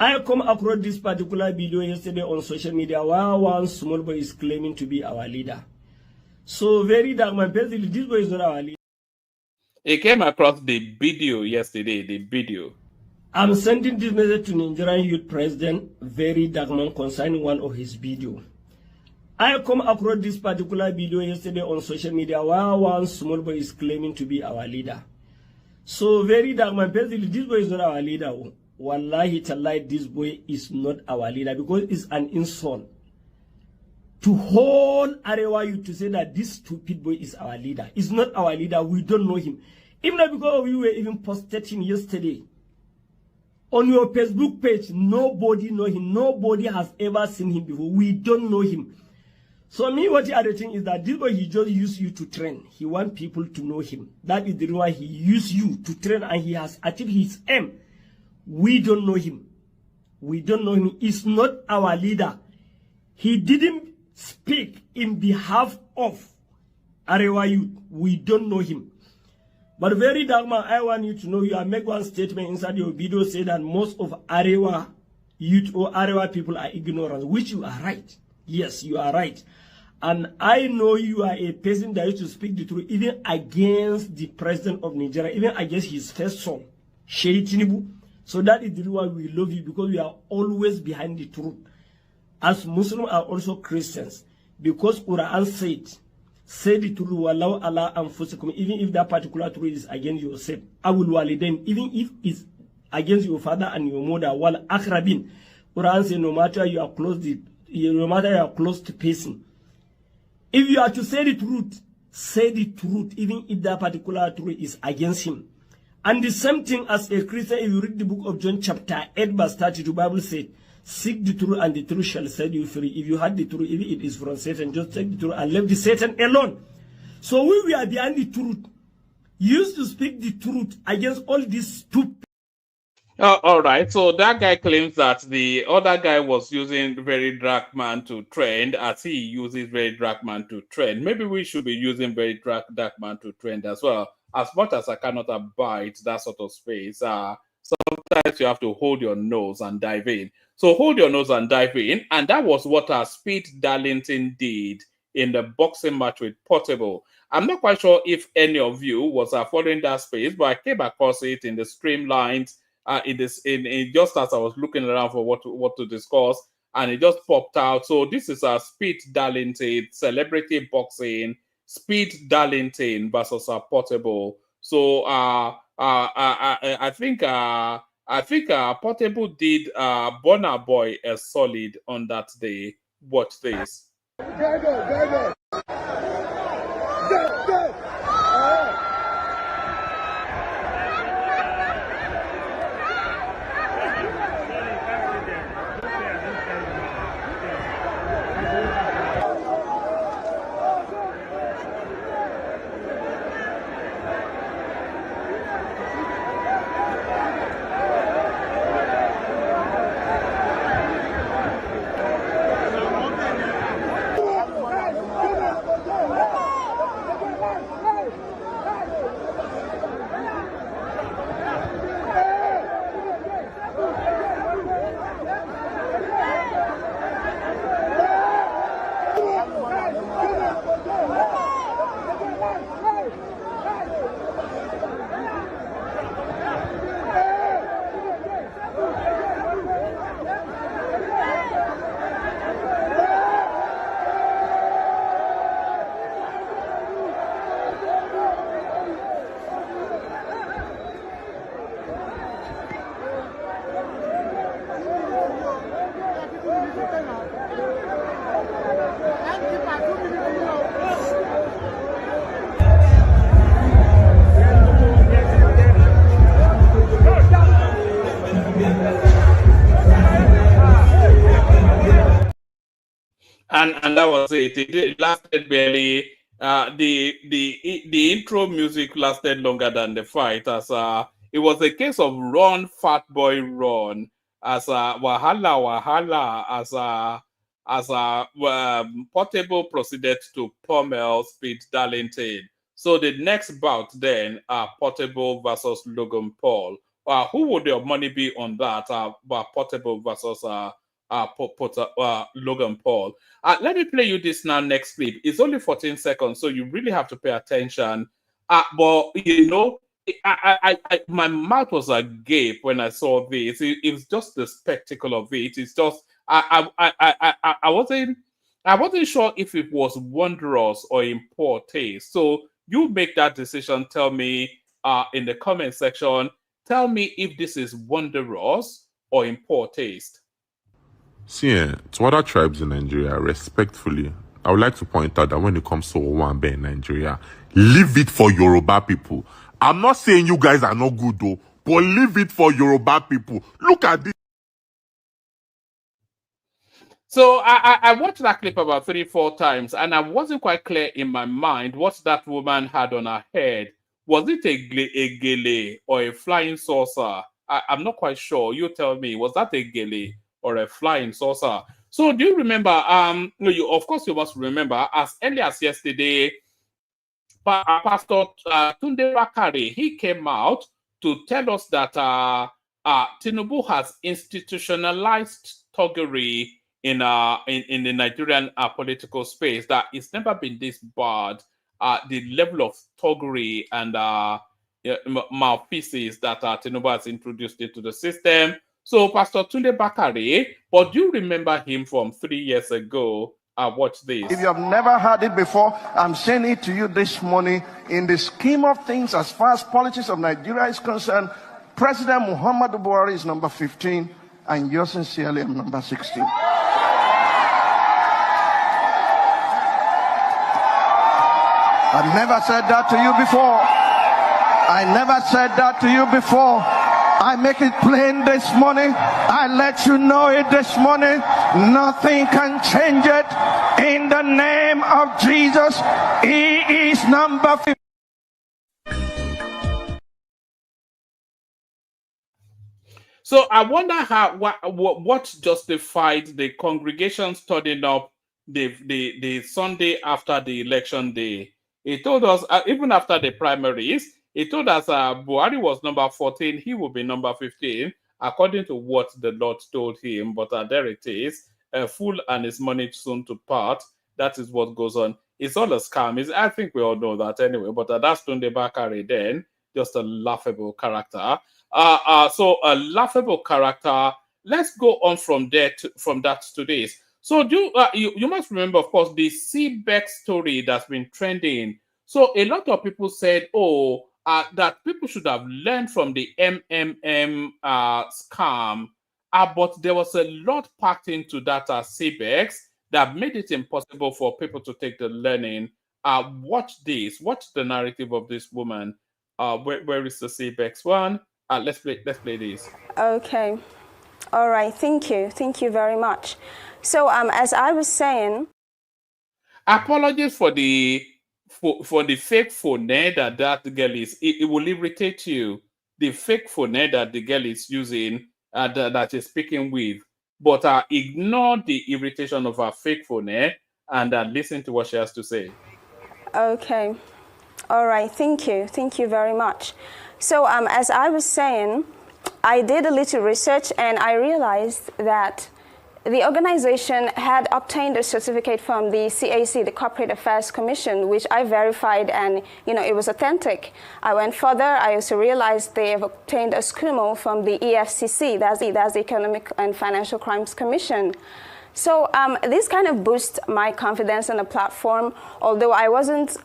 I come across this particular video yesterday on social media where one small boy is claiming to be our leader. So Very Dark Man, basically this boy is not our leader. He came across the video yesterday, the video. I'm sending this message to Nigerian Youth President Very Dark Man concerning one of his videos. I come across this particular video yesterday on social media where one small boy is claiming to be our leader. So Very Dark Man, basically this boy is not our leader. Wallahi tallahi, this boy is not our leader, because it's an insult to whole Arewa youth to say that this stupid boy is our leader. It's not our leader. We don't know him. Even because we were even posted him yesterday on your Facebook page. Nobody know him. Nobody has ever seen him before. We don't know him. So me, what the other thing is that this boy, he just used you to train. He want people to know him. That is the reason why he used you to train, and he has achieved his aim. We don't know him. We don't know him. He's not our leader. He didn't speak in behalf of Arewa youth. We don't know him. But Very Dark Man, I want you to know, you make one statement inside your video, say that most of Arewa youth or Arewa people are ignorant, which you are right. Yes, you are right. And I know you are a person that used to speak the truth, even against the president of Nigeria, even against his first son, CHINEDU. So that is the reason why we love you, because we are always behind the truth. As Muslims are also Christians, because Quran said, say the truth, wallahu ala anfusikum, even if that particular truth is against yourself. Awul walidain, even if it's against your father and your mother, wal akrabin. Quran says no matter you are close to person. If you are to say the truth, even if that particular truth is against him. And the same thing as a Christian, if you read the book of John chapter 8 verse 32, Bible said, seek the truth and the truth shall set you free. If you had the truth, even if it is from Satan, just take the truth and leave the Satan alone. So we are behind the truth. Used to speak the truth against all these stupid. All right. So that guy claims that the other guy was using very dark man to trend, as he uses very dark man to trend. Maybe we should be using very dark man to trend as well. As much as I cannot abide that sort of space, sometimes you have to hold your nose and dive in. So hold your nose and dive in, and that was what Speed Darlington did in the boxing match with Portable. I'm not quite sure if any of you was following that space, but I came across it in the streamlines. In just as I was looking around for what to discuss, and it just popped out. So this is Speed Darlington celebrity boxing. Speed Darlington versus Portable. So I think Portable did Burna Boy a solid on that day. Watch this. And that was it. It lasted barely. The intro music lasted longer than the fight, as it was a case of run, fat boy, run, as wahala, as Portable proceeded to pummel Speed Darlington. So the next bout then, Portable versus Logan Paul. Who would your money be on that? Portable versus Logan Paul. Let me play you this now. Next clip. It's only 14 seconds, so you really have to pay attention. But you know, my mouth was agape when I saw this. It was just the spectacle of it. It's just I wasn't sure if it was wondrous or in poor taste. So you make that decision. Tell me in the comment section. Tell me if this is wondrous or in poor taste. See, to other tribes in Nigeria, respectfully, I would like to point out that when it comes to Owambe in Nigeria, leave it for Yoruba people. I'm not saying you guys are not good though, but leave it for Yoruba people. Look at this. So I watched that clip about 3-4 times, and I wasn't quite clear in my mind what that woman had on her head. Was it a gele or a flying saucer? I'm not quite sure. You tell me. Was that a gele or a flying saucer? So do you remember? Of course you must remember. As early as yesterday, Pastor Tunde Bakare, he came out to tell us that Tinubu has institutionalized thuggery in the Nigerian political space. That it's never been this bad. The level of thuggery and malfeasance that Tinubu has introduced into the system. So Pastor Tunde Bakare, but do you remember him from 3 years ago Watch this. If you have never heard it before, I'm saying it to you this morning. In the scheme of things, as far as politics of Nigeria is concerned, President Muhammadu Buhari is number 15, and yours sincerely, I'm number 16. I've never said that to you before. I never said that to you before. I make it plain this morning. I let you know it this morning. Nothing can change it. In the name of Jesus, he is number 15. So I wonder how what justified the congregation turning up the Sunday after the election day. He told us even after the primaries, he told us Buhari was number 14, he will be number 15, according to what the Lord told him. But there it is, a fool and his money soon to part. That is what goes on. It's all a scam. I think we all know that anyway. But that's Tunde Bakare then, just a laughable character. So a laughable character. Let's go on from there from that to this. So you must remember, of course, the CBEC story that's been trending. So a lot of people said, that people should have learned from the MMM scam, but there was a lot packed into that CBEC that made it impossible for people to take the learning. Watch this. Watch the narrative of this woman. Where is the CBEC one? Let's play this. Okay. All right. Thank you very much. So as I was saying, apologies for the fake phone that girl is. It will irritate you. The fake phone that the girl is using, that is speaking with. But ignore the irritation of her fake phone and listen to what she has to say. Okay. All right. Thank you very much. So as I was saying, I did a little research and I realized that the organization had obtained a certificate from the CAC, the Corporate Affairs Commission, which I verified, and it was authentic. I went further. I also realized they have obtained a SCUMO from the EFCC, that's the Economic and Financial Crimes Commission. So this kind of boosts my confidence in the platform, although I wasn't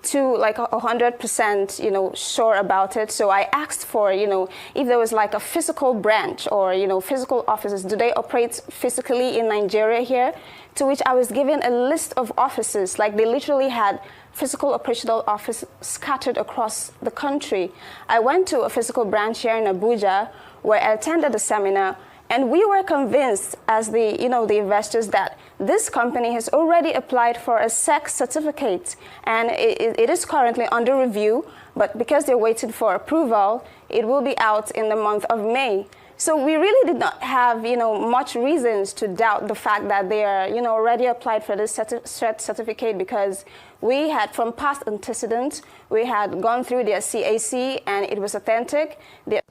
too 100% sure about it. So I asked for if there was like a physical branch or physical offices. Do they operate physically in Nigeria here? To which I was given a list of offices, like they literally had physical operational office scattered across the country. I went to a physical branch here in Abuja where I attended a seminar. And we were convinced as the investors that this company has already applied for a SEC certificate, and it is currently under review, but because they're waiting for approval, it will be out in the month of May. So we really did not have, much reasons to doubt the fact that they are, already applied for this certificate, because we had, from past antecedents, we had gone through their CAC and it was authentic. The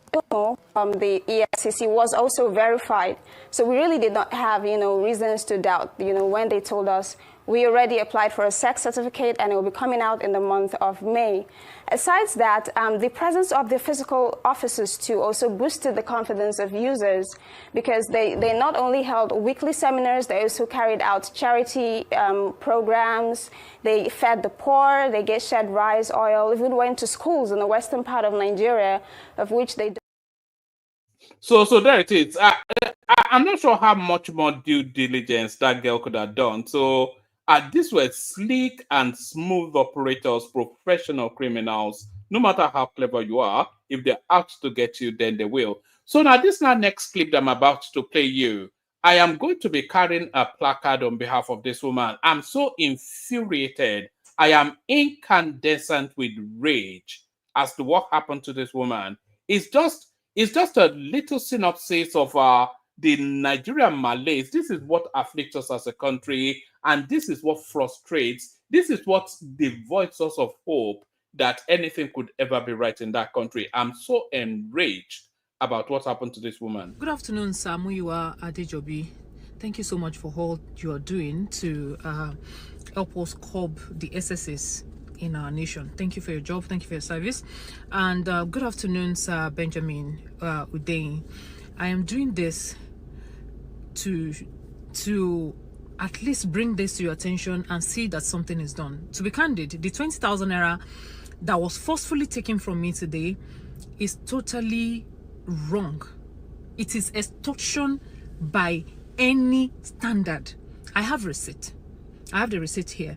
from the EFCC was also verified. So we really did not have, reasons to doubt, when they told us we already applied for a SEC certificate and it will be coming out in the month of May. Aside that, the presence of the physical offices too also boosted the confidence of users, because they not only held weekly seminars, they also carried out charity programs, they fed the poor, they gave shed rice oil, even went to schools in the western part of Nigeria, of which they... So there it is. I'm not sure how much more due diligence that girl could have done. So these were sleek and smooth operators, professional criminals. No matter how clever you are, if they're out to get you, then they will. So now this next clip that I'm about to play you, I am going to be carrying a placard on behalf of this woman. I'm so infuriated. I am incandescent with rage as to what happened to this woman. It's just a little synopsis of the Nigerian malaise. This is what afflicts us as a country, and this is what frustrates. This is what devoids us of hope that anything could ever be right in that country. I'm so enraged about what happened to this woman. Good afternoon, Samuyiwa Adejobi. Thank you so much for all you are doing to help us curb the excesses in our nation. Thank you for your job. Thank you for your service. And good afternoon, Sir Benjamin Udein. I am doing this to at least bring this to your attention and see that something is done. To be candid, the 20,000 naira that was forcefully taken from me today is totally wrong. It is extortion by any standard. I have receipt. I have the receipt here.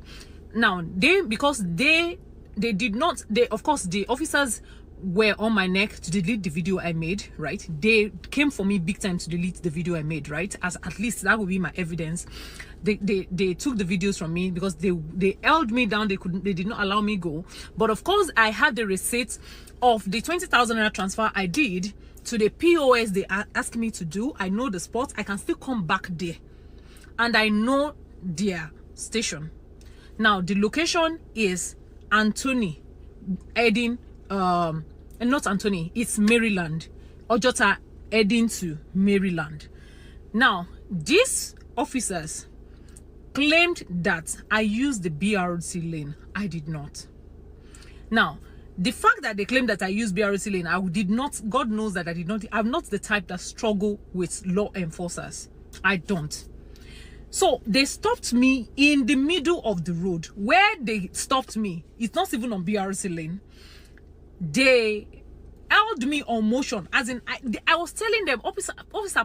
Now, because they did not, of course, the officers were on my neck to delete the video I made, right? They came for me big time to delete the video I made, right? As at least that would be my evidence. They took the videos from me because they held me down. They did not allow me go. But of course, I had the receipt of the 20,000 naira transfer I did to the POS they asked me to do. I know the spot. I can still come back there, and I know their station. Now the location is Anthony, heading not Anthony, it's Maryland. Ojota heading to Maryland. Now these officers claimed that I used the BRT lane. I did not. Now the fact that they claim that I used BRT lane, I did not. God knows that I did not. I'm not the type that struggle with law enforcers. I don't. So they stopped me in the middle of the road. Where they stopped me, it's not even on BRT lane. They held me on motion, as in I was telling them, officer,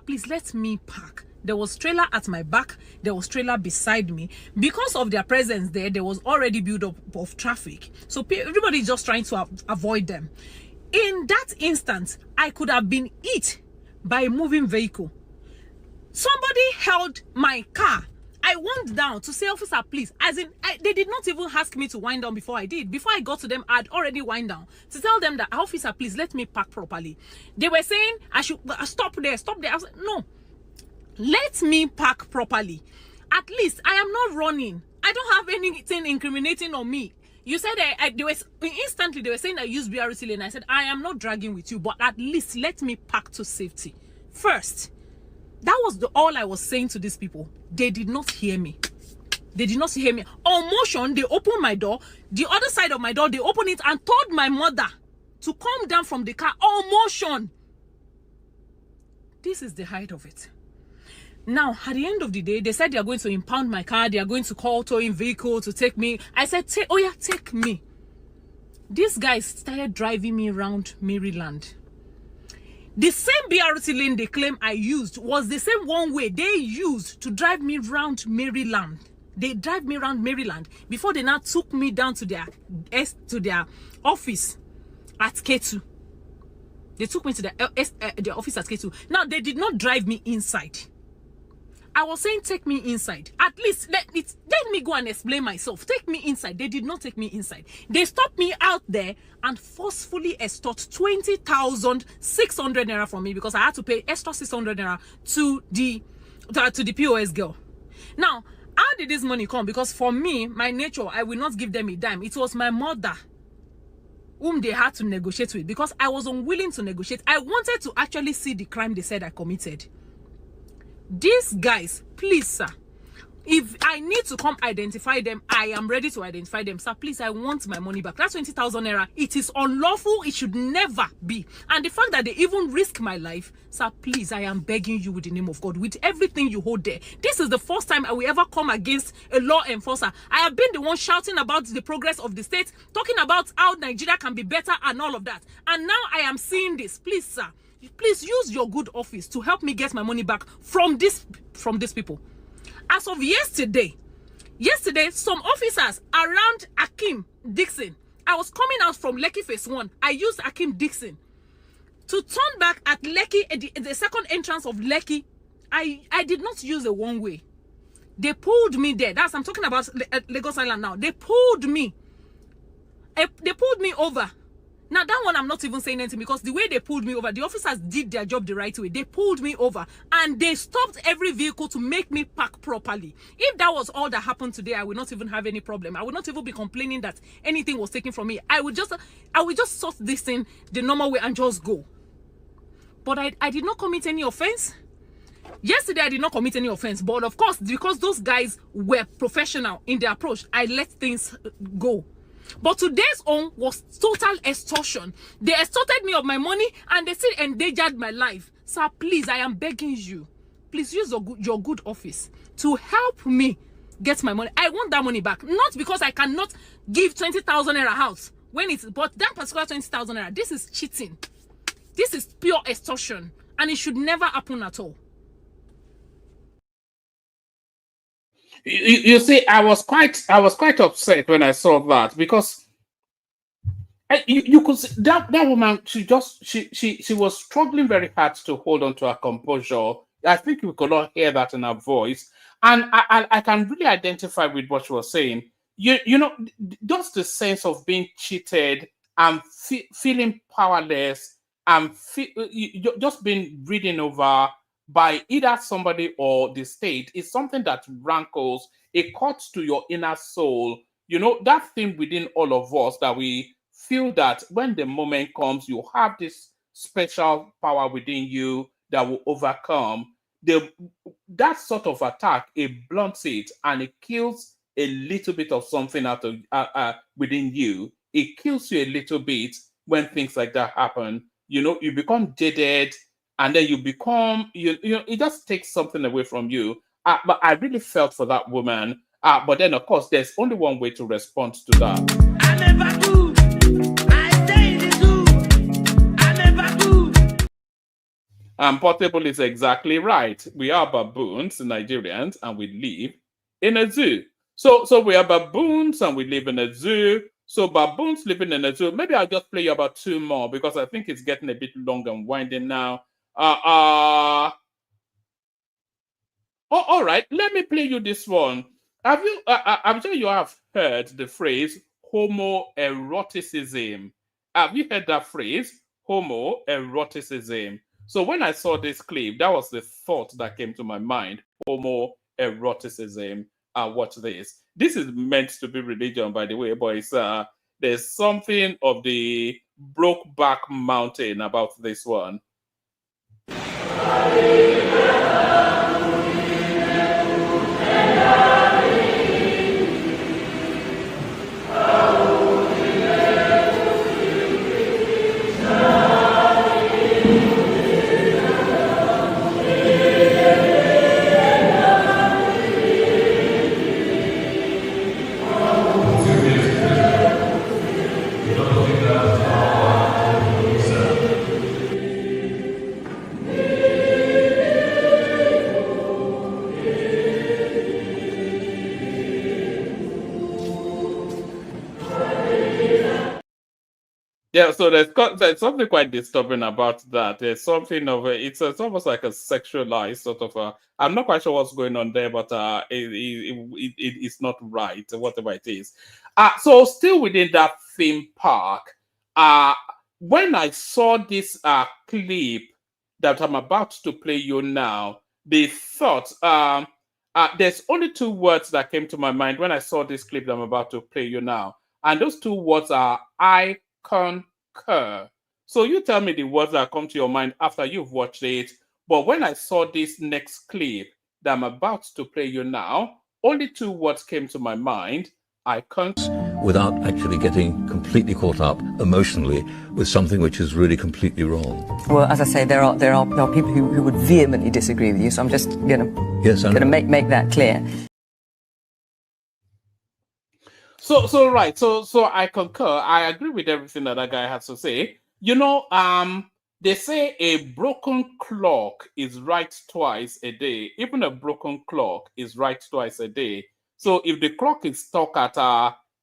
please let me park. There was trailer at my back, there was trailer beside me. Because of their presence there was already build up of traffic. So everybody is just trying to avoid them. In that instant, I could have been hit by a moving vehicle. Somebody held my car. I went down to say, officer, please. As in, they did not even ask me to wind down before I did. Before I got to them, I'd already wind down to tell them that, officer, please let me park properly. They were saying I should stop there, stop there. I was like, no, let me park properly. At least I am not running. I don't have anything incriminating on me. You said they were instantly they were saying I used BRT lane. I said I am not dragging with you, but at least let me park to safety first. That was all I was saying to these people. They did not hear me. They did not hear me. On motion, they opened my door. The other side of my door, they opened it and told my mother to come down from the car. On motion. This is the height of it. Now, at the end of the day, they said they are going to impound my car. They are going to call towing vehicle to take me. I said, oh yeah, take me. These guys started driving me around Maryland. The same BRT lane they claim I used was the same one way they used to drive me around Maryland. They drive me around Maryland before they now took me down to their office at K2. They took me to their office at K2. Now, they did not drive me inside. I was saying, take me inside. At least let me go and explain myself. Take me inside. They did not take me inside. They stopped me out there and forcefully extort 20,600 naira from me because I had to pay extra 600 naira to the POS girl. Now, how did this money come? Because for me, my nature, I will not give them a dime. It was my mother whom they had to negotiate with because I was unwilling to negotiate. I wanted to actually see the crime they said I committed. These guys, please, sir, if I need to come identify them, I am ready to identify them. Sir, please, I want my money back. That's 20,000 naira. It is unlawful. It should never be. And the fact that they even risk my life, sir, please, I am begging you with the name of God, with everything you hold there. This is the first time I will ever come against a law enforcer. I have been the one shouting about the progress of the state, talking about how Nigeria can be better and all of that. And now I am seeing this. Please, sir, please use your good office to help me get my money back from these people. As of yesterday, some officers around Akim Dixon, I was coming out from Lekki Phase 1. I used Akim Dixon to turn back at Lekki, at the second entrance of Lekki. I did not use a one way. They pulled me there. I'm talking about Lagos Island now. They pulled me. They pulled me over. Now, that one, I'm not even saying anything because the way they pulled me over, the officers did their job the right way. They pulled me over and they stopped every vehicle to make me park properly. If that was all that happened today, I would not even have any problem. I would not even be complaining that anything was taken from me. I would just sort this thing the normal way and just go. But I did not commit any offense. Yesterday, I did not commit any offense. But of course, because those guys were professional in their approach, I let things go. But today's own was total extortion. They extorted me of my money and they still endangered my life. Sir, please, I am begging you. Please use your good office to help me get my money. I want that money back. Not because I cannot give 20,000 naira out when it's, but that particular 20,000 naira, this is cheating. This is pure extortion, and it should never happen at all. You see, I was quite upset when I saw that, because you could see that woman, she was struggling very hard to hold on to her composure. I think you could not hear that in her voice, and I can really identify with what she was saying. You know, just the sense of being cheated and feeling powerless, and just being ridden over by either somebody or the state is something that rankles. It cuts to your inner soul. You know, that thing within all of us that we feel that when the moment comes, you have this special power within you that will overcome that sort of attack. It blunts it, and it kills a little bit of something out of within you. It kills you a little bit when things like that happen. You know, you become jaded, and then you become you know, it just takes something away from you. But I really felt for that woman. But then, of course, there's only one way to respond to that. And Portable is exactly right. We are baboons, Nigerians, and we live in a zoo. So we are baboons and we live in a zoo. So baboons living in a zoo. Maybe I'll just play you about 2 more, because I think it's getting a bit long and winding now. Oh, all right. Let me play you this one. Have you? I'm sure you have heard the phrase homoeroticism. Have you heard that phrase, homoeroticism? So when I saw this clip, that was the thought that came to my mind: homoeroticism. Watch this. This is meant to be religion, by the way, but it's there's something of the Brokeback Mountain about this one. Yeah, so there's something quite disturbing about that. There's something of it's almost like a sexualized sort of I'm not quite sure what's going on there, but it's not right, whatever it is. So still within that theme park, when I saw this clip that I'm about to play you now, the thought there's only 2 words that came to my mind when I saw this clip that I'm about to play you now, and those 2 words are I concur. So you tell me the words that come to your mind after you've watched it. But when I saw this next clip that I'm about to play you now, only 2 words came to my mind. I concur. Without actually getting completely caught up emotionally with something which is really completely wrong. Well, as I say, there are people who would vehemently disagree with you. So I'm just going to make that clear. So right. So I concur. I agree with everything that guy has to say. You know, they say a broken clock is right twice a day. Even a broken clock is right twice a day. So if the clock is stuck at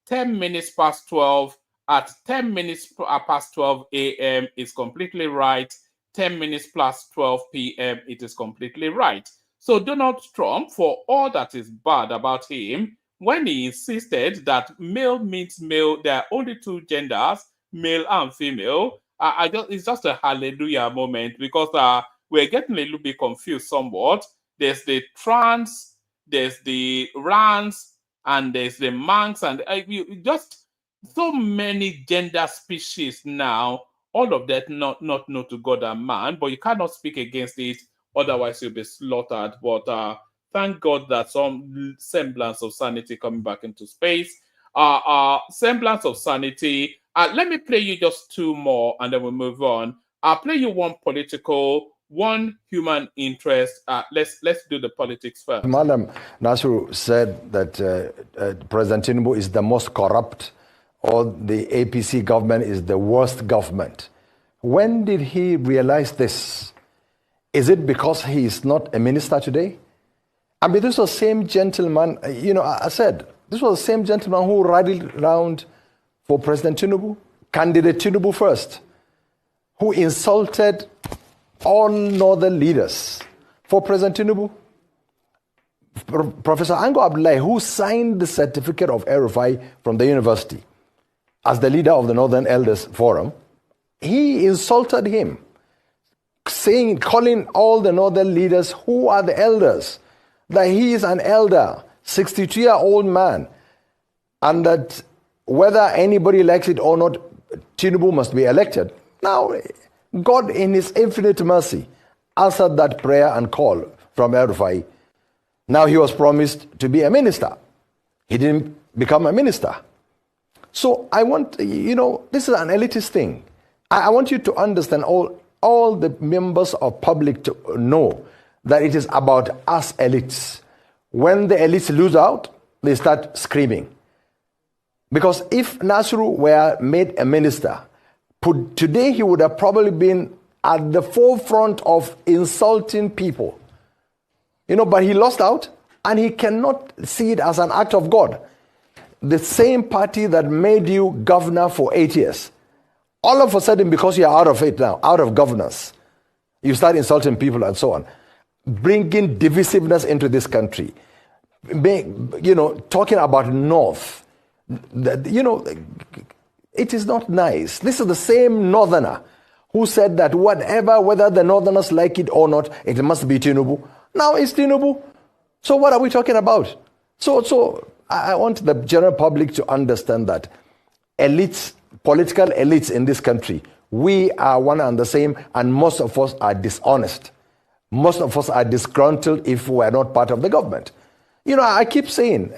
10 minutes past 12, at 10 minutes past 12 a.m. is completely right. 10 minutes past 12 p.m. it is completely right. So Donald Trump, for all that is bad about him, when he insisted that male means male, there are only 2 genders, male and female, it's just a hallelujah moment, because we're getting a little bit confused somewhat. There's the trans, there's the rans, and there's the manx, and just so many gender species now, all of that not known to God and man, but you cannot speak against it, otherwise you'll be slaughtered. But thank God that some semblance of sanity coming back into space. Semblance of sanity. Let me play you just 2 more and then we'll move on. I'll play you one political, one human interest. Let's do the politics first. Madam Nasru said that President Tinubu is the most corrupt, or the APC government is the worst government. When did he realize this? Is it because he is not a minister today? I mean, this was the same gentleman, I said, this was the same gentleman who rallied around for President Tinubu, candidate Tinubu first, who insulted all northern leaders for President Tinubu. Professor Ango Abdullahi, who signed the certificate of El-Rufai from the university as the leader of the Northern Elders Forum, he insulted him, calling all the northern leaders who are the elders, that he is an elder, 62-year-old man, and that whether anybody likes it or not, Tinubu must be elected. Now, God in his infinite mercy answered that prayer and call from El-Rufai. Now he was promised to be a minister. He didn't become a minister. So I want, this is an elitist thing. I want you to understand, all the members of public to know that it is about us elites. When the elites lose out, they start screaming. Because if Nasru were made a minister, today he would have probably been at the forefront of insulting people. But he lost out, and he cannot see it as an act of God. The same party that made you governor for 8 years, all of a sudden, because you're out of it now, out of governance, you start insulting people and so on, bringing divisiveness into this country, talking about North, it is not nice. This is the same northerner who said that whether the northerners like it or not, it must be Tinubu. Now it's Tinubu. So what are we talking about? So I want the general public to understand that elites, political elites in this country, we are one and the same, and most of us are dishonest. Most of us are disgruntled if we are not part of the government. I keep saying,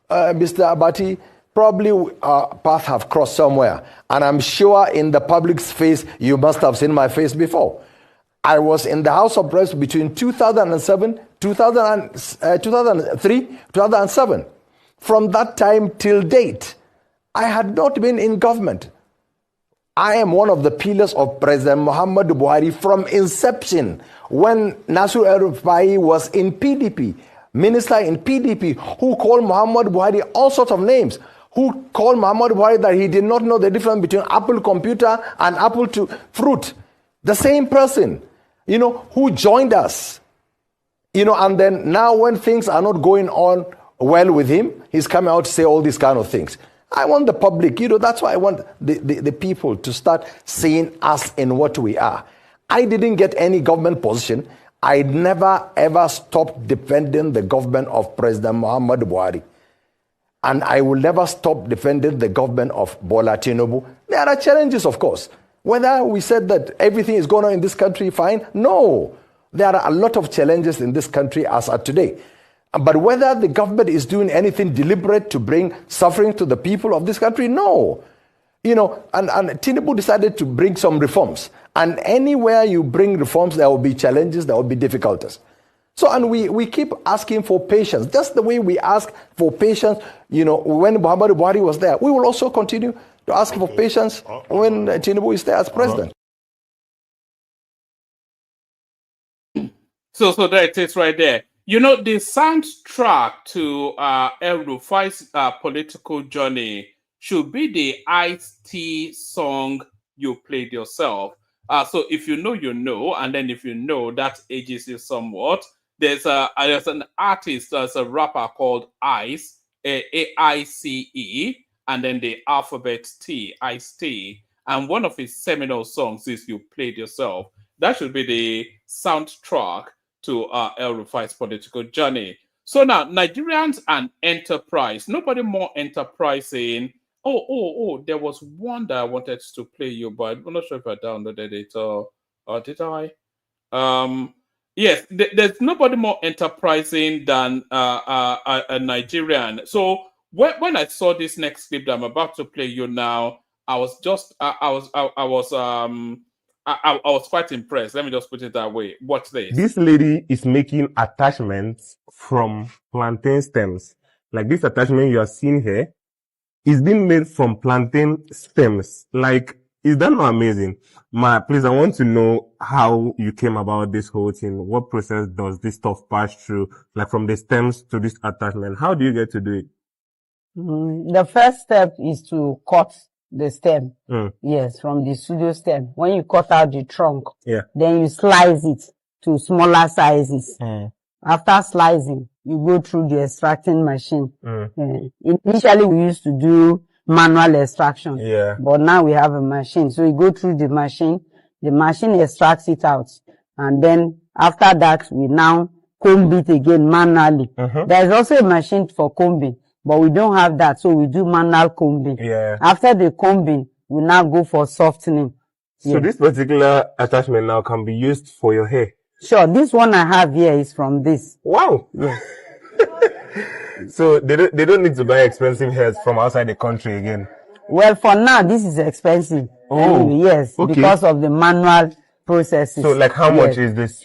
Mr. Abati, probably our paths have crossed somewhere. And I'm sure in the public's face, you must have seen my face before. I was in the House of Reps between 2007, 2003, 2007. From that time till date, I had not been in government. I am one of the pillars of President Muhammadu Buhari from inception, when Nasru El-Rufai was in PDP, minister in PDP, who called Muhammadu Buhari all sorts of names, who called Muhammadu Buhari that he did not know the difference between Apple computer and Apple to fruit. The same person, who joined us, and then now when things are not going on well with him, he's coming out to say all these kind of things. I want the public, that's why I want the people to start seeing us in what we are. I didn't get any government position. I never ever stopped defending the government of President Muhammadu Buhari. And I will never stop defending the government of Bola Tinubu. There are challenges, of course. Whether we said that everything is going on in this country fine, no. There are a lot of challenges in this country as of today. But whether the government is doing anything deliberate to bring suffering to the people of this country, no. And Tinubu decided to bring some reforms. And anywhere you bring reforms, there will be challenges, there will be difficulties. So, and we keep asking for patience. Just the way we ask for patience, when Muhammadu Buhari was there, we will also continue to ask for patience when Tinubu is there as president. So there it is right there. The soundtrack to El-Rufai's political journey should be the Ice-T song you played yourself. So if you know, you know, and then if you know, that ages you somewhat. There's an artist, there's a rapper called Ice, A-I-C-E, and then the alphabet T, Ice-T. And one of his seminal songs is You Played Yourself. That should be the soundtrack to El-Rufai's political journey. So now, Nigerians and enterprise. Nobody more enterprising. Oh, there was one that I wanted to play you, but I'm not sure if I downloaded it or did I? Yes, there's nobody more enterprising than a Nigerian. So when I saw this next clip that I'm about to play you now, I was I was quite impressed. Let me just put it that way. Watch this. This lady is making attachments from plantain stems. Like this attachment you are seeing here is being made from plantain stems. Like, is that not amazing? Please, I want to know how you came about this whole thing. What process does this stuff pass through? Like from the stems to this attachment. How do you get to do it? The first step is to cut the stem. Yes, from the pseudo stem. When you cut out the trunk, then you slice it to smaller sizes. After slicing, you go through the extracting machine. Initially, we used to do manual extraction, but now we have a machine. So you go through the machine extracts it out, and then after that, we now comb it again manually. There is also a machine for combing, but we don't have that, so we do manual combing. After the combing, we now go for softening. So this particular attachment now can be used for your hair? Sure, this one I have here is from this. Wow! Yes. So they don't need to buy expensive hairs from outside the country again? Well, for now, this is expensive. Anyway, yes, because of the manual processes. So like how much is this?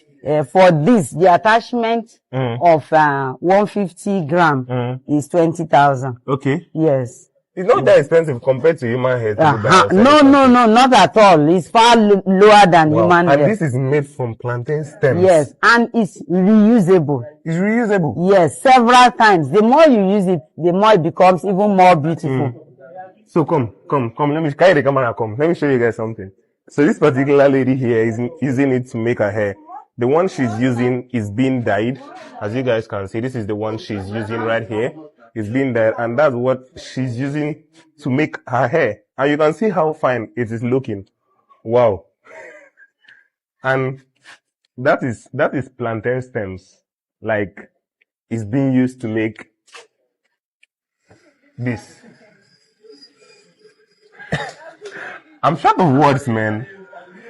For this, the attachment of 150 gram is 20,000. Okay. Yes. It's not that expensive compared to human hair. No, not at all. It's far lower than human hair. And this is made from plantain stems. Yes, and it's reusable. It's reusable? Yes, several times. The more you use it, the more it becomes even more beautiful. So come. Let me carry the camera. Come. Let me show you guys something. So this particular lady here is using it to make her hair. The one she's using is being dyed. As you guys can see, this is the one she's using right here. It's being dyed, and that's what she's using to make her hair. And you can see how fine it is looking. Wow. And that is plantain stems. Like, it's being used to make this. I'm short of words, man.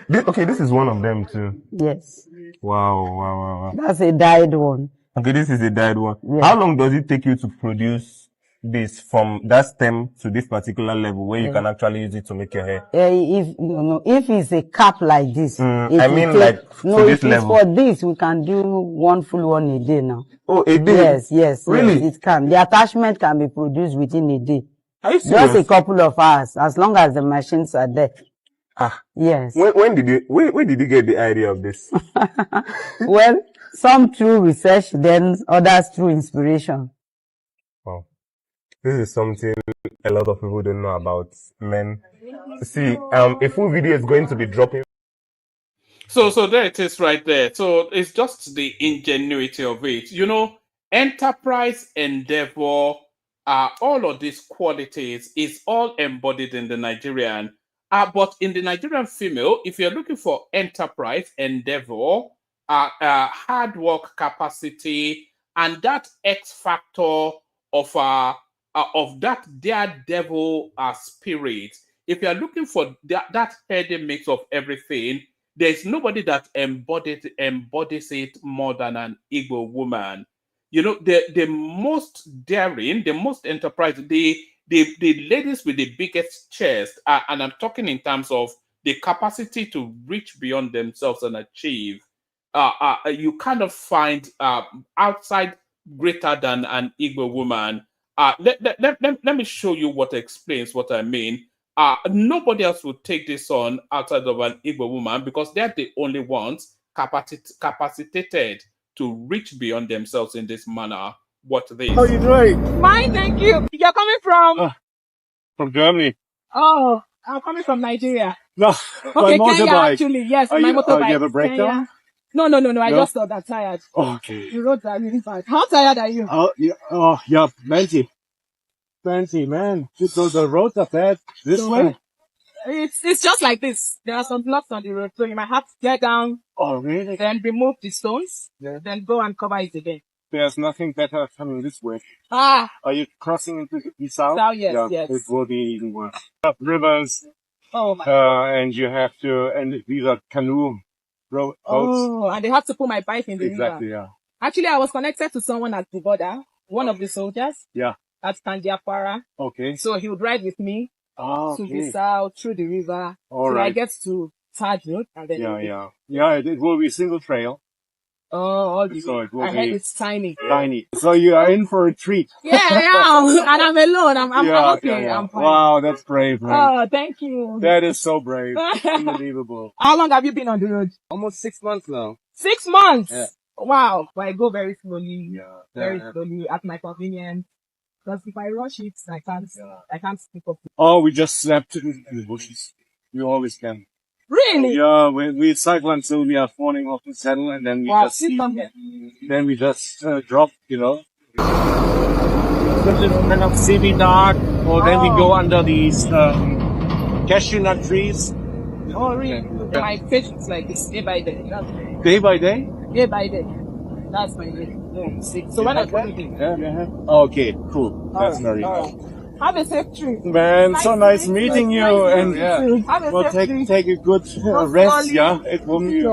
This is one of them too. Yes. Wow. That's a dyed one. Okay, this is a dyed one. Yeah. How long does it take you to produce this from that stem to this particular level where you can actually use it to make your hair? If it's a cap like this, like to this level. For this, we can do one full one a day now. Oh, a day? Yes. Really? Yes, it can. The attachment can be produced within a day. Are you serious? Just a couple of hours, as long as the machines are there. Yes. Where did you get the idea of this? Well, some through research, then others through inspiration. Wow. This is something a lot of people don't know about men. See, a full video is going to be dropping. So there it is right there. So it's just the ingenuity of it. Enterprise, endeavor, all of these qualities is all embodied in the Nigerian. But in the Nigerian female, if you're looking for enterprise, endeavor, hard work capacity, and that X factor of that daredevil spirit, if you're looking for that heady mix of everything, there's nobody that embodies it more than an Igbo woman. The most daring, the most enterprising, the ladies with the biggest chest, and I'm talking in terms of the capacity to reach beyond themselves and achieve, you kind of find outside greater than an Igbo woman. Let me show you what explains what I mean. Nobody else would take this on outside of an Igbo woman because they're the only ones capacitated to reach beyond themselves in this manner. What this? How you doing? Fine, thank you. You're coming from? From Germany. Oh, I'm coming from Nigeria. No, okay, my Kenya motorbike. Actually, yes, my motorbike. You have a breakdown? No. I just thought that tired. Oh, okay. The roads are really bad. How tired are you? Yeah, plenty, man. The roads are bad. This way? It's just like this. There are some blocks on the road, so you might have to get down. Oh, really? Then remove the stones. Yeah. Then go and cover it again. There's nothing better coming this way. Are you crossing into the south? South, yes, yes. It will be even worse. Rivers. Oh my God. And you have to, and these are canoe roads. Oh, and they have to put my bike in the river. Exactly, yeah. Actually, I was connected to someone at the border, one of the soldiers. Yeah. At Kandiapara. Okay. So he would ride with me. Oh, to the south, through the river. All so right. I get to Third Road, and then it will be single trail. Oh, so it will I heard it's tiny. Tiny. So you are in for a treat. Yeah, I am, and I'm alone. I'm okay. I'm fine. Wow, that's brave, man. Oh, thank you. That is so brave. Unbelievable. How long have you been on the road? Almost 6 months now. 6 months. Yeah. Wow. But I go very slowly. Very slowly at my convenience. Because if I rush it, I can't speak up. Oh, we just slept in the bushes. We always can. Really? Yeah, we cycle until we are falling off the saddle, and then we just drop, The little kind of semi-dark, or then we go under these cashew nut trees. Oh, really? My patience like this day by day. Day by day? Day by day. That's my day. So when I go to Okay, cool. That's very nice. Have a safe trip. Man, so nice meeting you, and we'll take a good rest, It will be,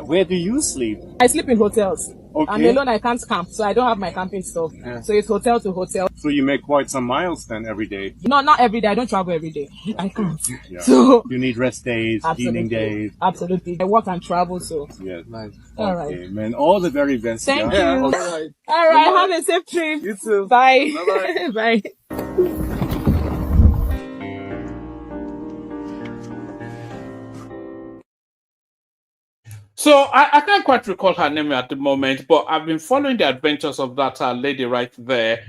where do you sleep? I sleep in hotels. Okay. I'm alone, I can't camp, so I don't have my camping stuff. So it's hotel to hotel. So you make quite some miles then every day? No, not every day. I don't travel every day. I can't. So you need rest days, healing days. Absolutely. I work and travel, so. Yes. Nice. All right. Man, all the very best. Thank you. All right. Have a safe trip. You too. Bye. Bye-bye. Bye. So I can't quite recall her name at the moment, but I've been following the adventures of that lady right there.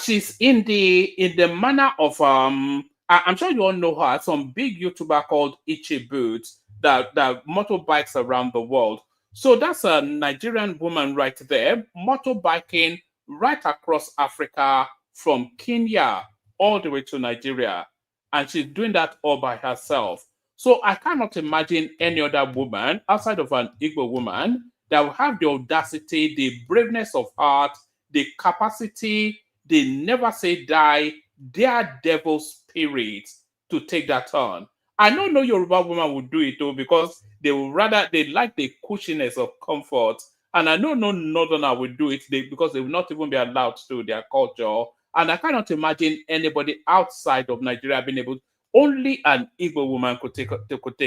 She's in the manner of I'm sure you all know her, some big YouTuber called Ichi Boots that motorbikes around the world. So that's a Nigerian woman right there, motorbiking right across Africa from Kenya all the way to Nigeria, and she's doing that all by herself. So I cannot imagine any other woman outside of an Igbo woman that will have the audacity, the braveness of heart, the capacity, the never say die, daredevil spirit to take that on. I know no Yoruba woman would do it though, because they like the cushiness of comfort. And I know no Northerner would do it because they will not even be allowed to their culture. And I cannot imagine anybody outside of Nigeria being able. Only an Igbo woman could take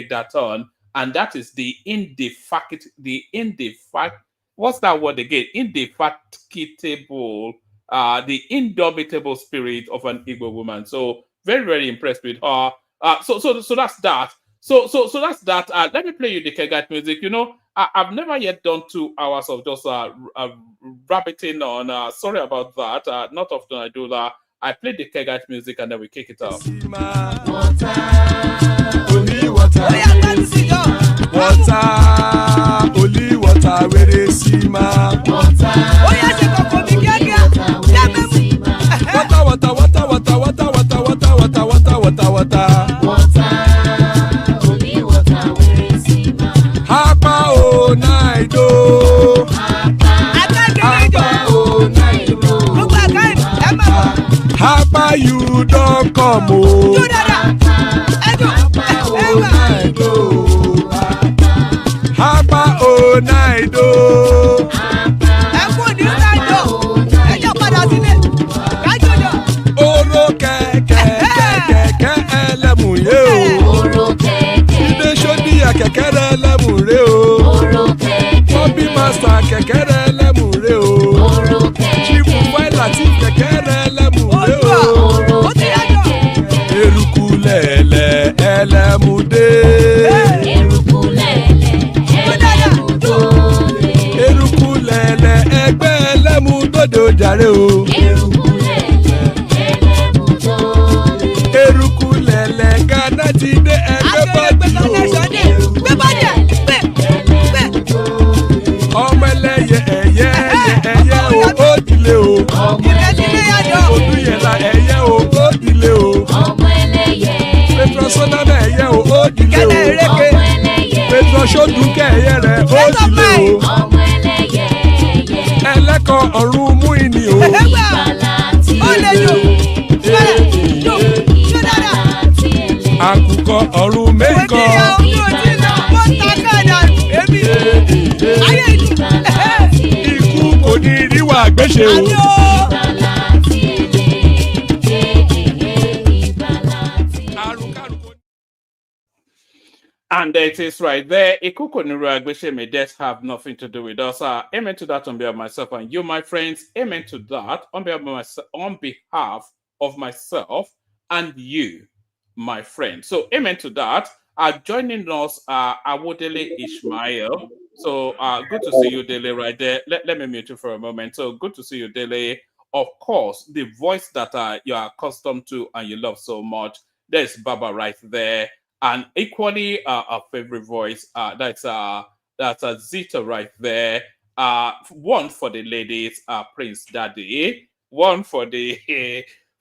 that on, and that is the what's that word again? Indefatigable, the indomitable spirit of an Igbo woman. So very, very impressed with her. So that's that. So that's that. Let me play you the Kegat music. I've never yet done 2 hours of just rabbiting on. Sorry about that. Not often I do that. I play the Kegat music and then we kick it off. Water, only water, only water, where they see ma. Water, only water, where they see ma. Hapa o naido. Hapa you don't come o. Hapa o naido. Oro kẹ̀kẹ́ ẹlẹ́mù yé o. Ide sodi ya kẹ̀kẹ́ rẹ ẹlẹ́mù rẹ o. Bobby master kẹ̀kẹ́ rẹ ẹlẹ́mù rẹ o. Chief Latif kẹ̀kẹ́ rẹ ẹlẹ́mù rẹ o. Eruku lẹ̀lẹ̀ ẹlẹ́mùdé. Eruku lẹ̀lẹ̀ ẹgbẹ́ ẹlẹ́mùdódò jàre o. Eruku lẹ̀lẹ̀ Ghana ti dé ẹgbẹ́ bọ́dì o. Ọmọ ẹlẹ́yẹ ẹ̀yẹ o ó dilé o. Olúyẹ̀lá ẹ̀yẹ o ó dilé o. Petrosonana ẹ̀yẹ o ó dilé o. Petrosodunke ẹ̀yẹ rẹ̀ ó dilé o. Ẹlẹ́kọ̀ ọ̀run mú ìní o. Àkùkọ ọ̀run mẹ́kọ̀. Ikú kò ní ríwà gbéṣe o. And it is right there. Ikuko Nuru may that have nothing to do with us. Amen to that on behalf of myself and you, my friends. Amen to that on behalf of myself and you, my friend. So amen to that. Joining us, Awodele Ishmael. So good to see you, Dele, right there. Let me mute you for a moment. So good to see you, Dele. Of course, the voice that you are accustomed to and you love so much. There's Baba right there. And equally a favorite voice, that's Zita right there. One for the ladies, Prince Daddy. One for the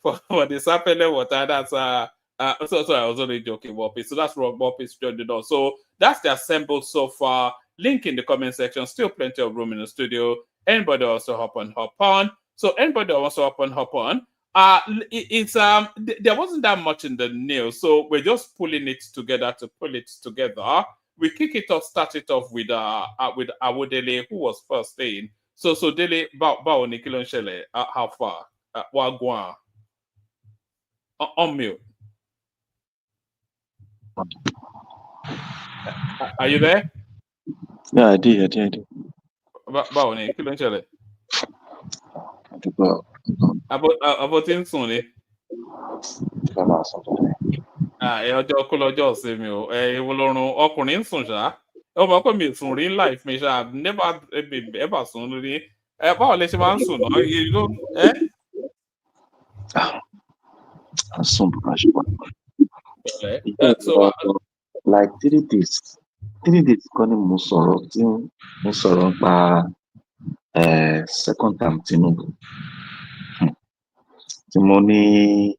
for the Sapele water. That's so I was only joking, Whoppy. So that's Rob Whoppy's joined us. So that's the assemble so far. Link in the comment section. Still plenty of room in the studio. Anybody also hop on. So anybody also hop on. There wasn't that much in the news, so we're just pulling it together to pull it together. We kick it off, start it off with Awodele, who was first in. So Dele, bao ni kilo nshele, how far? Wagwan. On mute. Are you there? Yeah, I did. Bao ni kilo nshele. About in soon. Ọjọ́ kó lọ́jọ́ ìsinmi o ìwọ lọ́rùn ọkùnrin ń sùn ṣá ọmọ ọkọ mi sùn rí life mi ṣá never ever sùn rí báwo lè ṣe máa ń sùn náà like 3 days kọ́ ni mo sọ̀rọ̀ tí mo sọ̀rọ̀ pa second time Tinubu tí mo ní.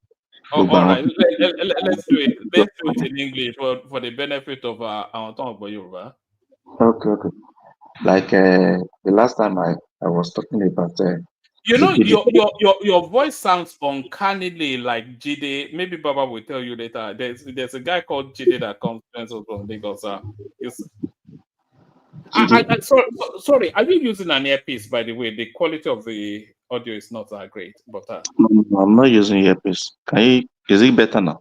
All right, let's do it. Let's do it in English for the benefit of our tongue of Yoruba. Okay. Like the last time I was talking about. Your voice sounds uncannily like Jide. Maybe Baba will tell you later. There's a guy called Jide that comes from Lagos. Sorry, are you using an earpiece? By the way, the quality of the audio is not that great. But no, I'm not using earpiece. Is it better now?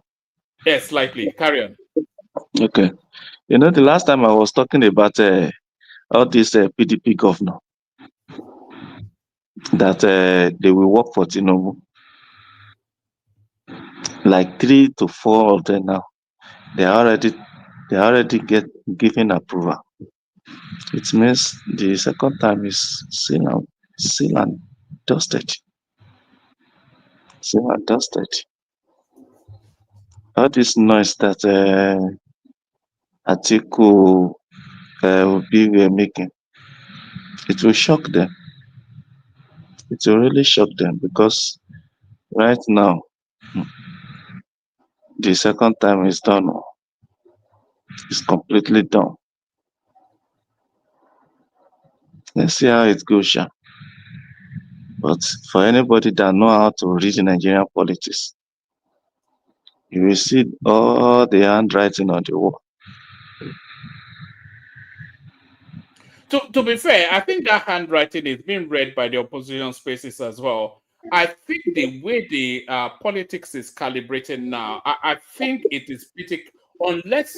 Yes, slightly. Carry on. Okay. The last time I was talking about all this PDP governor that they will work for Tinubu. Like 3 to 4 of them now, they already given approval. It means the second time is seal and dusted. Seal and dusted. All this noise that Atiku will be making, it will shock them. It will really shock them because right now, the second time is done. It's completely done. Let's see how it goes, Sha. But for anybody that know how to read Nigerian politics, you will see all the handwriting on the wall. To be fair, I think that handwriting is being read by the opposition spaces as well. I think the way the politics is calibrated now, I think it is pretty, unless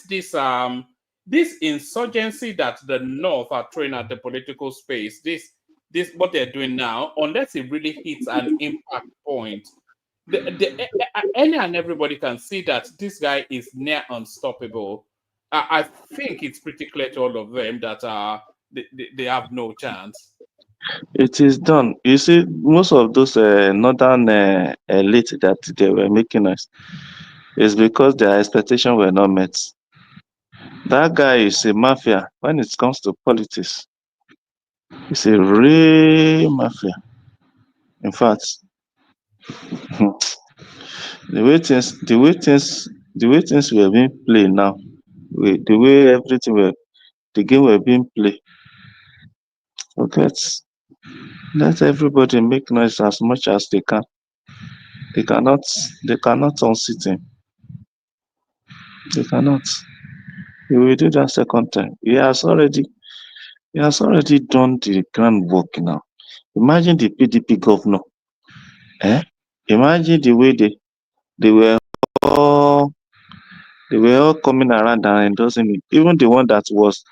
this insurgency that the North are throwing at the political space, this what they're doing now, unless it really hits an impact point, any and everybody can see that this guy is near unstoppable. I think it's pretty clear to all of them that they have no chance. It is done. You see, most of those northern elite that they were making us is because their expectations were not met. That guy is a mafia when it comes to politics. It's a real mafia. In fact, the way things were being played now, the way the game were being played. Okay, let everybody make noise as much as they can. They cannot unseat him. They cannot. He will do that second time. He has already done the groundwork now. Imagine the PDP governor. Imagine the way they were all They were all coming around and endorsing him. Even the one that was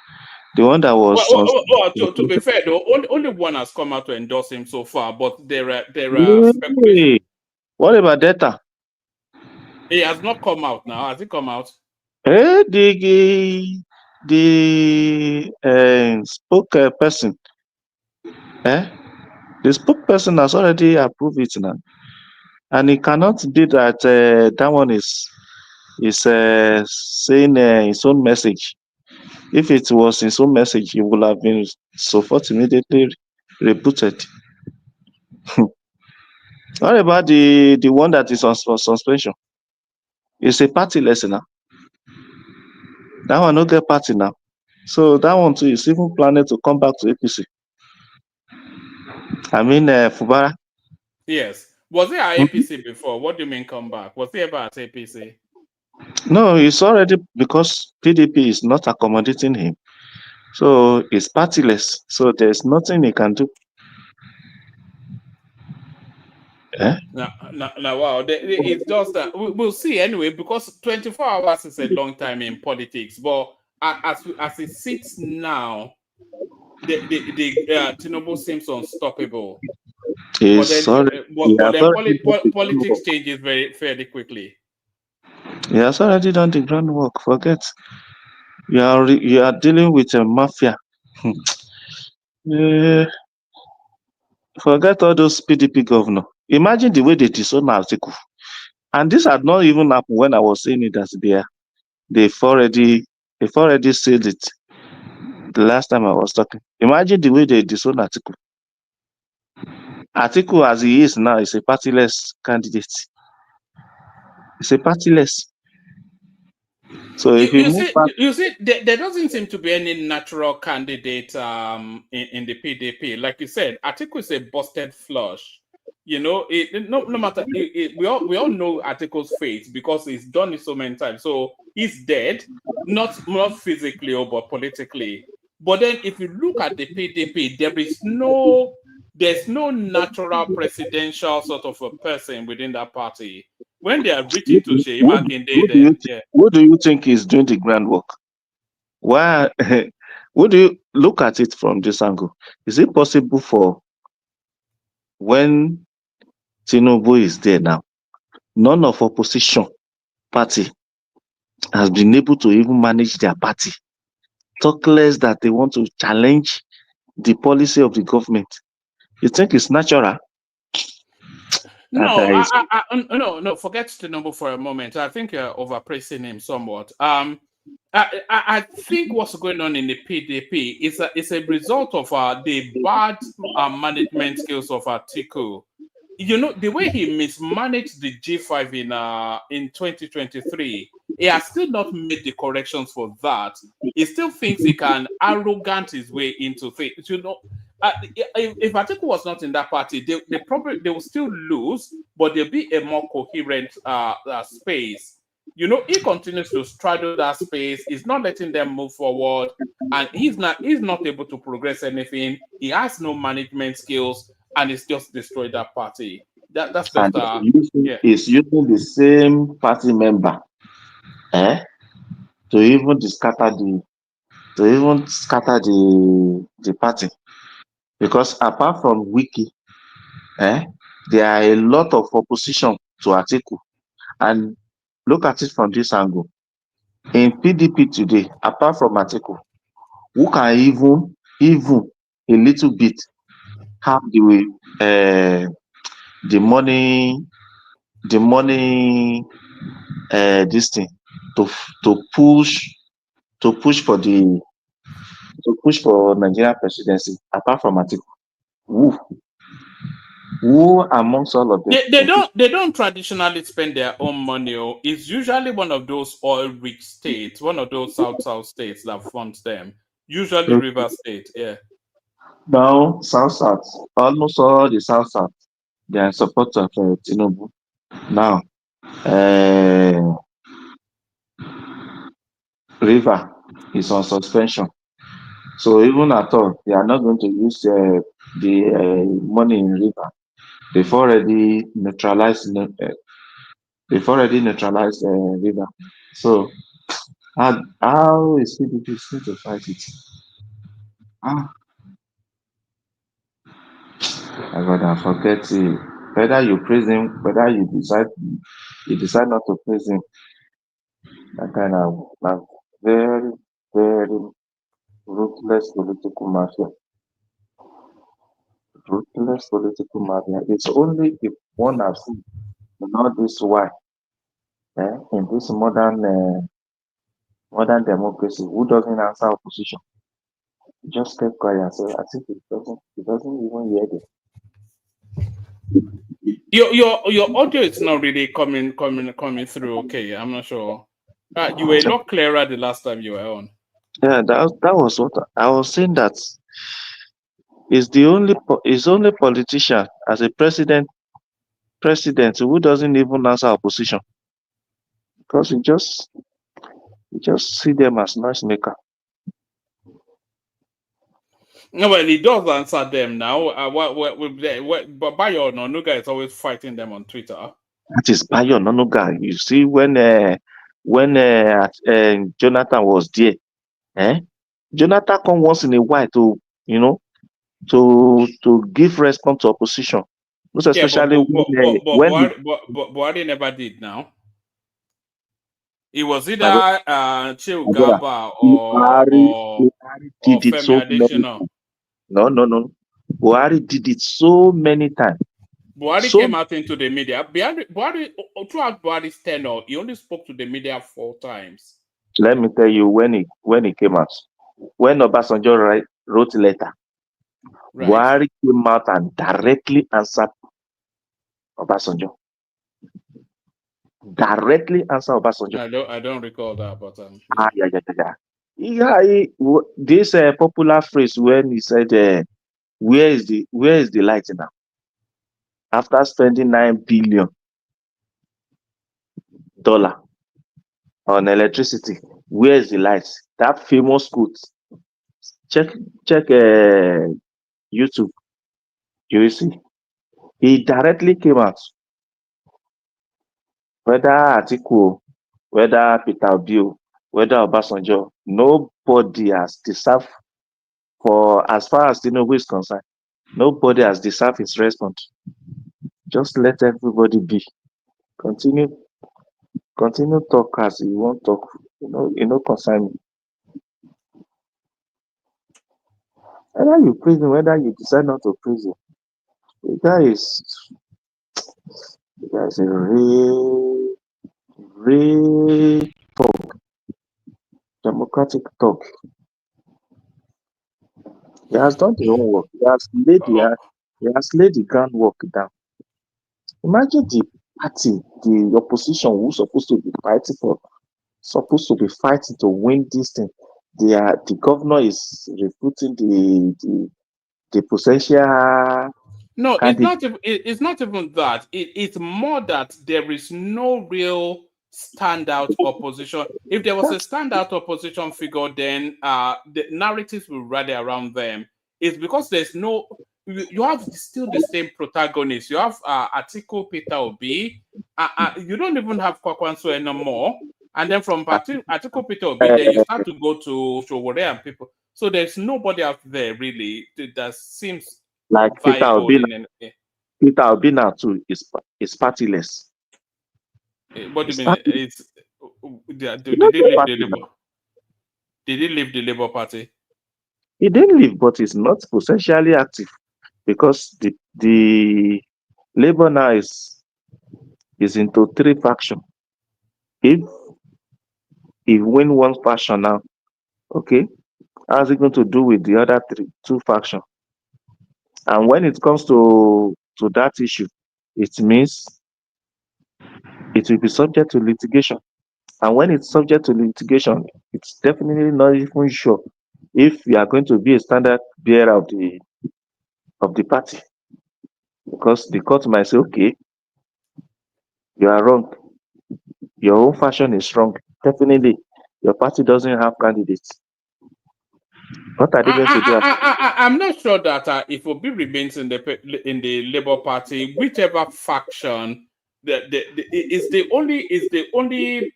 Well, to be fair though, only one has come out to endorse him so far, but there are speculations. Hey, what about Delta? He has not come out now. Has he come out? Hey, the spokesperson, the spokesperson has already approved it now, and he cannot be that that one is saying his own message. If it was his own message, he would have been so far immediately rebooted. What about the one that is on suspension? It's a party lesson now. That one no get party now. So that one too is even planning to come back to APC. I mean, Fubara. Yes. Was he at APC before? What do you mean come back? Was he ever at APC? No, it's already because PDP is not accommodating him. So it's partyless. So there's nothing he can do. Now, wow. It's just that we'll see anyway, because 24 hours is a long time in politics. But as it sits now, the Tinubu seems unstoppable. But then politics changes fairly quickly. He has already done the groundwork. Forget. You are dealing with a mafia. Forget all those PDP governors. Imagine the way they disown Atiku. And this had not even happened when I was saying it that they've already said it the last time I was talking. Imagine the way they disown Atiku. Atiku, as he is now, is a partyless candidate. It's a partyless. So if you see, there doesn't seem to be any natural candidate in the PDP. Like you said, Atiku is a busted flush. You know, no matter we all know Atiku's fate because he's done it so many times. So he's dead, not physically but politically. But then if you look at the PDP, there's no natural presidential sort of a person within that party. When they are reaching to Sheyi Makinde, what do you think is doing the groundwork? Why? Would you look at it from this angle? Is it possible for when Tinubu is there now, none of opposition party has been able to even manage their party? Talk less that they want to challenge the policy of the government. You think it's natural? No, no. Forget Tinubu for a moment. I think you're overpraising him somewhat. I think what's going on in the PDP is a result of the bad management skills of Atiku. You know, the way he mismanaged the G5 in 2023, he has still not made the corrections for that. He still thinks he can arrogant his way into things. You know, if Atiku was not in that party, they will still lose, but there'll be a more coherent space. You know, he continues to straddle that space. He's not letting them move forward, and he's not able to progress anything. He has no management skills, and it's just destroyed that party. That's just He's using the same party member, to even scatter the party. Because apart from Wiki, there are a lot of opposition to Atiku. And look at it from this angle. In PDP today, apart from Atiku, who can even a little bit have the money this thing to push for Nigerian presidency, apart from Atiku? Who amongst all of them? They don't traditionally spend their own money. It's usually one of those oil-rich states, one of those South states that funds them. Usually River State, yeah. Now, South, almost all the South, they are in support of Tinubu. Now, River is on suspension. So even at all, they are not going to use the money in River. They've already neutralized They've already neutralized Vivour. So how is PDP going to fight it? Ah, I gotta forget it. Whether you praise him, whether you decide not to praise him, that kind of very, very ruthless political mafia. Ruthless political mafia. It's only if one has seen all this why in this modern democracy, who doesn't answer opposition? Just keep quiet and say, I think it doesn't even hear this. Your audio is not really coming through. Okay, I'm not sure. You were a lot clearer the last time you were on. Yeah, that was what I was saying. That is the only politician as a president who doesn't even answer opposition, because you just see them as noise maker. No, well, he does answer them now. But Bayo Ononuga is always fighting them on Twitter. That is Bayo Ononuga. You see, when Jonathan was there, Jonathan come once in a while to to give response to opposition, most especially when Buhari never did. Now it was either Chiugaba or did it so many. No. Buhari did it so many times. Buhari came out into the media. Buhari throughout Buhari's tenure, he only spoke to the media 4 times. Let me tell you when he came out. When Obasanjo wrote a letter, right. Buhari came out and directly answered Obasanjo. Directly answer Obasanjo. I don't recall that, but yeah. This popular phrase when he said, "Where is the light now?" After spending $9 billion on electricity, where is the light? That famous quote. Check YouTube. You will see. He directly came out. Whether Atiku, whether Peter Obi, whether Obasanjo, nobody has deserved, for as far as Tinubu is concerned, nobody has deserved his response. Just let everybody be. Continue talk as you want talk. Concern me. Whether you praise him, whether you decide not to praise him, the guy is a real talk, democratic talk. He has done the homework. He has laid the groundwork down. Imagine the party, the opposition who's supposed to be fighting to win this thing. The governor is recruiting the potential. No, it's not even that. It's more that there is no real standout opposition. If there was a standout opposition figure, then the narratives will rally around them. It's because there's no. You have still the same protagonist. You have Atiku, Peter Obi. You don't even have Kwakwanso anymore. And then from Atiku, Peter Obi, then you start to go to Showore and people. So there's nobody out there really that seems like Peter Obi. Peter Obi now too is partyless. What do you mean? Did he leave the Labour Party? He didn't leave, but he's not potentially active because the Labour now is into 3 factions. If he win one faction now, okay, how's he going to do with the other 2 factions? And when it comes to that issue, it means it will be subject to litigation. And when it's subject to litigation, it's definitely not even sure if you are going to be a standard bearer of the party. Because the court might say, okay, you are wrong. Your own faction is wrong. Definitely, your party doesn't have candidates. What are they going to do? I'm not sure that if Obi remains in the Labour Party, whichever faction is the only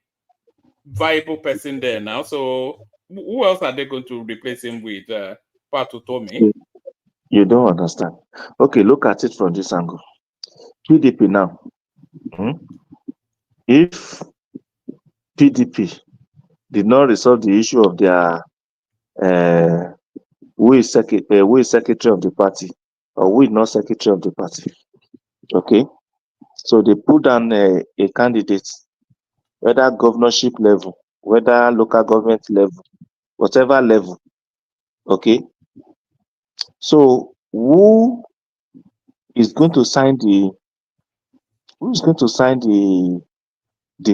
viable person there now. So who else are they going to replace him with? Patu Tomi? You don't understand. Okay, look at it from this angle. PDP now. If PDP did not resolve the issue of their who is secretary of the party or who is not secretary of the party. Okay, so they put down a candidate, whether governorship level, whether local government level, whatever level. Okay, so who is going to sign the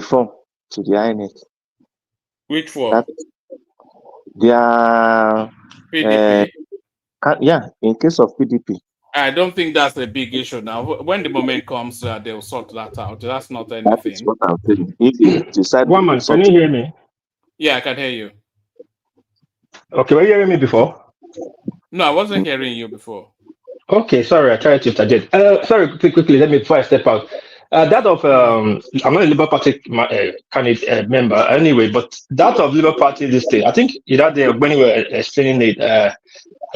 form to the INEC? Which form? Their PDP. Yeah, in case of PDP. I don't think that's a big issue now. When the moment comes, they'll sort that out. That's not anything. That is what I'm saying. If you decide One man, can you hear me? Yeah, I can hear you. Okay, were you hearing me before? No, I wasn't hearing you before. Okay, sorry, I tried to interject. Sorry, quickly, let me before I step out. That of I'm not a Labour Party candidate member anyway, but that of Labour Party this day, I think that day when we were explaining it, I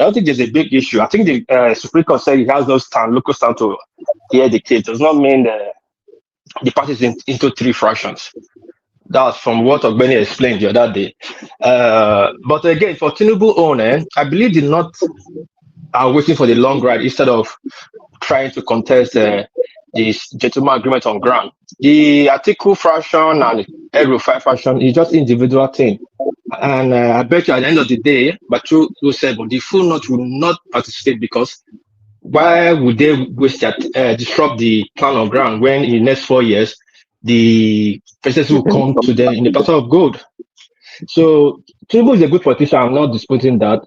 don't think there's a big issue. I think the Supreme Court said it has no stand, local stand to hear the case. Does not mean the party is into three fractions. That's from what Ogbeni explained the other day. But again, for Tinubu own, I believe the North are waiting for the long ride instead of trying to contest this gentleman agreement on ground. The article fraction and the 5 fraction is just individual thing. And I bet you at the end of the day, but 207, the full North will not participate because why would they waste that, disrupt the plan on ground when in the next 4 years, the presidents will come to them in the platter of gold? So Tinubu is a good politician. I'm not disputing that.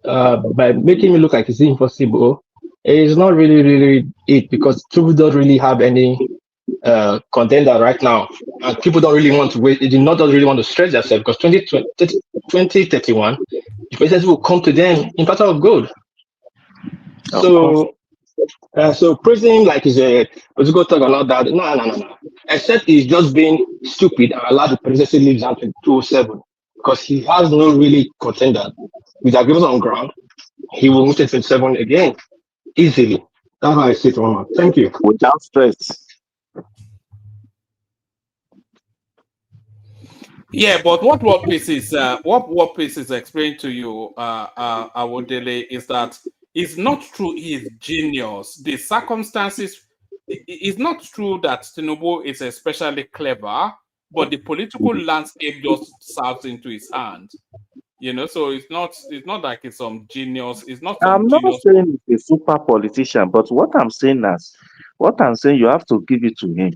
By making me look like it's impossible, it's not really it because Tinubu don't really have any contender right now, and people don't really want to wait. They do not really want to stretch themselves because 2031, the presidents will come to them in platter of gold. So praising him like he's a go talk about that. No. Except he's just being stupid and allowed the presidency leaves until 207 because he has no really contender. With agreement on ground, he will move to 27 again easily. That's how I see it, Roman. Thank you. Without stress. Yeah, but what piece is explained to you, Awodele, is that it's not true he is genius. The circumstances, it's not true that Tinubu is especially clever, but the political landscape just serves into his hand. So it's not like it's some genius. It's not. I'm not saying he's a super politician, but what I'm saying you have to give it to him.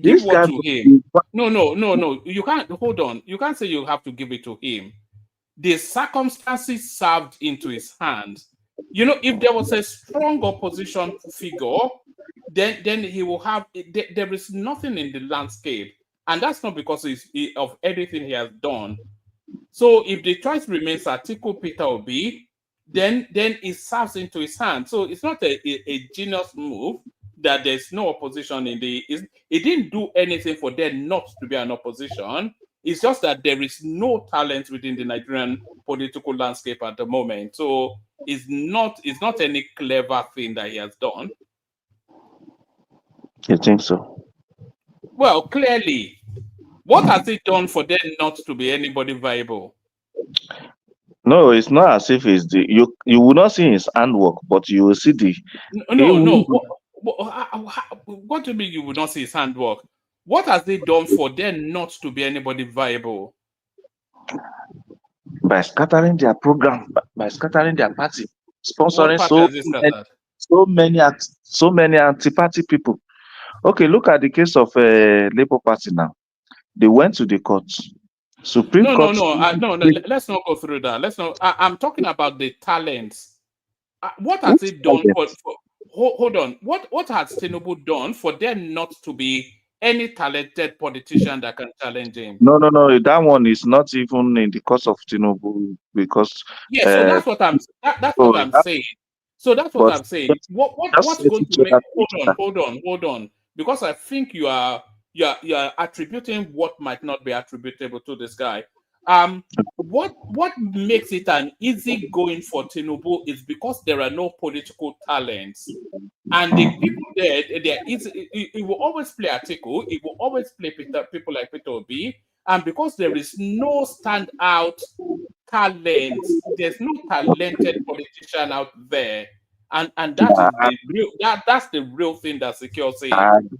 Give what to him? No. You can't. Hold on. You can't say you have to give it to him. The circumstances served into his hands. If there was a strong opposition figure, then he will have. There is nothing in the landscape, and that's not because of everything he has done. So if the choice remains Atiku Peter Obi, then it serves into his hand. So it's not a genius move that there's no opposition it didn't do anything for there not to be an opposition. It's just that there is no talent within the Nigerian political landscape at the moment. So it's not any clever thing that he has done. You think so? Well, clearly. What has he done for there not to be anybody viable? No, it's not as if it's you will not see his handwork, but you will see the. No. What do you mean you will not see his handwork? What has he done for there not to be anybody viable? By scattering their program, by scattering their party, sponsoring so many anti-party people. Okay, look at the case of Labour Party now. They went to the courts. Supreme Court. No. Let's not go through that. Let's not. I'm talking about the talents. What has he done for? Hold on. What has Tinubu done for there not to be any talented politician that can challenge him? No. That one is not even in the course of Tinubu because. Yeah, so that's what I'm. That's what I'm saying. So that's what I'm saying. What's going to make? Hold on. Because I think you are you're attributing what might not be attributable to this guy. What makes it an easy going for Tinubu is because there are no political talents. And the people there, it will always play Atiku, it will always play people like Peter Obi, and because there is no standout talent, there's no talented politician out there, and that is the real that's the real thing that secures him.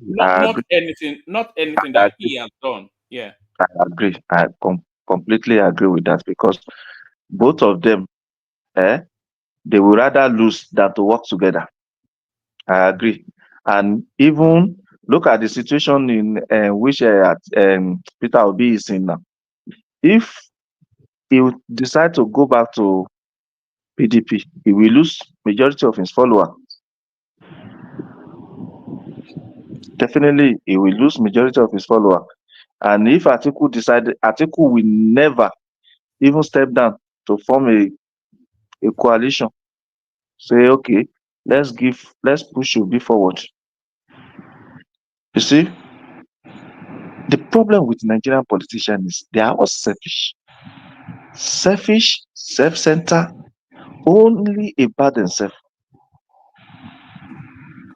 Not anything that he has done. Yeah. I agree. I completely agree with that because both of them, they would rather lose than to work together. I agree. And even look at the situation in which Peter Obi is in now. If he would decide to go back to PDP, he will lose majority of his followers. Definitely, he will lose majority of his followers. And if Atiku decided, Atiku will never even step down to form a coalition. Say, okay, let's push Obi forward. You see, the problem with Nigerian politicians is they are all selfish. Selfish, self-centered, only about themselves.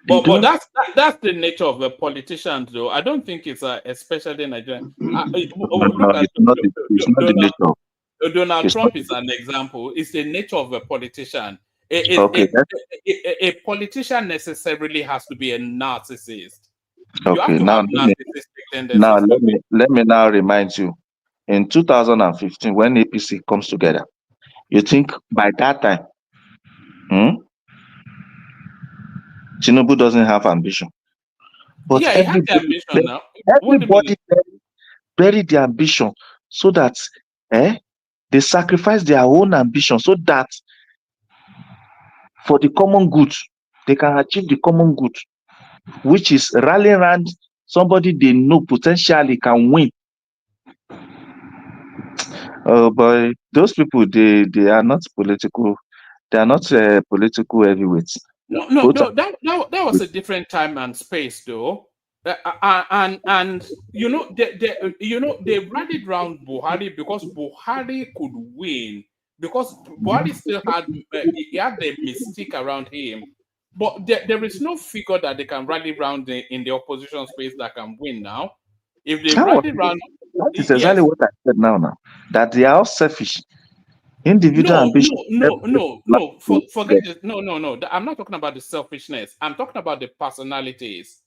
But that's the nature of the politicians, though. I don't think it's especially Nigerian. Donald Trump is an example. It's the nature of a politician. A politician necessarily has to be a narcissist. Okay, now let me now remind you. In 2015, when APC comes together, you think by that time, Tinubu doesn't have ambition. But yeah, he has the ambition now. Everybody buried the ambition so that they sacrifice their own ambition so that for the common good, they can achieve the common good, which is rallying around somebody they know potentially can win. Oh boy, those people they are not political. They are not political heavyweights. No. That was a different time and space, though. And they rallied around Buhari because Buhari could win, because Buhari still had he had the mystique around him. But there is no figure that they can rally around in the opposition space that can win now. If they rally around, that is exactly what I said now. That they are all selfish. Individual ambition. No. Forget it. No. I'm not talking about the selfishness. I'm talking about the personalities.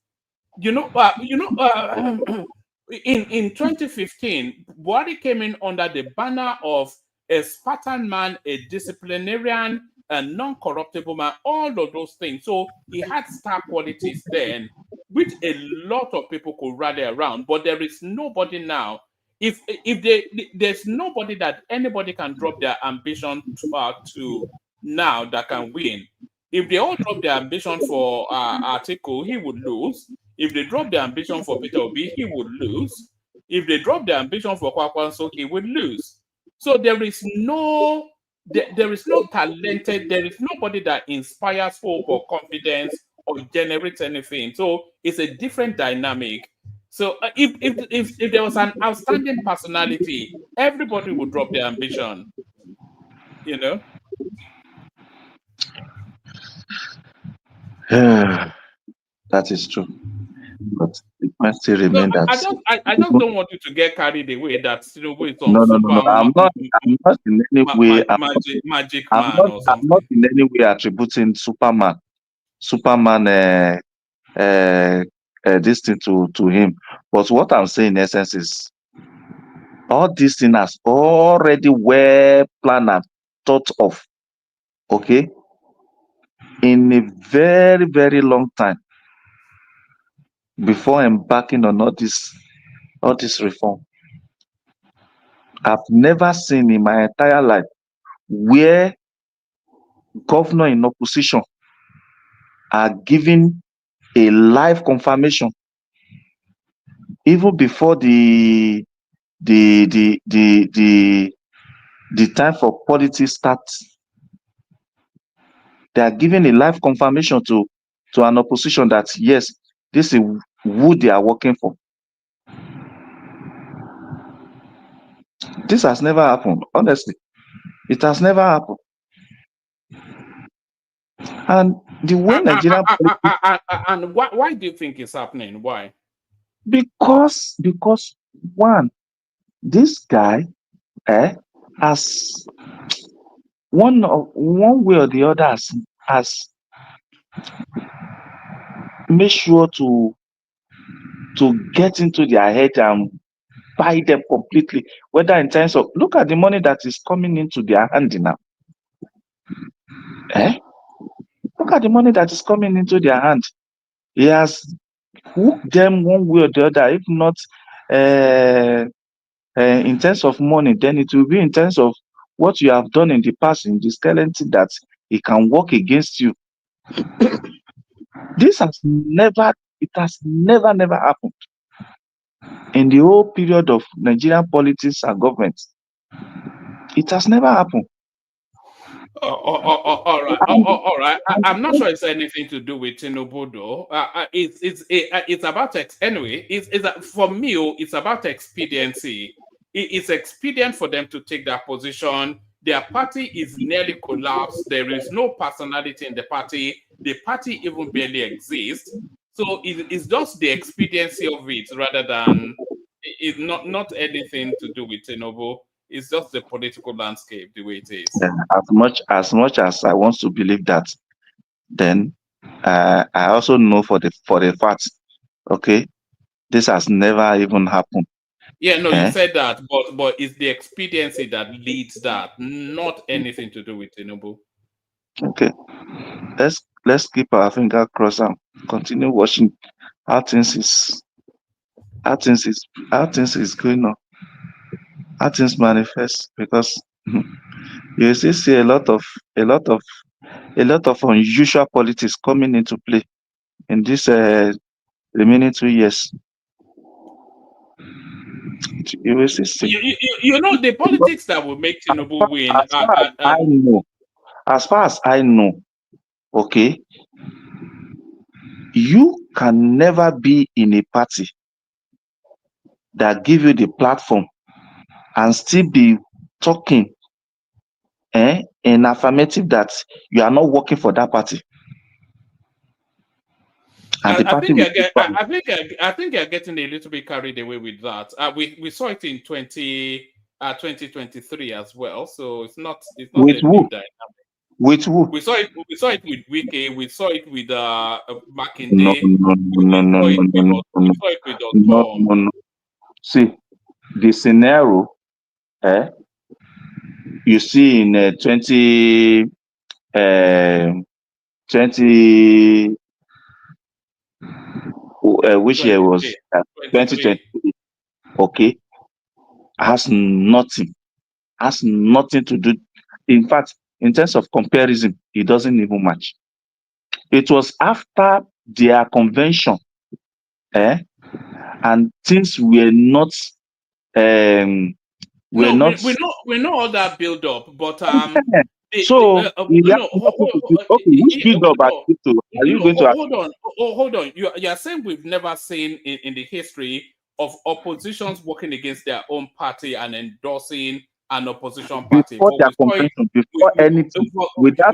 In 2015, Buhari came in under the banner of a Spartan man, a disciplinarian, a non-corruptible man, all of those things. So he had star qualities then, which a lot of people could rally around. But there is nobody now. If there's nobody that anybody can drop their ambition to now that can win. If they all drop their ambition for Atiku, he would lose. If they drop their ambition for Peter Obi, he would lose. If they drop their ambition for Kwakwanso, he would lose. So there is no talented, there is nobody that inspires hope or confidence or generates anything. So it's a different dynamic. So if there was an outstanding personality, everybody would drop their ambition. That is true. But it must still remain that. I just don't want you to get carried away that Tinubu is no. I'm not in any way magic man or something. I'm not in any way attributing Superman this thing to him. But what I'm saying in essence is all these things has already well planned and thought of. Okay? In a very, very long time before embarking on all this reform. I've never seen in my entire life where governor in opposition are giving a live confirmation even before the time for politics starts. They are giving a live confirmation to an opposition that yes, this is who they are working for. This has never happened, honestly. It has never happened. And the way Nigerian politics... And why do you think it's happening? Why? Because one, this guy has one way or the other has made sure to get into their head and buy them completely, whether in terms of, look at the money that is coming into their hand now. Look at the money that is coming into their hand. He has hooked them one way or the other. If not in terms of money, then it will be in terms of what you have done in the past, in the skeleton, that it can work against you. This has never happened in the whole period of Nigerian politics and government. It has never happened. All right. I'm not sure it's anything to do with Tinubu, though. It's about anyway. For me, it's about expediency. It's expedient for them to take that position. Their party is nearly collapsed. There is no personality in the party. The party even barely exists. So it's just the expediency of it, rather than it's not anything to do with Tinubu. It's just the political landscape the way it is. As much as I want to believe that, then I also know for the fact, okay, this has never even happened. Yeah, no, you said that, but it's the expediency that leads that, not anything to do with Tinubu. Okay, let's keep our finger crossed and continue watching how things is going on, how things manifest, because you still see a lot of unusual politics coming into play in this remaining 2 years. You will see. You know, the politics that will make Tinubu win. As far as I know, okay, you can never be in a party that give you the platform and still be talking in affirmative that you are not working for that party. And I think you're getting a little bit carried away with that. We saw it in 2023 as well, so it's not with a who? new dynamic. With who? We saw it with Wike. We saw it with Makinde. No. We saw it with No. See, the scenario you see in 20 which year was 2023, okay, has nothing to do. In fact, in terms of comparison, it doesn't even match. It was after their convention and things were not we know all that build up, but which build up are you going to hold on. You're saying we've never seen in the history of oppositions working against their own party and endorsing an opposition party before their convention, before anything, without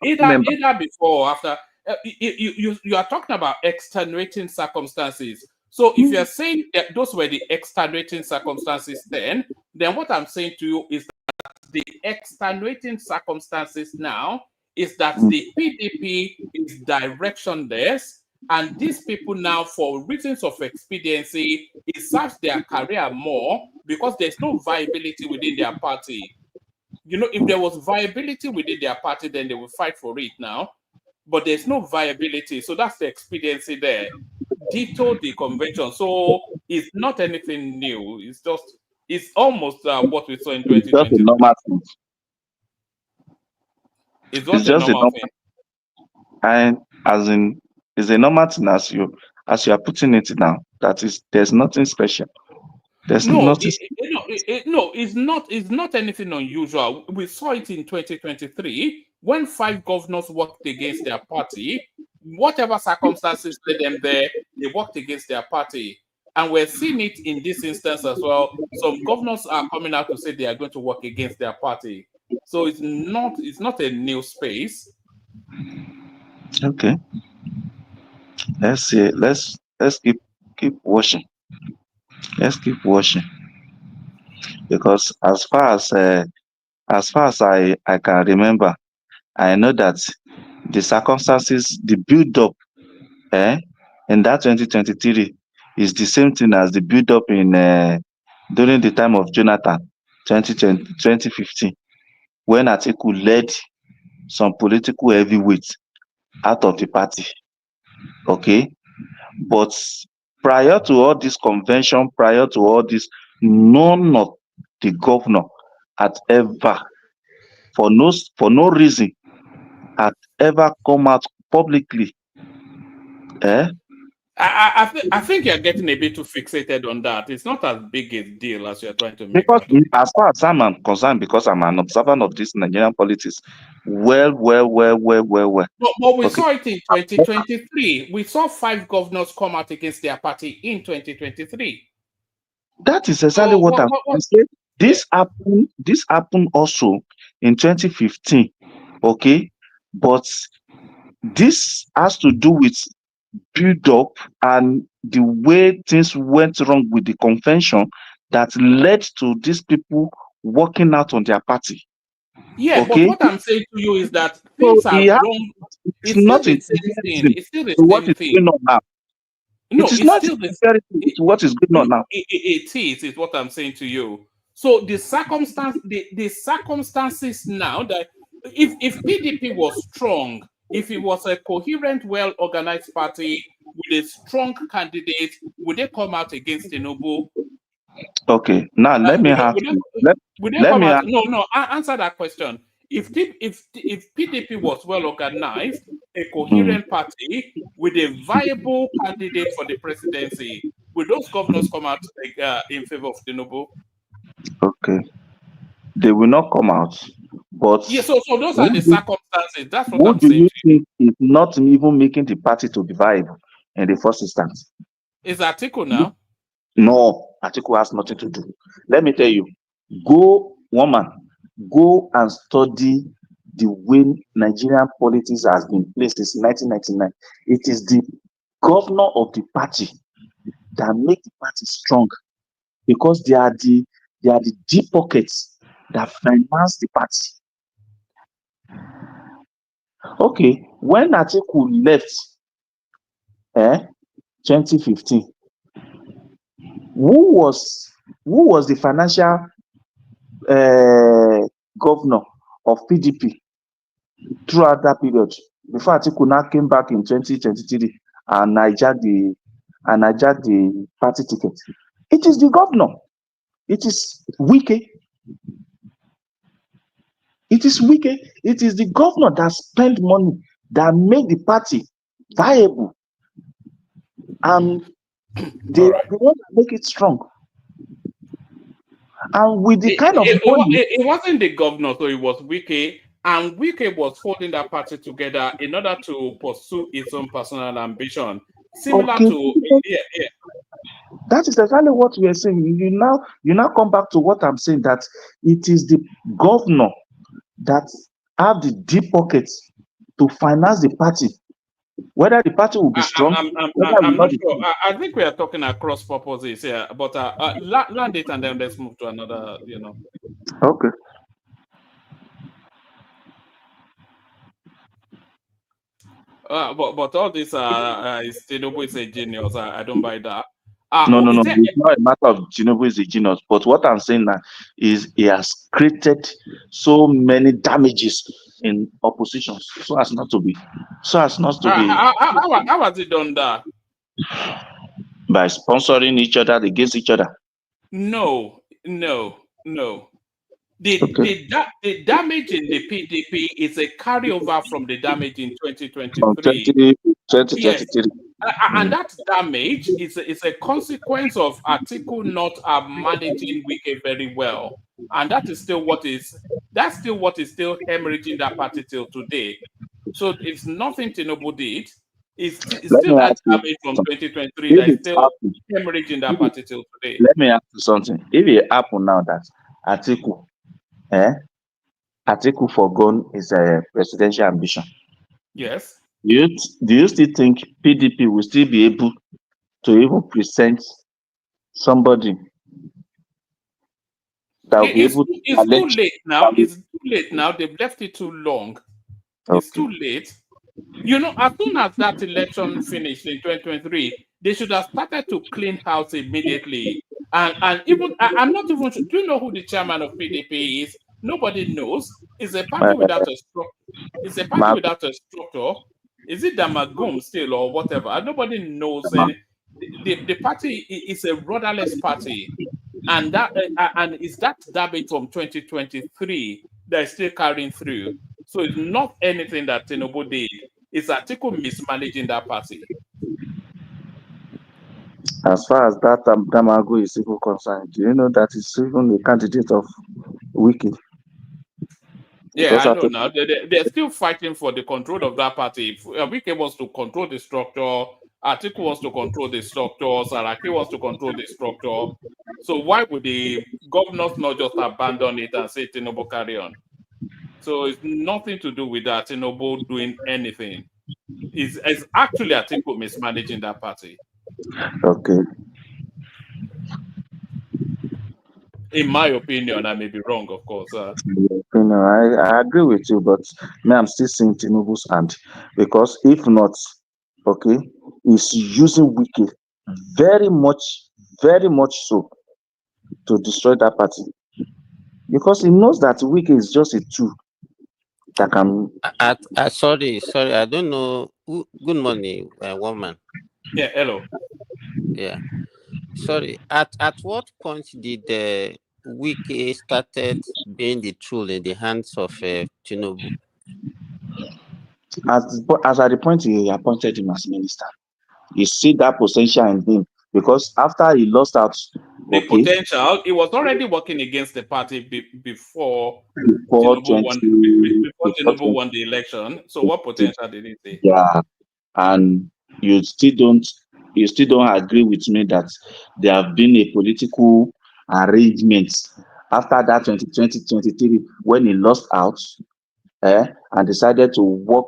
either before or after. You are talking about extenuating circumstances. So if you're saying that those were the extenuating circumstances, then what I'm saying to you is that the extenuating circumstances now is that the PDP is directionless, and these people now, for reasons of expediency, it serves their career more because there's no viability within their party. You know, if there was viability within their party, then they will fight for it now. But there's no viability, so that's the expediency there. Ditto the convention, so it's not anything new. It's almost what we saw in 2020. It's just a normal thing. It's just a normal thing. And as in, it's a normal thing as you are putting it now. There's nothing special. There's nothing. It's not anything unusual. We saw it in 2023 when 5 governors worked against their party. Whatever circumstances led them there, they worked against their party. And we're seeing it in this instance as well. Some governors are coming out to say they are going to work against their party. So it's not a new space. Okay. Let's see. Let's keep watching. Let's keep watching. Because as far as I can remember, I know that the circumstances, the build-up in that 2023 is the same thing as the build-up in during the time of Jonathan, 2015, when Atiku led some political heavyweights out of the party. Okay? But prior to all this convention, prior to all this, none of the governor had ever, for no reason, had ever come out publicly. I think you're getting a bit too fixated on that. It's not as big a deal as you're trying to make Because out. as far as I'm concerned, because I'm an observer of this Nigerian politics, well. But we saw it in 2023. We saw 5 governors come out against their party in 2023. That is exactly what I'm saying. This happened also in 2015. Okay, but this has to do with build up and the way things went wrong with the convention that led to these people working out on their party. Yeah, okay? But what I'm saying to you is that things are wrong. It's still the same thing. It's still the same thing. No, it is not still what is going on now. It is what I'm saying to you. So the circumstances now that if PDP was strong, if it was a coherent, well-organized party with a strong candidate, would they come out against Tinubu? Okay, now let me ask you. Answer that question. If PDP was well organized, a coherent party with a viable candidate for the presidency, would those governors come out in favor of Tinubu? Okay, they will not come out. But yeah, so those are the circumstances. That's what I'm saying. Who do you think is not even making the party to be viable in the first instance? Is Atiku now? No, Atiku has nothing to do. Let me tell you, go and study the way Nigerian politics has been placed since 1999. It is the governor of the party that make the party strong, because they are the deep pockets that finance the party. Okay, when Atiku left 2015, who was the financial governor of PDP throughout that period before Atiku now came back in 2023 and hijacked the party ticket? It is the governor. It is Wike. It is Wike. It is the governor that spent money that made the party viable, and they are the ones that make it strong. And with the kind of money, it wasn't the governor, so it was Wike, and Wike was holding that party together in order to pursue its own personal ambition, similar to That is exactly what we are saying. You now come back to what I'm saying, that it is the governor that have the deep pockets to finance the party, whether the party will be strong. I'm not sure. I think we are talking across purposes here, but land it and then let's move to another. Okay. But all this Tinubu is a genius. I don't buy that. No. It's not a matter of Tinubu is a genius. But what I'm saying now is he has created so many damages in opposition so as not to be. How has he done that? By sponsoring each other against each other. No. The damage in the PDP is a carryover from the damage in 2023. Yes. And that damage is a consequence of Atiku not managing Wike very well, and that is still what is still hemorrhaging that party till today. So it's nothing Tinubu did. It's Let still me that ask you damage from something. 2023 If that is it still happen, hemorrhaging that party till today. let me ask you something. If it happen now that Atiku, Atiku forgone his presidential ambition, Yes. do you still think PDP will still be able to even present somebody that will be It's able to it's too challenge? late now. It's too late now. They've left it too long. It's Okay. too late. You know, as soon as that election finished in 2023, they should have started to clean house immediately. And even I'm not even sure. Do you know who the chairman of PDP is? Nobody knows. It's a party without a structure. It's a party without a structure. Is it Damagum still or whatever? Nobody knows. And the party is a rudderless party, and it's that damage from 2023 that is still carrying through. So it's not anything that Tinubu did. It's Atiku mismanaging that party. As far as that Damago is even concerned, do you know that it's even a candidate of Wiki? Yeah, I know now. They're still fighting for the control of that party. If Wike wants to control the structure, Atiku wants to control the structure, Saraki wants to control the structure. So why would the governors not just abandon it and say Tinubu carry on? So it's nothing to do with that Tinubu doing anything. It's actually Atiku mismanaging that party. Okay. In my opinion, I may be wrong, of course. I agree with you, but me, I'm still seeing Tinubu's hand, because if not, okay, he's using Wiki very much so to destroy that party, because he knows that Wiki is just a tool that can. Sorry, I don't know. Good morning, woman. Yeah, hello. Yeah, sorry. At what point did the Wiki started being the tool in the hands of Tinubu? As at the point he appointed him as minister, you see that potential in him, because after he lost out, the potential, he was already working against the party before Tinubu won the election. So what potential did he see? Yeah, and you still don't agree with me that there have been a political arrangement after that 2023 when he lost out, and decided to work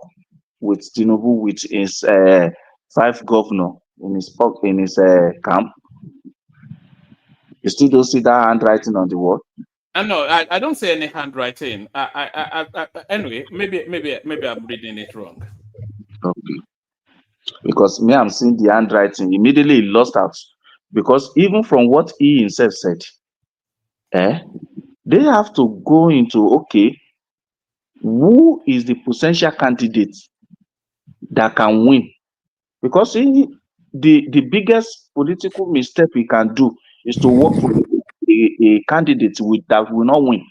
with Tinubu with his 5 governor in his camp. You still don't see that handwriting on the wall? No, I don't see any handwriting. Anyway, maybe I'm reading it wrong. Okay. Because me, I'm seeing the handwriting. Immediately he lost out. Because even from what he himself said, they have to go into, okay, who is the potential candidate that can win? Because the biggest political mistake we can do is to work for a candidate that will not win.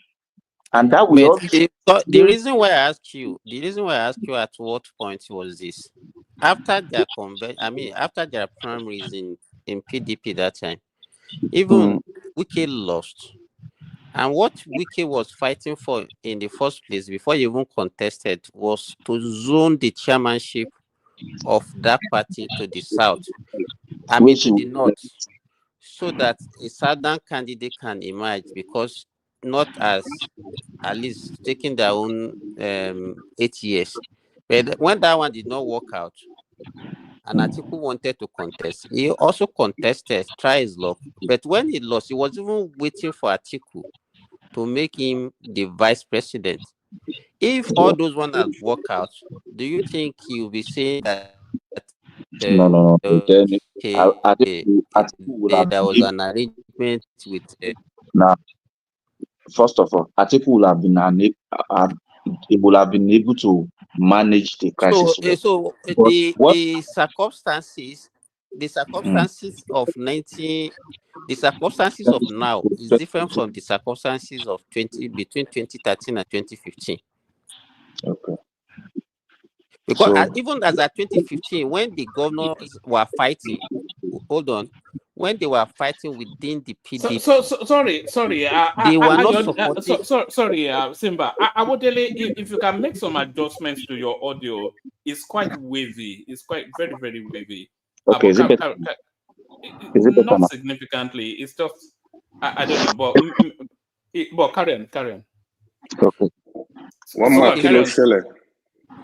And that will also... The reason why I ask you at what point was this? After their after their primaries in PDP that time, even Wike lost. And what Wike was fighting for in the first place, before he even contested, was to zone the chairmanship of that party to the south, to the north, so that a southern candidate can emerge, because not as at least taking their own 8 years. But when that one did not work out, and Atiku wanted to contest, he also contested, try his luck. But when he lost, he was even waiting for Atiku to make him the vice president. If all those ones had worked out, do you think he'll be saying that No. Then there was an arrangement with... Now, first of all, Atiku will have been able to manage the crisis. So the circumstances of now is different from the circumstances of between 2013 and 2015. Okay. Because even as at 2015, when the governors were fighting, hold on, when they were fighting within the PDP. Sorry. They were not supporting. Sorry, Simba. Awodele, if you can make some adjustments to your audio, it's quite wavy. It's quite very, very wavy. Okay, is it better? Is it better Not now? significantly. It's just I don't know, but carry on. Okay. One more kilo shele.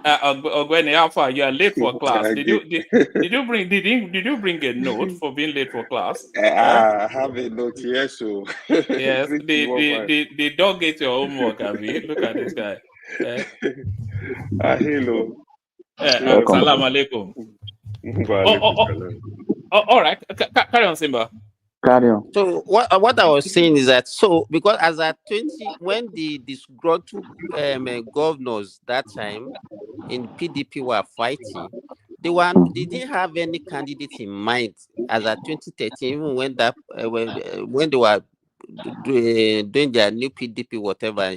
Ogwene Alpha, you are late for class. Did you bring a note for being late for class? I have a note here, so yes. The dog ate your homework, Avi. Look at this guy. Hello. Salam alaikum. All right. Carry on, Simba. Carry on. So what I was saying is that because as at 20 when the disgruntled governors that time in PDP were fighting, they didn't have any candidate in mind as at 2013, even when that when they were doing their new PDP whatever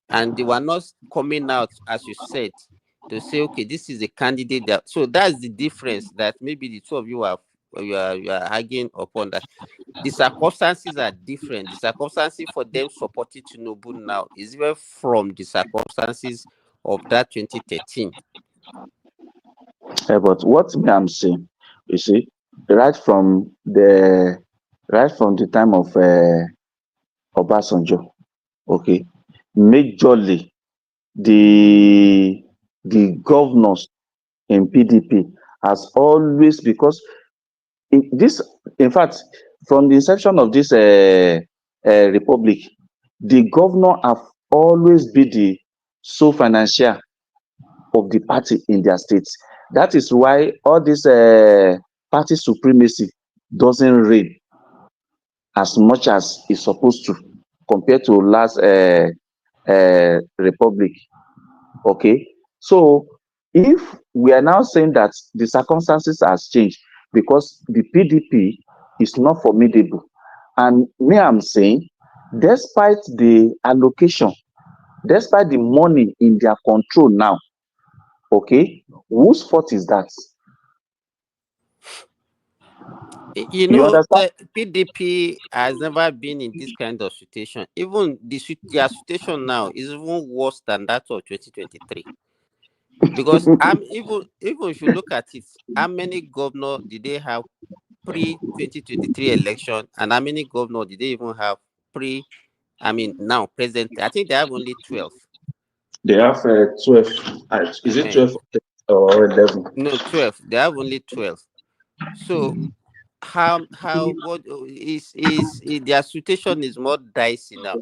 and they were not coming out, as you said, to say, okay, this is a candidate that. So that's the difference that maybe the two of you are arguing upon, that the circumstances are different. The circumstances for them supporting Tinubu now is different from the circumstances of that 2013. But what me I'm saying, you see, right from the time of Obasanjo, okay, majorly the governors in PDP has always, because in fact, from the inception of this republic, the governor have always been the sole financier of the party in their states. That is why all this party supremacy doesn't reign as much as it's supposed to compared to last republic. Okay, so if we are now saying that the circumstances has changed because the PDP is not formidable, and me I'm saying, despite the allocation, despite the money in their control now, okay, whose fault is that? You know, PDP has never been in this kind of situation. Even their situation now is even worse than that of 2023. Because even if you look at it, how many governors did they have pre-2023 election, and how many governors did they even have now present? I think they have only 12. They have 12. Is it 12 or 11? No, 12. They have only 12. So what is their situation is more dicey now.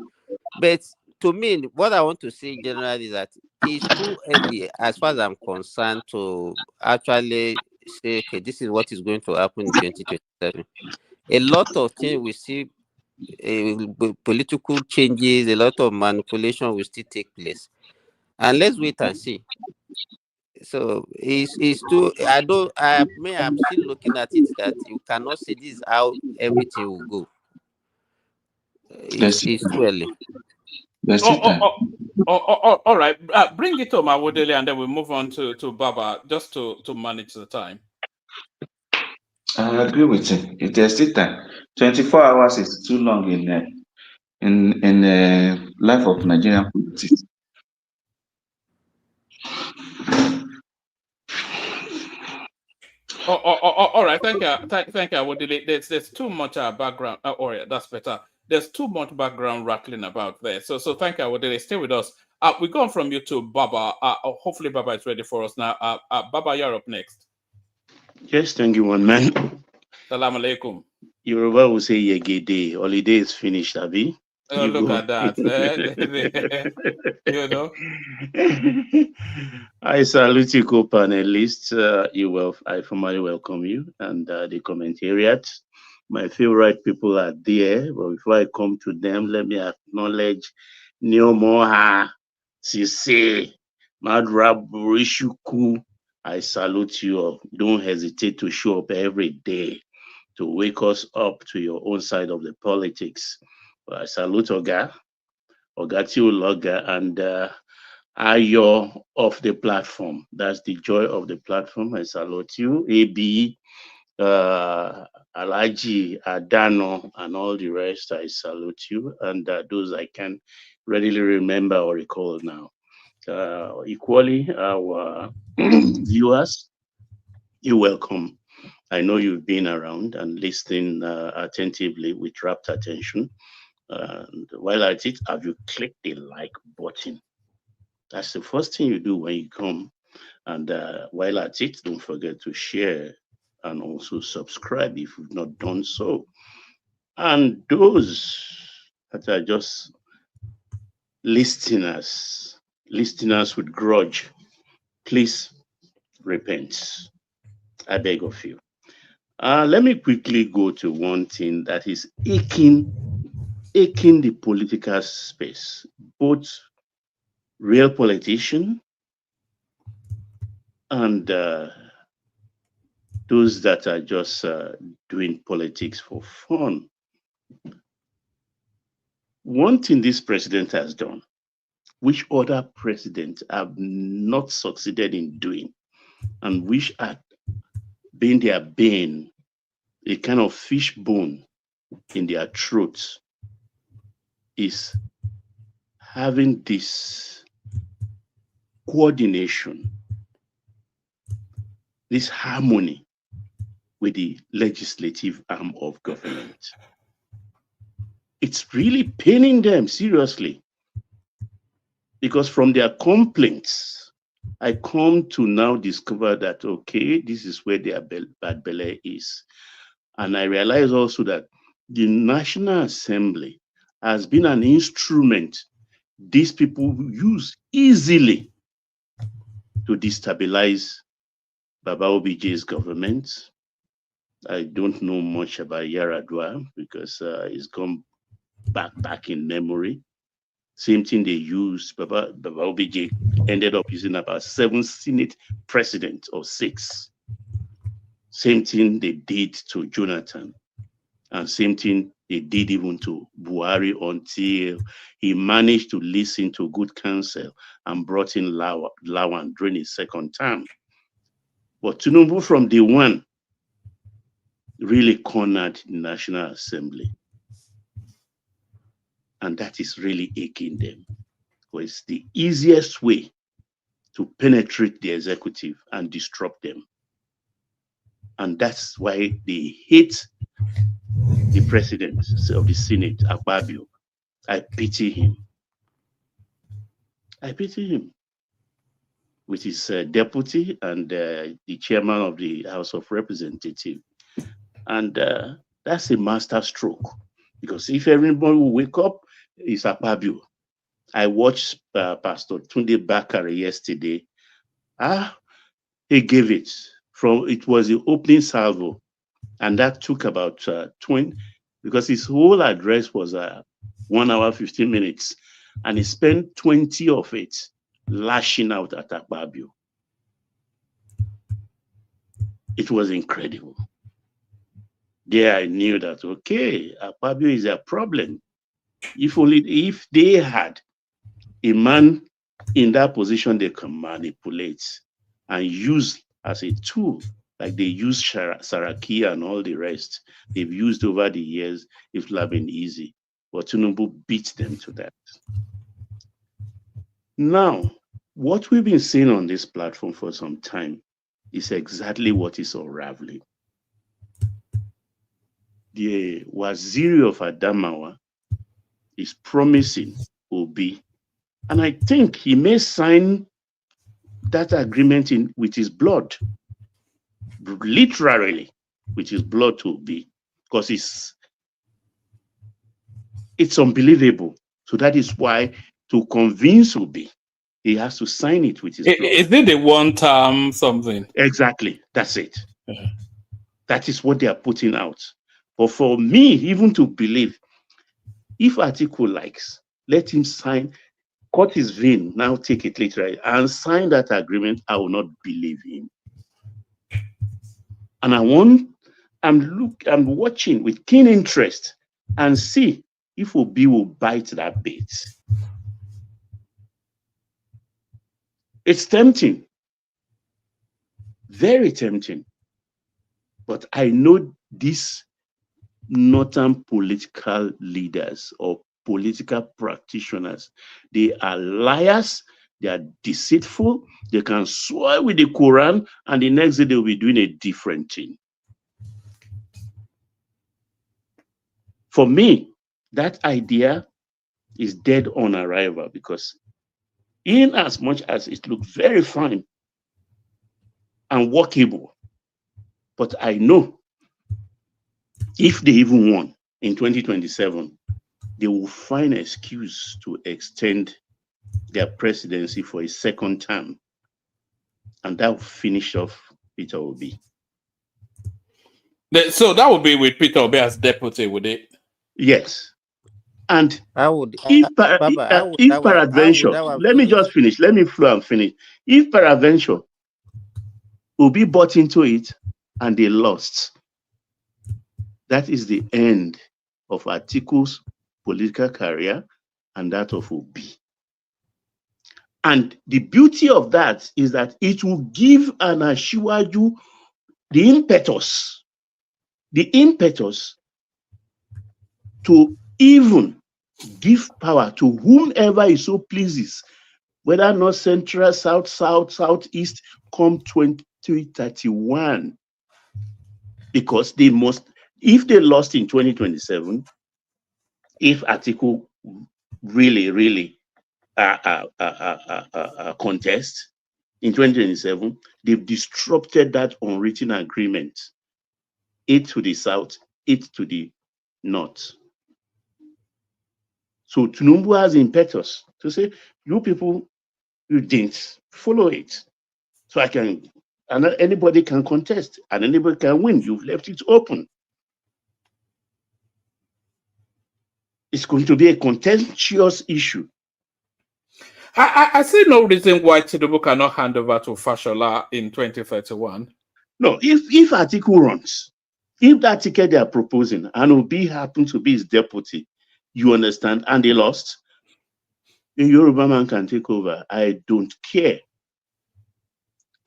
But to me, what I want to say generally is that it's too early, as far as I'm concerned, to actually say, okay, this is what is going to happen in 2027. A lot of things we see, political changes, a lot of manipulation will still take place, and let's wait and see. So it's too. I'm still looking at it that you cannot say this is how everything will go. It's too early. All right. Bring it to Awodele, and then we'll move on to Baba, just to manage the time. I agree with you. If there's still time, 24 hours is too long in the life of Nigerian politics. All right. Thank you, Awodele. There's too much background. That's better. There's too much background rattling about there. So thank you, Awodele. Stay with us. We go on from you to Baba. Hopefully, Baba is ready for us now. Baba, you're up next. Yes, thank you, one man. Salam alaikum. Yoruba will say Yegede. Holiday is finished, Abi. Oh, look at that. You know. I salute you, co-panelists. I formally welcome you and the commentariat. My favorite people are there, but before I come to them, let me acknowledge Neomoha, Sise, Madra Burishuku. I salute you all. Don't hesitate to show up every day to wake us up to your own side of the politics. I salute Oga Tiuloga, and Ayo of the platform. That's the joy of the platform. I salute you. AB, I Alaji, Adano, and all the rest, I salute you. And those I can readily remember or recall now. Equally, our viewers, you're welcome. I know you've been around and listening attentively with rapt attention. And while at it, have you clicked the like button? That's the first thing you do when you come. And while at it, don't forget to share and also subscribe if you've not done so. And those that are just listeners with grudge, please repent. I beg of you. Let me quickly go to one thing that is aching the political space, both real politicians and those that are just doing politics for fun. One thing this president has done, which other presidents have not succeeded in doing, and which had been their bane, a kind of fish bone in their throats, is having this coordination, this harmony with the legislative arm of government. It's really paining them, seriously. Because from their complaints, I come to now discover that, okay, this is where their bad belly is. And I realize also that the National Assembly has been an instrument these people use easily to destabilize Baba OBJ's government. I don't know much about Yaradua because it's gone back in memory. Same thing they used. Baba OBJ ended up using about 7 Senate presidents or 6. Same thing they did to Jonathan. And same thing they did even to Buhari until he managed to listen to good counsel and brought in Lawan during his second term. But Tinubu from day one really cornered the National Assembly. And that is really aching them. Because it's the easiest way to penetrate the executive and disrupt them. And that's why they hate the president of the Senate, Akpabio. I pity him. I pity him. With his deputy and the chairman of the House of Representatives. And that's a master stroke. Because if everybody will wake up, it's Akpabio. I watched Pastor Tunde Bakare yesterday. He gave it. It was the opening salvo. And that took about 20, because his whole address was 1 hour, 15 minutes. And he spent 20 of it lashing out at Akpabio. It was incredible. There I knew that, okay, Akpabio is a problem. If they had a man in that position they can manipulate and use as a tool, like they use Saraki and all the rest, they've used over the years, it would have been easy. But Tinubu beat them to that. Now, what we've been seeing on this platform for some time is exactly what is unraveling. The Waziri of Adamawa is promising Obi, and I think he may sign that agreement with his blood, literally with his blood to Obi, because it's unbelievable. So that is why, to convince Obi, he has to sign it with his blood. Is it the one-term something? Exactly, that's it. That is what they are putting out. But for me, even to believe, if Atiku likes, let him sign, cut his vein, now take it literally, and sign that agreement, I will not believe him. And I'm watching with keen interest and see if Obi will bite that bait. It's tempting, very tempting. But I know this northern political leaders or political practitioners. They are liars, they are deceitful, they can swear with the Quran, and the next day they'll be doing a different thing. For me, that idea is dead on arrival, because in as much as it looks very fine and workable, but I know if they even won in 2027, they will find an excuse to extend their presidency for a second term, and that will finish off Peter Obi. So that would be with Peter Obi as deputy, would it? Yes. And Baba, if peradventure, let me just finish. Let me flow and finish. If peradventure, Obi bought into it and they lost, that is the end of Atiku's political career and that of Obi. And the beauty of that is that it will give an Asiwaju the impetus to even give power to whomever he so pleases, whether North Central, South, Southeast, come 2031. Because they must, if they lost in 2027, if Atiku really contest in 2027, they've disrupted that unwritten agreement. 8 to the south, 8 to the north. So Tinubu has impetus to say, you people, you didn't follow it. So and anybody can contest and anybody can win. You've left it open. It's going to be a contentious issue. I see no reason why Tinubu cannot hand over to Fashola in 2031. No, if Atiku runs, if that ticket they are proposing and Obi happens to be his deputy, you understand, and they lost, a Yoruba man can take over. I don't care.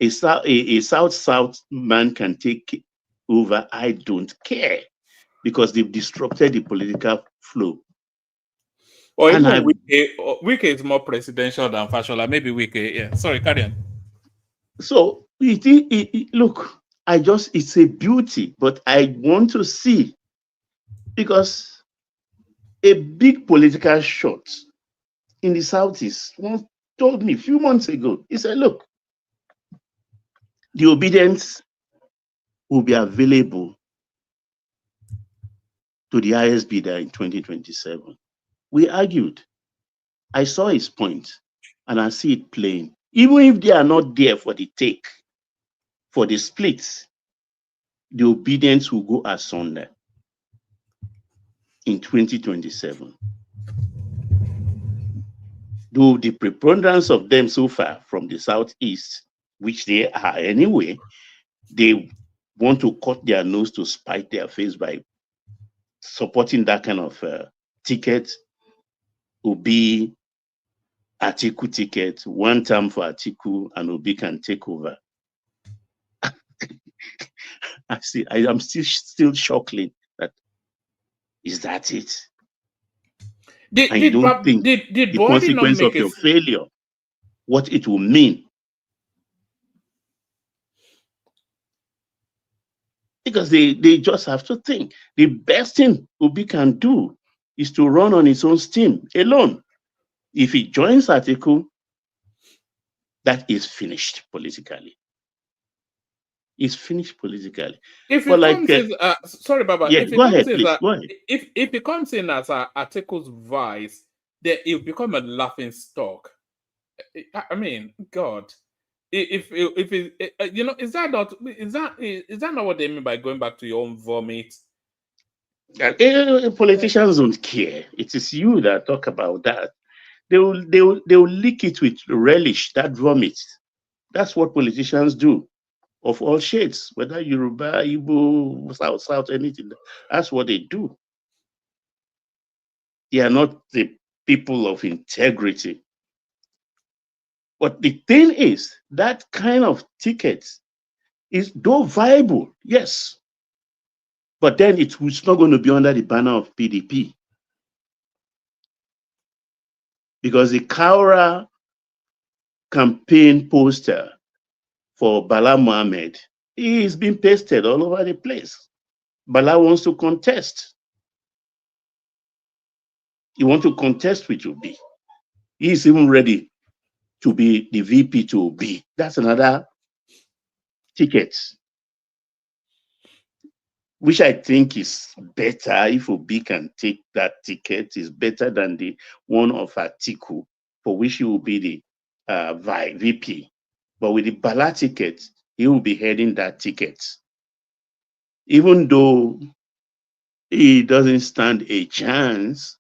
A South man can take over. I don't care, because they've disrupted the political flow. Or even Wike is more presidential than Fashola. Maybe Wike, yeah. Sorry, carry on. So look, it's a beauty, but I want to see, because a big political shot in the Southeast once told me a few months ago, he said, look, the obedience will be available to the highest bidder in 2027. We argued. I saw his point, and I see it playing. Even if they are not there for the take, for the splits, the obedience will go asunder in 2027. Though the preponderance of them so far from the Southeast, which they are anyway, they want to cut their nose to spite their face by supporting that kind of ticket, Obi, Atiku ticket, one term for Atiku, and Obi can take over. I am still chuckling that, is that it? And you don't think the consequence of your failure, what it will mean. Because they just have to think. The best thing Obi can do is to run on his own steam alone. If he joins Atiku, that is finished politically. It's finished politically. If it comes in, sorry, Baba. Yeah, go ahead, please. Go ahead. If it comes in as Atiku's vice, then it will become a laughing stock. I mean, God. If you know, is that not what they mean by going back to your own vomit? Politicians don't care. It is you that talk about that. They will lick it with relish, that vomit. That's what politicians do, of all shades, whether Yoruba, Igbo, South, anything. That's what they do. They are not the people of integrity. But the thing is, that kind of ticket is though viable, yes, But then it's not going to be under the banner of PDP. Because the Kaura campaign poster for Bala Mohammed is being pasted all over the place. Bala wants to contest. He wants to contest with Obi. He is even ready to be the VP to Obi. That's another ticket, which I think is better. If Obi can take that ticket, is better than the one of Atiku, for which he will be the VP. But with the Bala ticket, he will be heading that ticket. Even though he doesn't stand a chance,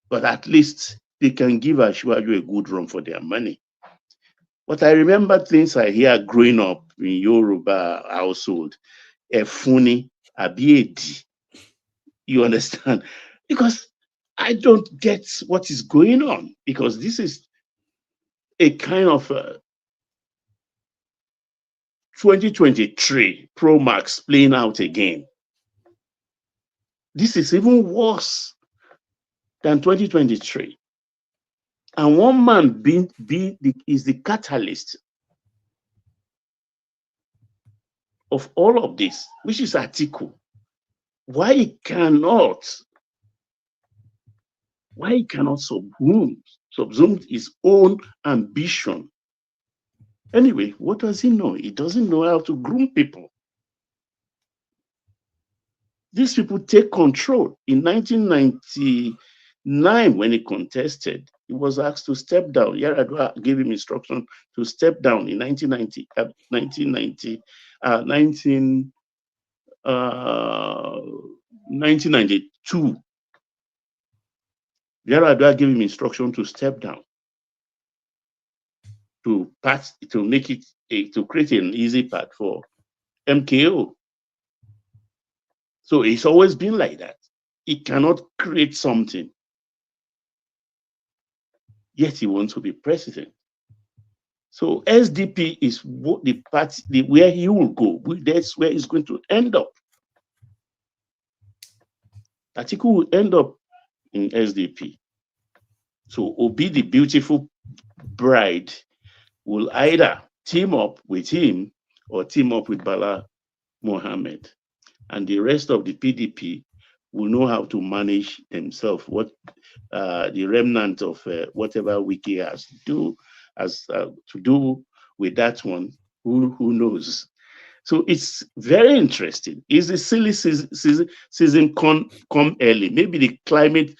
but at least they can give Ashwaju a good run for their money. But I remember things I hear growing up in Yoruba household. Efuni, Abiedi. You understand? Because I don't get what is going on. Because this is a kind of 2023 Pro Max playing out again. This is even worse than 2023. And one man is the catalyst of all of this, which is Atiku. Why he cannot subsume his own ambition? Anyway, what does he know? He doesn't know how to groom people. These people take control. In 1999, when he contested, he was asked to step down. Yaradua gave him instruction to step down in 1992. Yaradua gave him instruction to step down, to make it to create an easy path for MKO. So it's always been like that. He cannot create something, yet he wants to be president. So SDP is the party where he will go. That's where he's going to end up. Atiku will end up in SDP. So Obi, the beautiful bride, will either team up with him or team up with Bala Mohammed. And the rest of the PDP will know how to manage themselves. What the remnant of whatever Wiki has to do with that one, who knows? So it's very interesting. Is the silly season come early? Maybe the climate,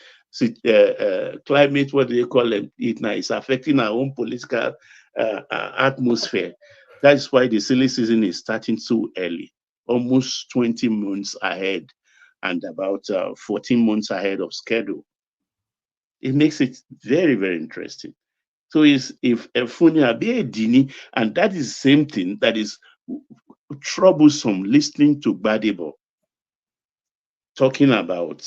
what do they call it now, is affecting our own political atmosphere. That's why the silly season is starting so early, almost 20 months ahead, and about 14 months ahead of schedule. It makes it very, very interesting. So if Efunia be a Dini, and that is the same thing that is troublesome listening to GBADEBO talking about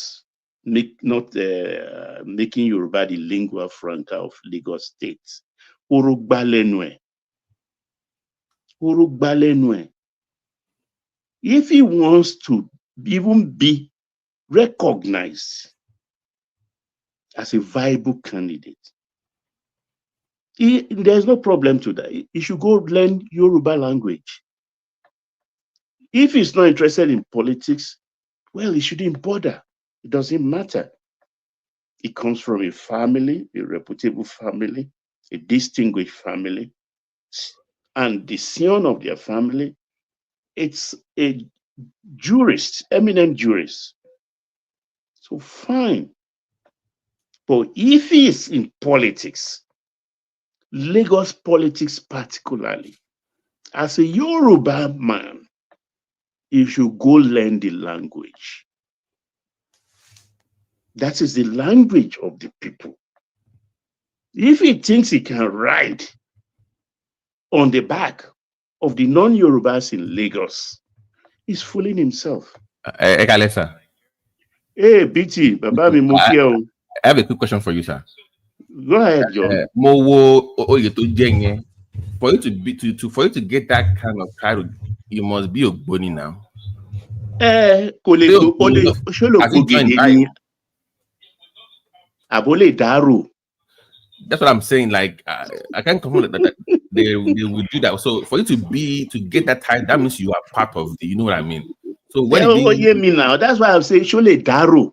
making Yoruba the lingua franca of Lagos State. Urugbalenwe. If he wants to even be recognized as a viable candidate, there's no problem to that. He should go learn Yoruba language. If he's not interested in politics, well, he shouldn't bother. It doesn't matter. He comes from a family, a reputable family, a distinguished family, and the son of their family, it's a jurist, eminent jurist. So fine. But if he is in politics, Lagos politics particularly, as a Yoruba man, he should go learn the language. That is the language of the people. If he thinks he can ride on the back of the non-Yorubas in Lagos, he's fooling himself. Ekalesa. Hey, BT, Baba mi mo ki o. I have a quick question for you, sir. Go ahead, John. For you to get that kind of title, you must be Ogboni now. That's what I'm saying. Like, I can't confirm that they would do that. So for you to get that time, that means you are part of the. You know what I mean? So when hear me now. That's why I'm saying Shole Daru,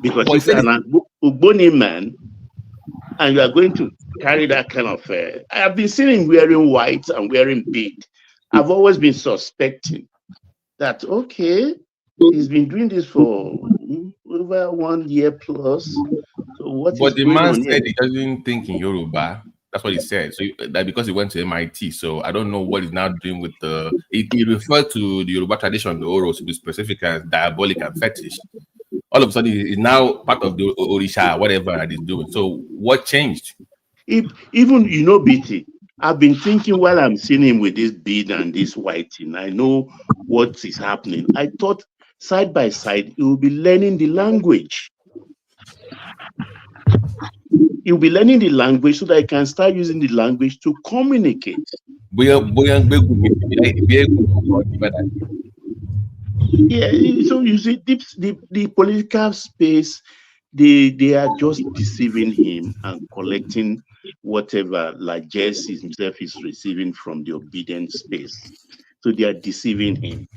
because if you're an Ugboni man and you are going to carry that kind of. I have been seeing him wearing white and wearing bead. I've always been suspecting that he's been doing this for over 1 year plus. So what is the going man on said here? he doesn't think in Yoruba. That's what he said. So that because he went to MIT. So I don't know what he's now doing with the. He referred to the Yoruba tradition, the Oros, to be specific as diabolic and fetish. All of a sudden, he's now part of the Orisha, whatever that he's doing. So what changed? Even BT, I've been thinking while I'm seeing him with this bead and this white thing, I know what is happening. I thought side by side, he will be learning the language. He'll be learning the language so that he can start using the language to communicate. Yeah, so you see, the political space, they are just deceiving him and collecting whatever largesse himself is receiving from the obedient space. So they are deceiving him.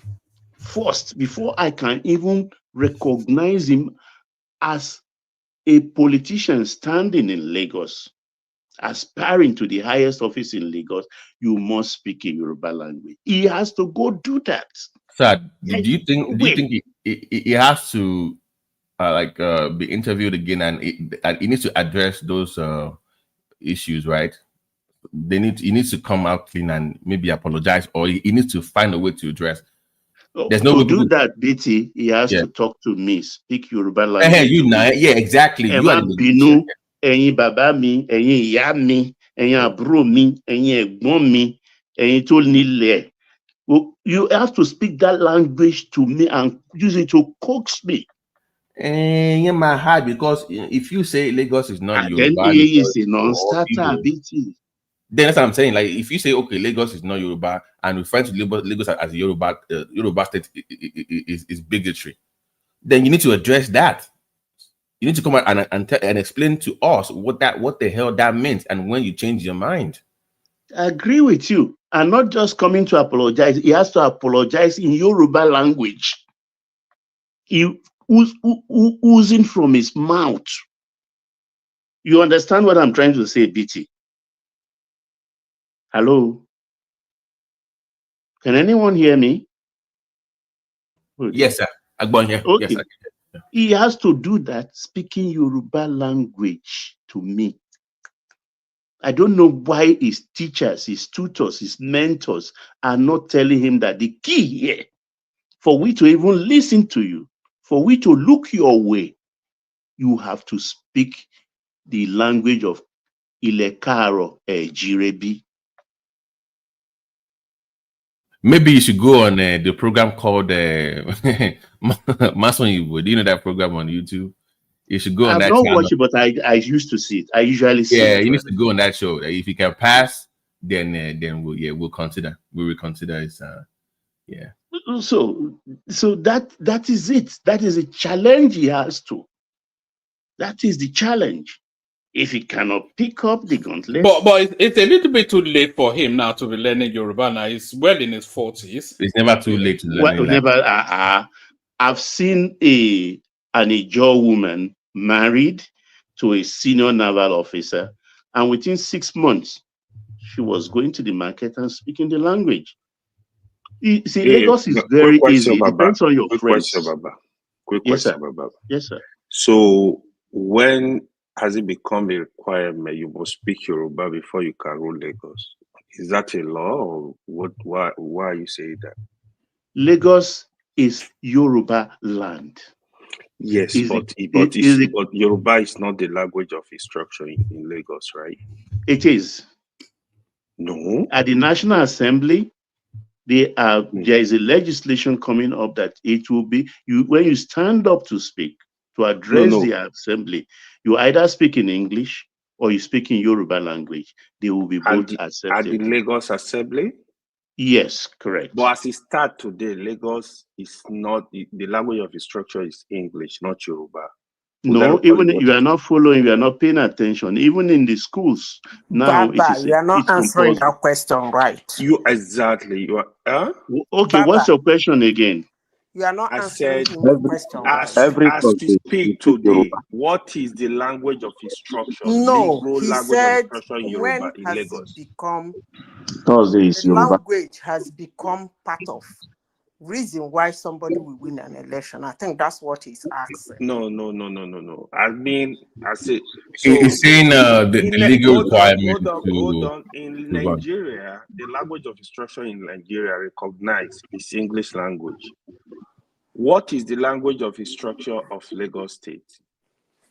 First, before I can even recognize him as a politician standing in Lagos, aspiring to the highest office in Lagos, you must speak a Yoruba language. He has to go do that. Sir, do you think he has to be interviewed again and he needs to address those issues, right? He needs to come out clean and maybe apologize, or he needs to find a way to address. There's no to do that, BT, he has to talk to me, speak Yoruba language. Yeah, exactly. You are binu, ẹ̀yin bàbá mi, ẹ̀yin ìyá mi, ẹ̀yin àbúrò mi, ẹ̀yin ẹ̀gbọ́n mi, ẹ̀yin tó nílẹ̀. You have to speak that language to me and use it to coax me. In my heart, because if you say Lagos is not Yoruba, then he is a non-starter, BT. Then that's what I'm saying. Like, if you say, okay, Lagos is not Yoruba, and refer to Lagos as Yoruba state is bigotry, then you need to address that. You need to come out and explain to us what the hell that meant, and when you change your mind. I agree with you. And not just coming to apologize. He has to apologize in Yoruba language. Oozing from his mouth. You understand what I'm trying to say, BT? Hello? Can anyone hear me? Yes, sir. Okay. Yes, sir. He has to do that, speaking Yoruba language to me. I don't know why his teachers, his tutors, his mentors are not telling him that the key here for we to even listen to you, for we to look your way, you have to speak the language of Ilekaro Jirebi. Maybe you should go on the program called Mason Ivo. Do you know that program on YouTube? You should go on that channel. I've not watched it, but I used to see it. I usually see it. Yeah, you need to go on that show. If you can pass, then we'll consider. We will consider it. Yeah. So that is it. That is a challenge he has to. That is the challenge. If he cannot pick up the gauntlet. But it's a little bit too late for him now to be learning Yoruba. Now he's well in his 40s. It's never too late to learn. I've seen an Ijaw woman married to a senior naval officer, and within 6 months, she was going to the market and speaking the language. See, Lagos is very easy. It depends on your friends. Quick question, Baba. Yes, sir. So when has it become a requirement you must speak Yoruba before you can rule Lagos? Is that a law, or what? Why are you saying that? Lagos is Yoruba land. Yes, but Yoruba is not the language of instruction in Lagos, right? It is. No. At the National Assembly, there is a legislation coming up that it will be when you stand up to speak, to address the assembly, you either speak in English or you speak in Yoruba language. They will be both accepted. At the Lagos Assembly? Yes, correct. But as it starts today, Lagos is not, the language of instruction is English, not Yoruba. No, even you are not following, you are not paying attention. Even in the schools now, Baba, you are not it's answering compulsory. that question right. You exactly. You are. Okay, Baba, what's your question again? You are not I answering said, him the question right. as we speak today, what is the language of instruction? No, Legal he language of said, instruction in Yoruba when in has Lagos. it become, Thursday is the Yoruba. language has become part of reason why somebody will win an election? I think that's what he's asking. No. I mean, I say, so He's saying the legal requirement hold on. In Nigeria, the language of instruction in Nigeria recognized is English language. What is the language of instruction of Lagos State?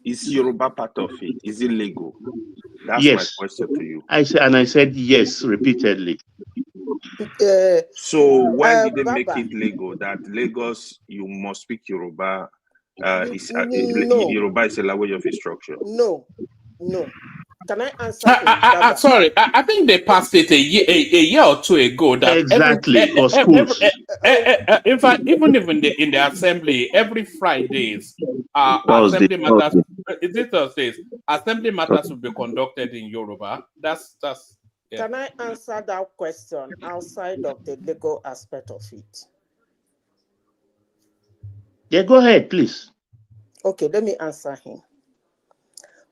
Is Yoruba part of it? Is it legal? That's my question to you. I said yes repeatedly. So when did they make it legal that Lagos you must speak Yoruba? Yoruba is a language of instruction. No. Can I answer him? Sorry, I think they passed it a year or two ago. That for schools. In fact, even in the assembly, every Fridays, assembly matters. Is it Thursdays? Assembly matters will be conducted in Yoruba. That's. Yeah. Can I answer that question outside of the legal aspect of it? Yeah, go ahead, please. Okay, let me answer him.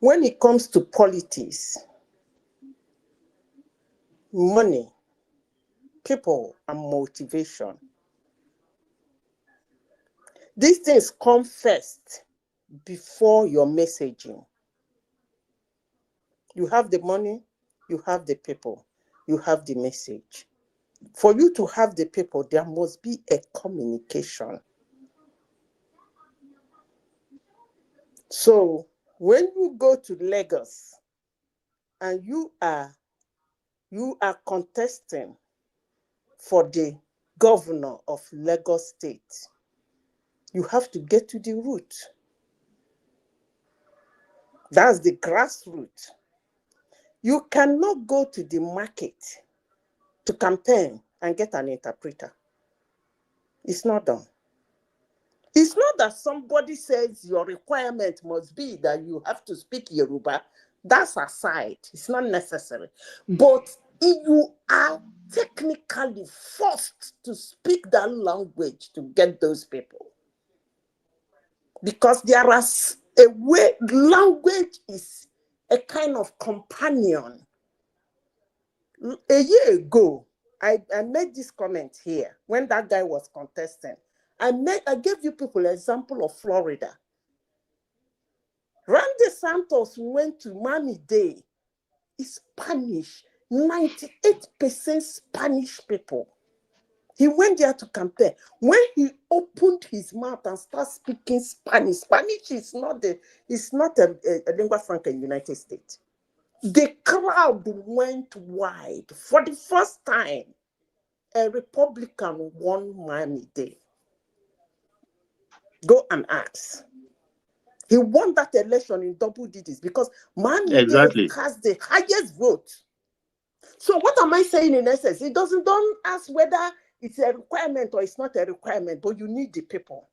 When it comes to politics, money, people, and motivation, these things come first before your messaging. You have the money, you have the people, you have the message. For you to have the people, there must be a communication. So when you go to Lagos and you are contesting for the governor of Lagos State, you have to get to the root. That's the grassroots. You cannot go to the market to campaign and get an interpreter. It's not done. It's not that somebody says your requirement must be that you have to speak Yoruba. That's aside. It's not necessary. But if you are technically forced to speak that language to get those people, because there is a way, language is a kind of companion. A year ago, I made this comment here when that guy was contesting. I gave you people an example of Florida. Randy Santos went to Miami-Dade. It's Spanish, 98% Spanish people. He went there to campaign. When he opened his mouth and started speaking Spanish, Spanish is not a lingua franca in the United States. The crowd went wide. For the first time, a Republican won Miami-Dade. Go and ask. He won that election in double digits because Miami-Dade has the highest vote. So what am I saying in essence? Don't ask whether it's a requirement or it's not a requirement, but you need the people.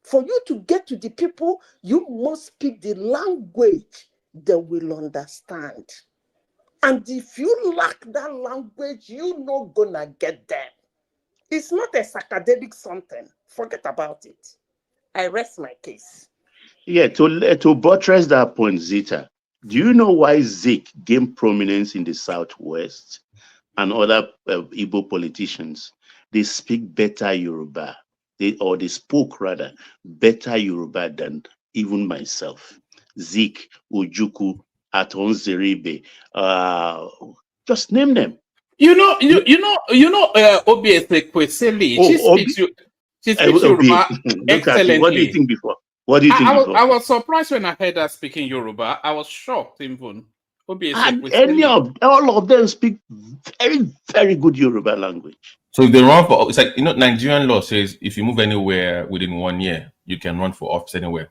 For you to get to the people, you must speak the language they will understand. And if you lack that language, you're not gonna get them. It's not a academic something. Forget about it. I rest my case. Yeah, to buttress that point, Zita, do you know why Zik gained prominence in the Southwest and other Igbo politicians? They speak better Yoruba, they spoke rather better Yoruba than even myself. Zik, Ojuku, Aton Zeribe, just name them. Obi Ezekwesili. She speaks Yoruba excellently. What do you think before? What do you think before? I was surprised when I heard her speaking Yoruba. I was shocked even. And all of them speak very, very good Yoruba language. So if they run for, it's like, Nigerian law says if you move anywhere within 1 year, you can run for office anywhere.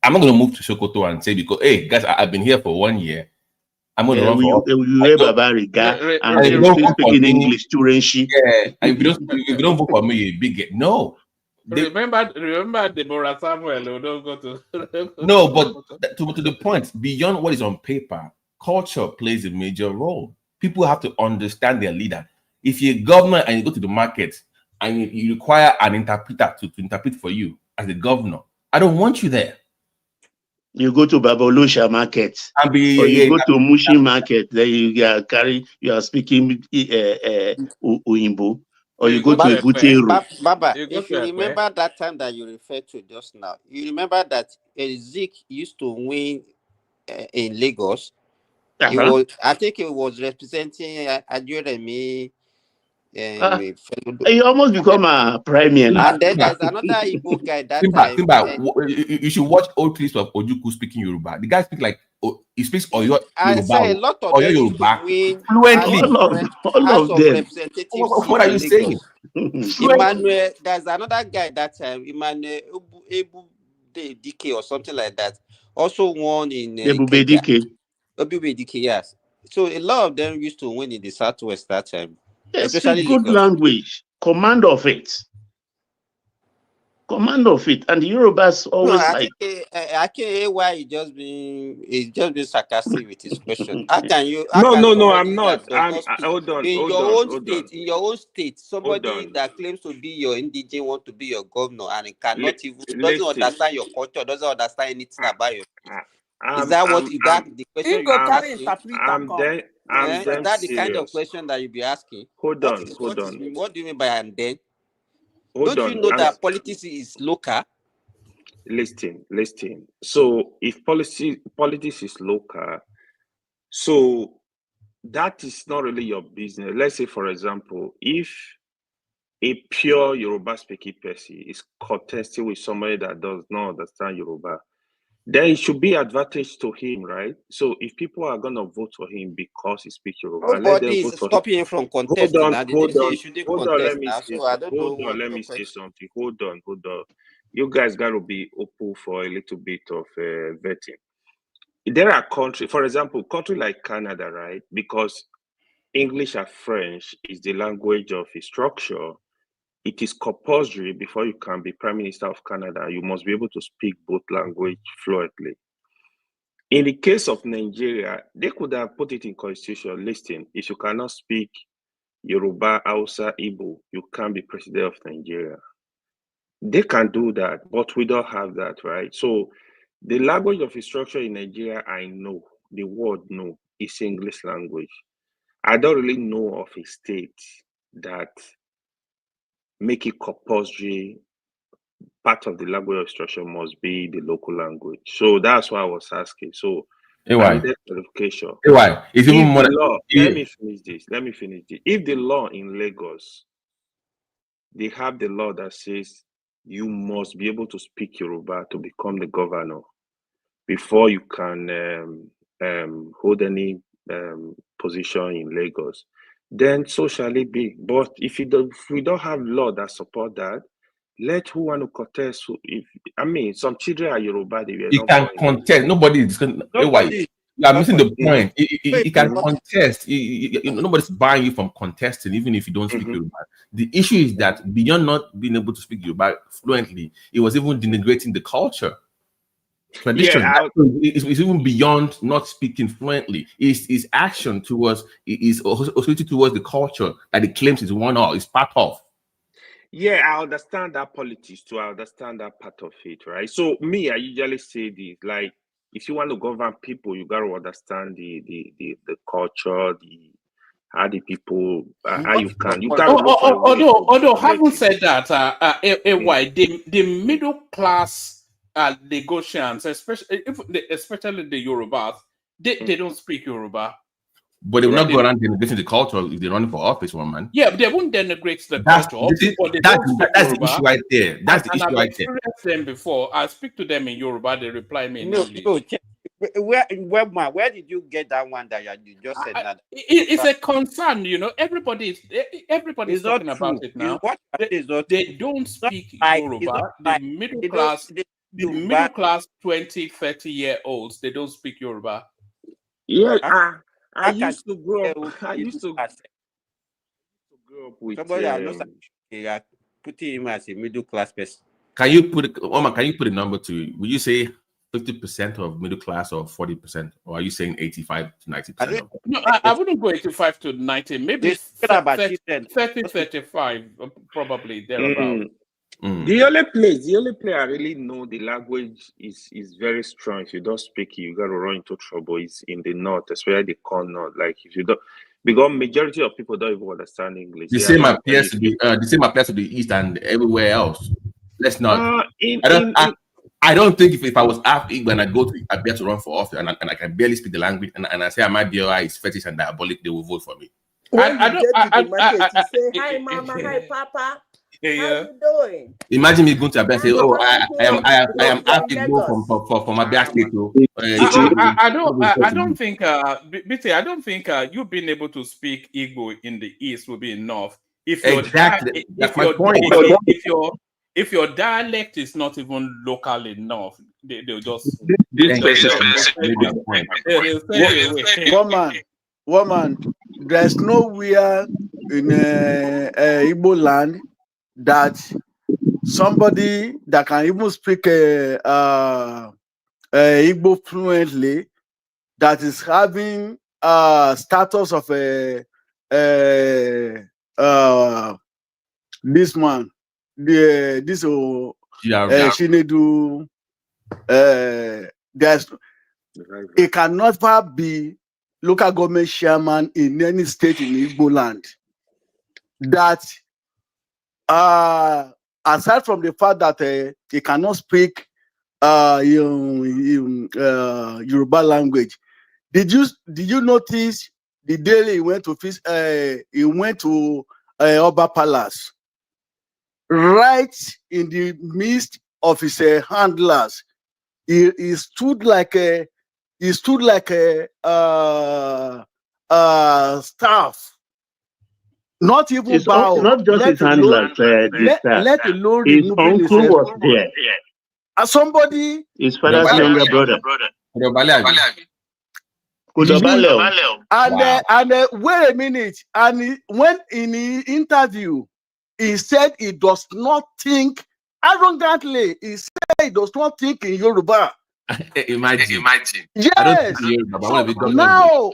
I'm not going to move to Sokoto and say, because, hey, guys, I've been here for 1 year. I'm going to run for office. And they still speaking English to Renshi. Yeah, if you don't vote for me, you big get no. Remember Deborah Samuel. Don't go to no, but to the point, beyond what is on paper, culture plays a major role. People have to understand their leader. If you're a governor and you go to the market and you require an interpreter to interpret for you as a governor, I don't want you there. You go to Babolosha market, or you go to Mushi market, then you are speaking Uimbo, or you go to Ebuteru. Baba, if you remember that time that you referred to just now, you remember that Zeke used to win in Lagos. I think it was representing Aduremi. You almost become a prime minister. And then there's another Igbo guy that time. You should watch old clips of Ojukwu speaking Yoruba. The guy speaks like he speaks Yoruba. I say a lot of them Yoruba fluently. All of them. What are you saying? Emmanuel, there's another guy that time, Emmanuel Ebu DK or something like that. Also won in Ebube DK, yes. So a lot of them used to win in the Southwest that time. Yes, especially good Lagos. Language, command of it, and the Yorubas always I can't hear why he's just being sarcastic with his question. How can you? No, I'm not. Hold on. In your own state, somebody that claims to be your indigene want to be your governor and it cannot doesn't understand your culture, doesn't understand anything about you. Is that the question you're asking? Is that the kind of question that you'll be asking? Hold on. What do you mean by and then? Don't you know that politics is local? Listen. So if politics is local, so that is not really your business. Let's say, for example, if a pure Yoruba speaking person is contesting with somebody that does not understand Yoruba, then it should be advantage to him, right? So if people are going to vote for him because he speaks Yoruba, nobody is stopping him from contesting. Hold on, let me say something. Hold on. You guys got to be open for a little bit of vetting. There are countries, for example, country like Canada, right? Because English and French is the language of instruction. It is compulsory before you can be Prime Minister of Canada. You must be able to speak both language fluently. In the case of Nigeria, they could have put it in constitution. Listen, if you cannot speak Yoruba, Hausa, Igbo, you can't be president of Nigeria. They can do that, but we don't have that, right? So the language of instruction in Nigeria, I know, the word no, is English language. I don't really know of a state that make it compulsory. Part of the language of instruction must be the local language. So that's why I was asking. So clarification. Let me finish this. If the law in Lagos, they have the law that says you must be able to speak Yoruba to become the governor before you can hold any position in Lagos, then so shall it be. But if we don't have law that support that, let who want to contest. Some children are Yoruba. You can contest. Nobody is going. You are missing the point. You can contest. Nobody's buying you from contesting, even if you don't speak Yoruba. The issue is that beyond not being able to speak Yoruba fluently, it was even denigrating the culture. Tradition is even beyond not speaking fluently. Is action towards hostility towards the culture that it claims is is part of. Yeah, I understand that politics too. I understand that part of it, right? So I usually say this, like, if you want to govern people, you got to understand the culture, how the people, how you can. You got. Although having said that, the middle class Lagosians, especially the Yorubas, they don't speak Yoruba. But they will not go around denigrating the culture if they're running for office, one man. Yeah, they won't denigrate the culture. That's the issue right there. That's the issue right there. I've experienced them before. I speak to them in Yoruba. They reply me in English. Where did you get that one that you just said that? It's a concern, Everybody's talking about it now. They don't speak Yoruba. The middle class 20, 30-year-olds, they don't speak Yoruba. Yeah, I used to grow up. I used to grow up with somebody that knows putting him as a middle class person. Can you put Omar? Can you put a number to it? Would you say 50% of middle class or 40%, or are you saying 85 to 90%? No, I wouldn't go 85 to 90. Maybe 30, 35, probably thereabout. The only place I really know the language is very strong. If you don't speak it, you gotta run into trouble. It's in the north, especially the corn north. Like if you don't, because majority of people don't even understand English. The same appears to be the east and everywhere else. Let's not. I don't think if I was half Igbo and I go to Abia to run for office and I can barely speak the language and I say my BOI is fetish and diabolic, they will vote for me. When you get to the market, you say, "Hi, mama. Hi, papa. How you doing?" Imagine me going to Abia and say, "Oh, I am half Igbo from Abia State." I don't think, BT, I don't think you being able to speak Igbo in the East will be enough. If if your dialect is not even local enough, they'll just woman. There's nowhere in Igbo land that somebody that can even speak Igbo fluently that is having status of this man. This CHINEDU, it can never be local government chairman in any state in Igbo land. That aside from the fact that he cannot speak Yoruba language, did you notice the day he went to Obatala? Right in the midst of his handlers, he stood like a staff. Not even bow. Not just his handlers. Let alone his uncle was there. Somebody. His father's younger brother. And wait a minute. And when in the interview, he said he does not think arrogantly. He said he does not think in Yoruba. Imagine. Yes. So now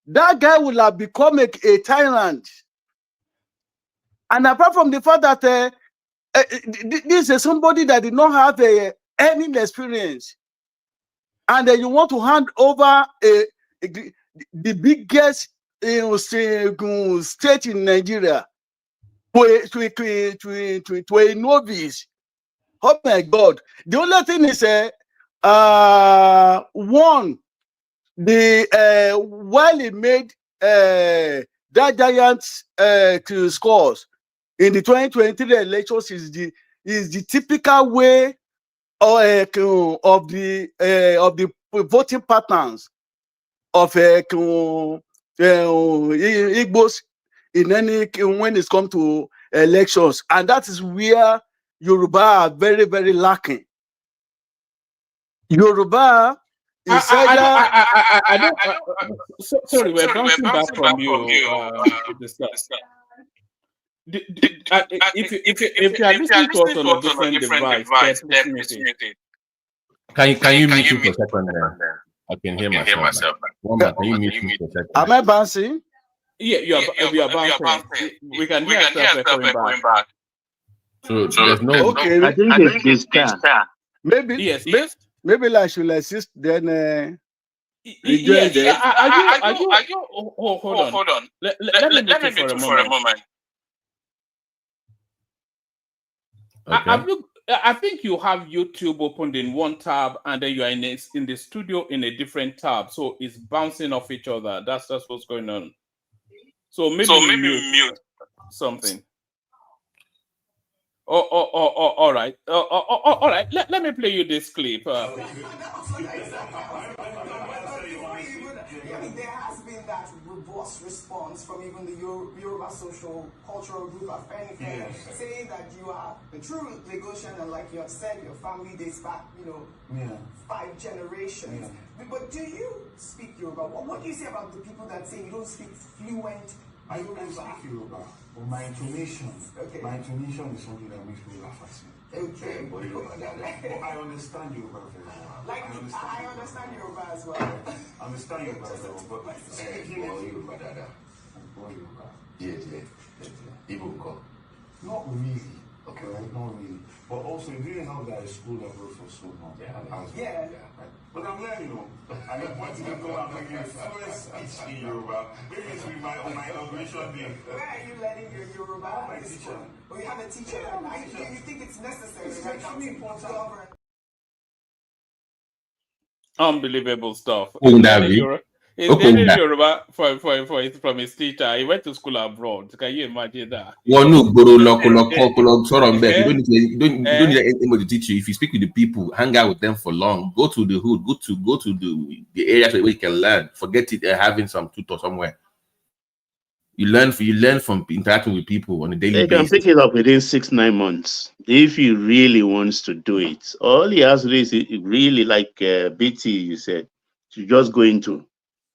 that guy will have become a tyrant. And apart from the fact that this is somebody that did not have any experience, and you want to hand over the biggest state in Nigeria to a novice. Oh my God! The only thing is, one, while he made that giant scores in the 2023 elections, is the typical way of the voting patterns of Igbos when it's come to elections, and that is where Yoruba are very, very lacking. Yoruba is I don't. Sorry, we're bouncing back from you. If you are listening to us on a different device, can you mute me for a second? I can hear myself. Woman, can you mute me for a second? Am I bouncing? Yeah, you are bouncing. We can hear ourselves echoing back. So there's no. Okay, I think it's this car. Maybe yes. Maybe I should assist then. Yes. Are you? Hold on. Let me for a moment. Okay. I think you have YouTube opened in one tab, and then you are in the studio in a different tab, so it's bouncing off each other. That's what's going on. So maybe mute something. All right. All right. Let me play you this clip. There has been that robust response from even the Yoruba social cultural group of Fenife, saying that you are a true Lagosian, and like you have said, your family dates back, 5 generations. But do you speak Yoruba? What do you say about the people that say you don't speak fluent I speak Yoruba, but my intonation is something that makes me laugh at you. Okay. But I understand Yoruba very well. I understand Yoruba as well. I understand Yoruba as well, but speaking Yoruba, Yoruba. Not really. Okay, right? Not really. But also, it really helped that I school level for so long. Yeah. Right? But I'm learning, I want to go and make a fluent speech in Yoruba. Maybe it's on my inauguration day. Where are you learning your Yoruba? My teacher. Oh, you have a teacher. Do you think it's necessary? It's extremely important. Unbelievable stuff. He's learning Yoruba from his teacher. He went to school abroad. Can you imagine that? You don't need anybody to teach you. If you speak with the people, hang out with them for long, go to the hood, go to the areas where you can learn. Forget it having some tutor somewhere. You learn from interacting with people on a daily basis. You can pick it up within 6-9 months if he really wants to do it. All he has to do is really, like BT, you said, to just go into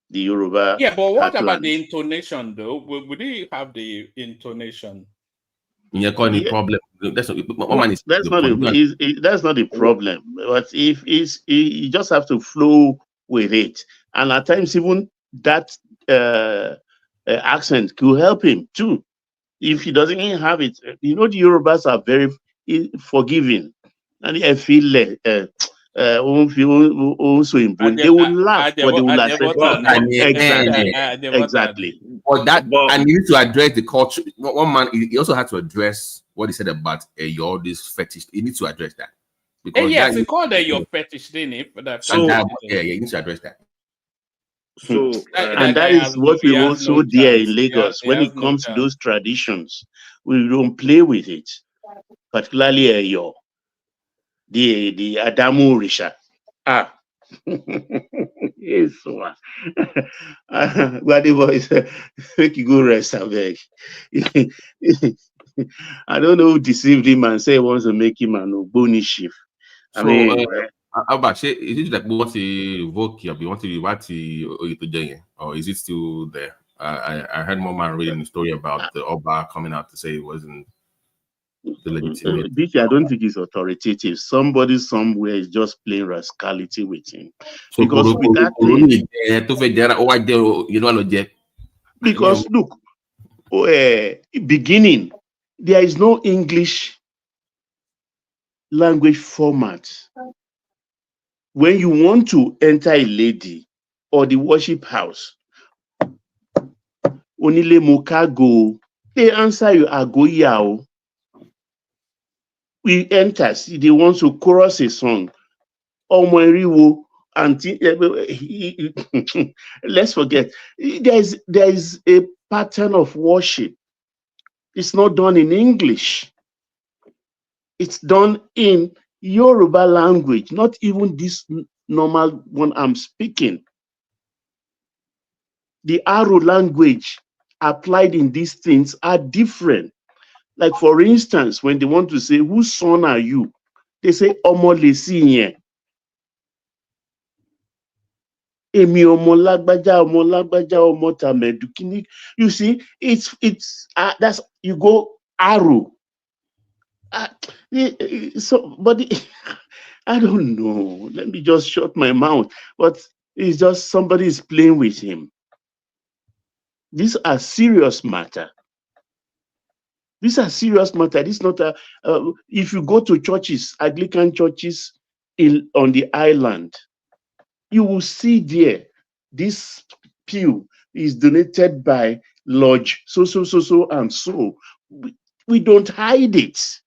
the Yoruba. Yeah, but what about the intonation, though? Would he have the intonation? You're calling the problem. That's not the problem. But if you just have to flow with it, and at times even that accent could help him too. If he doesn't have it, the Yorubas are very forgiving, and I feel also in they will laugh, but they will accept it. Exactly. But and you need to address the culture. One man, he also had to address what he said about your this fetish. He needs to address that. Because he called your fetish, didn't he? You need to address that. So, and that is what we also there in Lagos. When it comes to those traditions, we don't play with it, particularly the Adamu Risha. Yes, GBADEBO is make you go rest, I beg. I don't know who deceived him and say he wants to make him an Ogboni chief. I mean, is it like what he vote or is it still there? I heard more man reading the story about the Oba coming out to say it wasn't the legitimate. I don't think it's authoritative. Somebody somewhere is just playing rascality with him. So because with that look, beginning, there is no English language format. When you want to enter a lady or the worship house, Onile Mokago, they answer you Agoyao. We enter, they want to chorus a song. Omeriwo, let's forget. There is a pattern of worship. It's not done in English. It's done in Yoruba language, not even this normal one I'm speaking. The Aro language applied in these things are different. Like, for instance, when they want to say, whose son are you? They say, Omo Lesinye. Emi Omo Lagbaja, Omo Lagbaja, Omo Tamedu. You see, it's that's, you go Aro. But I don't know. Let me just shut my mouth. But it's just somebody is playing with him. These are serious matter. These are serious matter. This is not a. If you go to churches, Anglican churches on the island, you will see there this pew is donated by Lodge so and so. We don't hide it.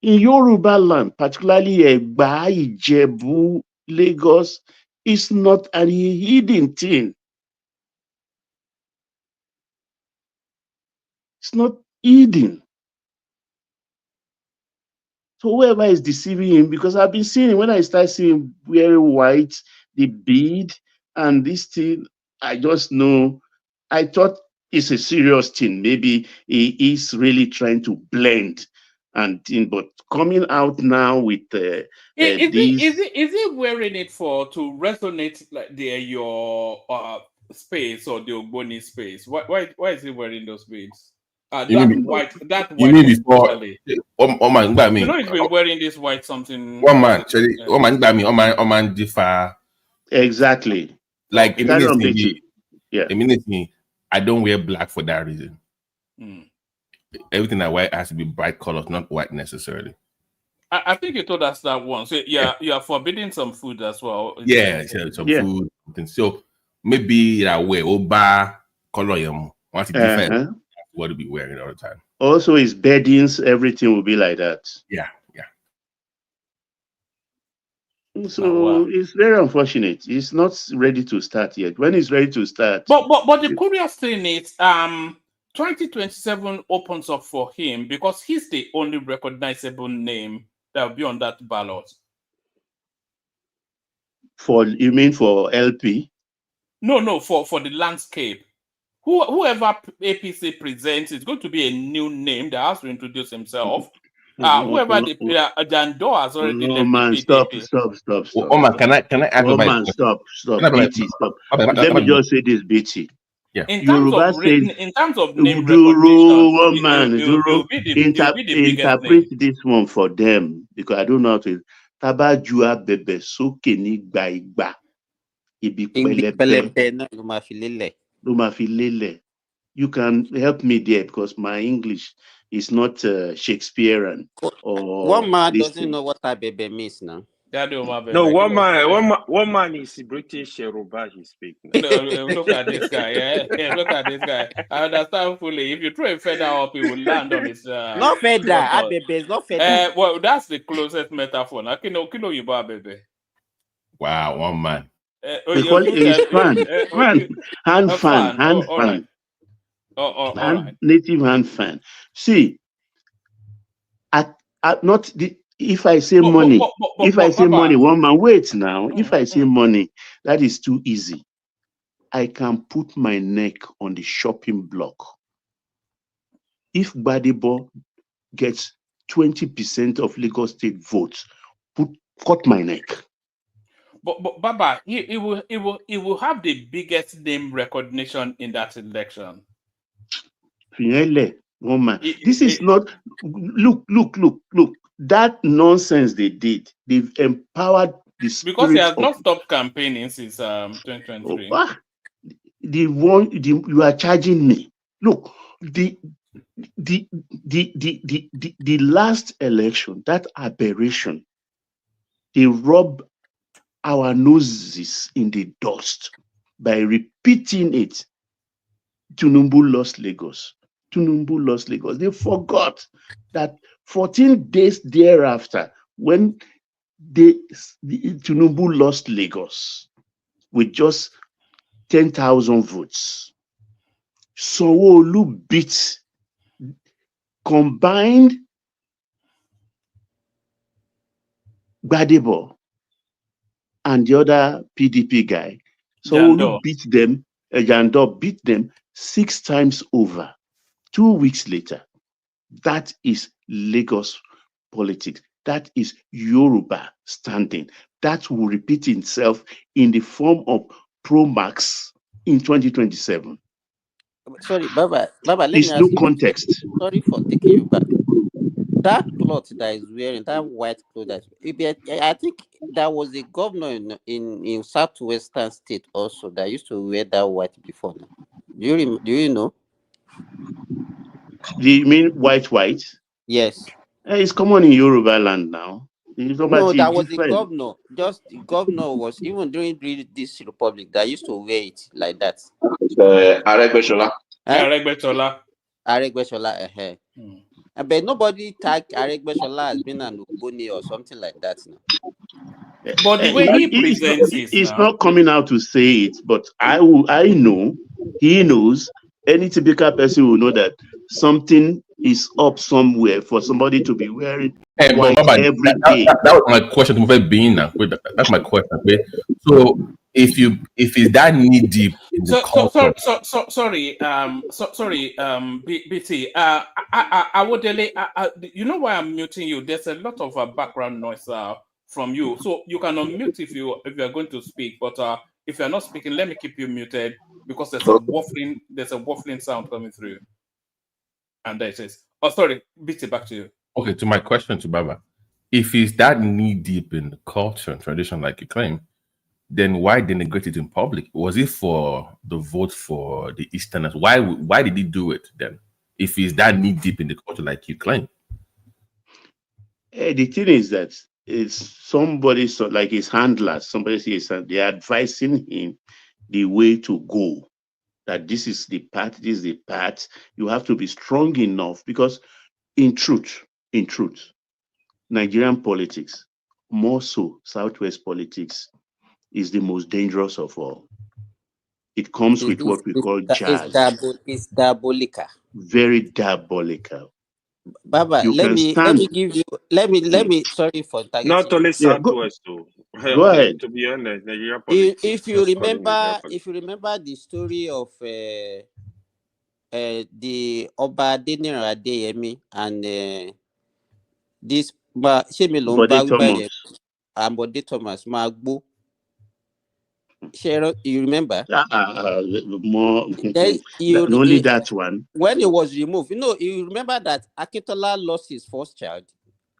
In Yoruba land, particularly Egba, Ijebu, Lagos, it's not an hidden thing. It's not hidden. So whoever is deceiving him, because I've been seeing him, when I start seeing him wearing white, the bead, And this thing, I just know, I thought it's a serious thing. Maybe he is really trying to blend and thing, but coming out now with Is he wearing it to resonate like your space or the Ogboni space? Why is he wearing those beads? That white. You mean before? Oh man, by me. You know he's been wearing this white something. One man, by me. Oh man, differ. Exactly. Like Okay. it means me. I don't wear black for that reason. Everything I wear has to be bright colors, not white necessarily. I think you told us that once. So you are forbidding some food as well. Yeah, some food. So maybe I wear Oba color. Once it different, what to be wearing all the time. Also, his beddings, everything will be like that. Yeah. So it's very unfortunate. He's not ready to start yet. When he's ready to start, but the curious thing is, 2027 opens up for him because he's the only recognizable name that will be on that ballot. You mean for LP? No, for the landscape. Whoever APC presents is going to be a new name that has to introduce himself. Whoever Jando has already left. Man, stop. Oh man, can I add man, stop. BT, stop. Let me just say this, BT. Yeah. In terms of name recognition, interpret this one for them because I don't know how to. Tabajua bebe soke ni gba ibi pelebe. You can help me there because my English is not Shakespearean. One man doesn't know what bebe means now. No, one man is British Yoruba. He speaks. Look at this guy. Yeah, look at this guy. I understand fully. If you throw a feather up, it will land on his. Not feather. Bebe is not feather. Well, that's the closest metaphor. Now, kilo you buy bebe. Wow, one man. We call it fan. Hand fan. All right. Native hand fan. See, if I say money, one man, wait now. If I say money, that is too easy. I can put my neck on the shopping block. If GBADEBO gets 20% of Lagos State votes, cut my neck. But Baba, he will have the biggest name recognition in that election. Woman, this is not. Look. That nonsense they did. They've empowered the spirit. Because he has not stopped campaigning since 2023. You are charging me. Look, the last election, that aberration, they rub our noses in the dust by repeating it. Tinubu lost Lagos. They forgot that 14 days thereafter, when Tinubu lost Lagos with just 10,000 votes, Sanwo-Olu beat combined GBADEBO and the other PDP guy. Sanwo-Olu Jando beat them 6 times over. 2 weeks later. That is Lagos politics. That is Yoruba standing. That will repeat itself in the form of Pro-Max in 2027. Sorry, Baba, let me ask you. Context. Sorry for taking you back. That cloth that is wearing, that white cloth, I think there was a governor in southwestern state also that used to wear that white before. Do you know? Do you mean white? Yes. It's common in Yoruba land now. No, that was the governor. Just the governor was even during this republic that used to wear it like that. Aregbesola. Aregbesola. But nobody tagged Aregbesola as being an Ogboni or something like that now. But the way he presents it, he's not coming out to say it. But I know, he knows. Any typical person will know that something is up somewhere for somebody to be wearing white every day. That was my question. That's my question. Okay? So if it's that knee deep in the culture. Sorry, BT. I would delay. You know why I'm muting you? There's a lot of background noise from you, so you can unmute if you are going to speak. But if you're not speaking, let me keep you muted because there's a waffling sound coming through. And there it is. Oh, sorry, BT, back to you. Okay, to my question to Baba, if it's that knee deep in the culture and tradition, like you claim, then why denigrate it in public? Was it for the vote for the Easterners? Why did he do it then? If he's that knee deep in the culture, like you claim. The thing is that it's somebody, so like his handlers, somebody says they're advising him the way to go. That this is the path, this is the path. You have to be strong enough because in truth, Nigerian politics, more so Southwest politics, is the most dangerous of all. It comes with what we call jazz. It's diabolical. Very diabolical. Baba, let me give you. Let me. Sorry for targeting. Not only Southwest, though. Go ahead. To be honest, Nigerian politics. If you remember the story of the Obatala Adeyemi and this Bode Thomas Magbo. You remember? More only that one. When it was removed, you remember that Akintola lost his first child.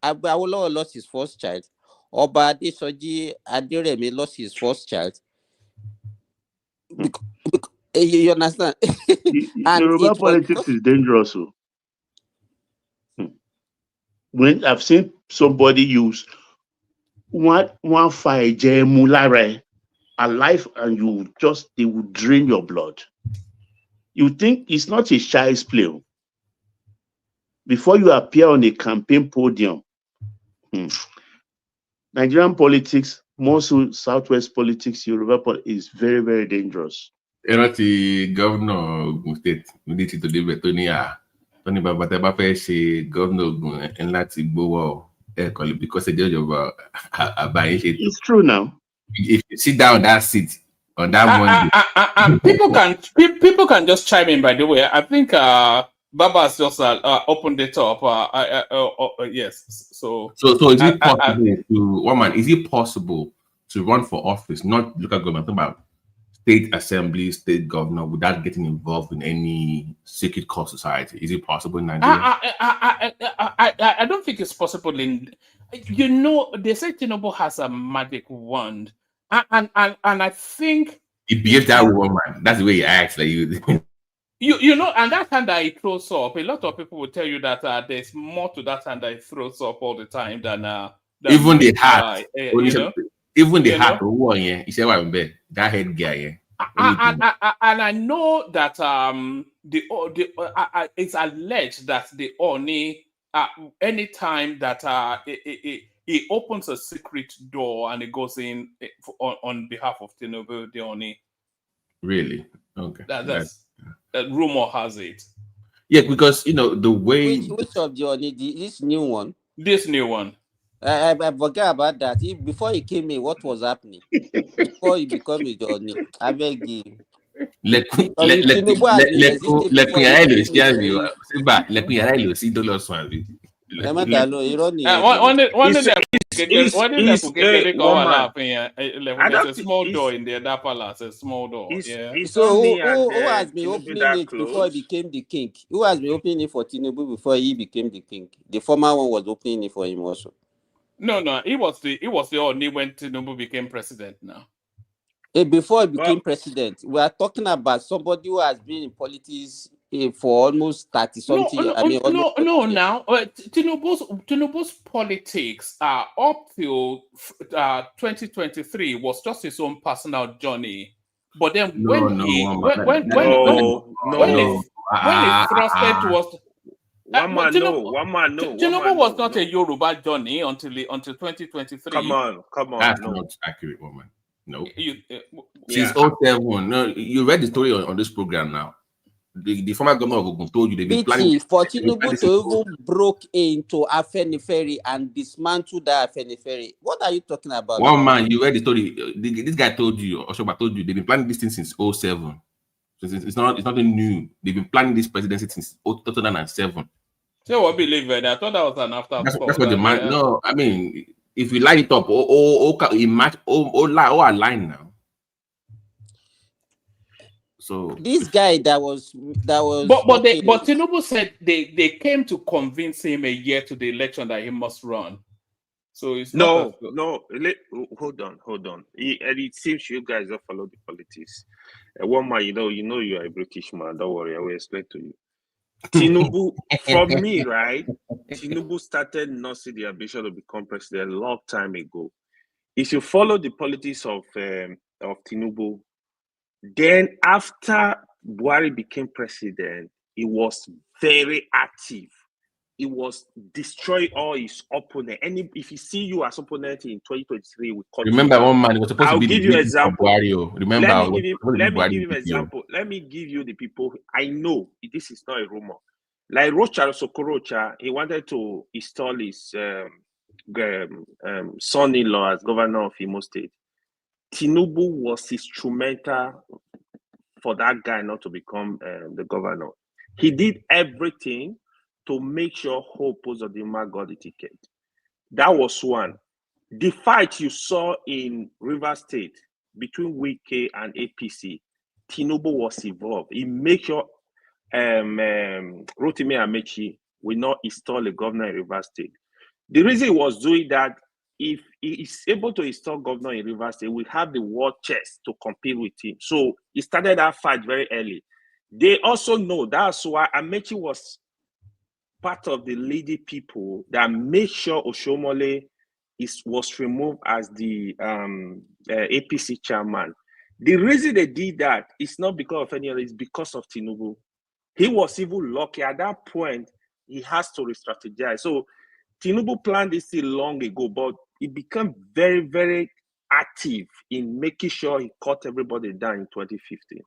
Awolowo lost his first child. Oba Adesoji Aderemi lost his first child. You understand? And Yoruba politics is dangerous. When I've seen somebody use one fire mulare alive, and they will drain your blood. You think it's not a child's play. Before you appear on a campaign podium, Nigerian politics, more so Southwest politics, Yoruba politics is very, very dangerous. The governor of state, we need to do better. Tony Babateba say governor and Lati Bowo because the judge of it's true now. If you sit down that seat on that Monday, people can just chime in. By the way, I think Baba's just opened it up. Yes. So is it possible is it possible to run for office, not local government, about state assembly, state governor, without getting involved in any secret cult society? Is it possible in Nigeria? I don't think it's possible in. They say Tinubu has a magic wand, and I think he behaves that woman. That's the way he acts. Like and that hand that he throws up, a lot of people will tell you that there's more to that hand that he throws up all the time than even the hat. Even the hat. He said, "Well, that head guy." And I know that it's alleged that the Oni, anytime that he opens a secret door and it goes in on behalf of Tinubu, the Oni. Really? Okay. That rumor has it. Yeah, because the way which of the Oni, this new one. This new one. I forgot about that. Before he came in, what was happening? Before he became a Johnny, I beg you. There's a small door in there, that palace, a small door. So who has been opening it before he became the king? Who has been opening it for Tinubu before he became the king? The former one was opening it for him also. No, it was the only when Tinubu became president now. Before he became president, we are talking about somebody who has been in politics for almost 30-something years. Tinubu's politics up till 2023 was just his own personal journey. But then when he thrusted towards one man Tinubu was not a Yoruba journey until 2023. Come on. That's not accurate, woman. No. Since 07. No, you read the story on this program now. The former governor of Ogun told you they've been planning. For Tinubu to even broke into Afenifere and dismantle that Afenifere. What are you talking about? One man, you read the story. This guy told you, Oshoba told you, they've been planning this thing since 2007. It's nothing new. They've been planning this presidency since 2007. So what believe it? I thought that was an afterthought. That's what the man. No, I mean, if we line it up, align now. So this guy that was. But Tinubu said they came to convince him a year to the election that he must run. So it's no. Hold on. It seems you guys don't follow the politics. One man, you know you are a British man. Don't worry, I will explain to you. Tinubu, from me, right? Tinubu started not see the ambition to become president a long time ago. If you follow the politics of Tinubu, then after Buhari became president, he was very active. He was destroy all his opponent. If he see you as opponent in 2023, we cut. Remember one man was supposed to be. I'll give you an example. Remember, let me give him an example. Let me give you the people I know. This is not a rumor. Like Rocha Sokorocha, he wanted to install his son-in-law as governor of Imo State. Tinubu was instrumental for that guy not to become the governor. He did everything to make sure Hope Uzodinma got the ticket. That was one. The fight you saw in Rivers State between Wike and APC, Tinubu was involved. He made sure Rotimi Amechi will not install a governor in Rivers State. The reason he was doing that, if he is able to install governor in Rivers State, we have the war chest to compete with him. So he started that fight very early. They also know that's why Amechi was part of the leading people that made sure Oshomole was removed as the APC chairman. The reason they did that is not because of any other, it's because of Tinubu. He was even lucky. At that point, he has to re-strategize. So Tinubu planned this thing long ago, but he became very, very active in making sure he cut everybody down in 2015.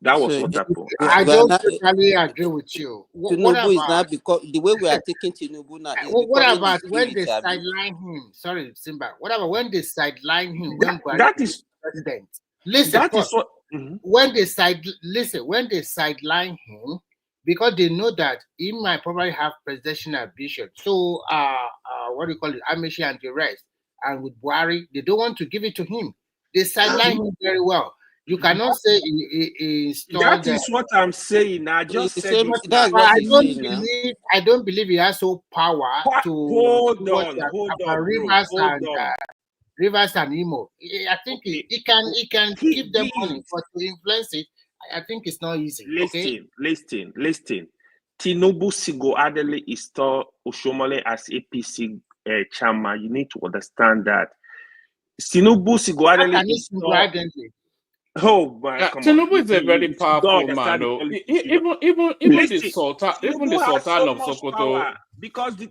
That was what happened. I don't totally agree with you. Tinubu is not, because the way we are taking Tinubu now. What about when they sideline him? Sorry, Simba. What about when they sideline him? That is president. Listen, that is what. When they sideline him, because they know that he might probably have presidential ambition. So, what do you call it? Amechi and the rest, and with Buhari, they don't want to give it to him. They sideline him very well. You cannot say he that is what I'm saying. I just said I don't believe he has so power to hold on, Rivers and Imo. I think he can give them money, but to influence it, I think it's not easy. Listen. Tinubu Sigo Adele installed Oshomole as APC chairman. You need to understand that. Tinubu Sigo Adele Tinubu is a very powerful man. Even the Sultan of Sokoto. Because the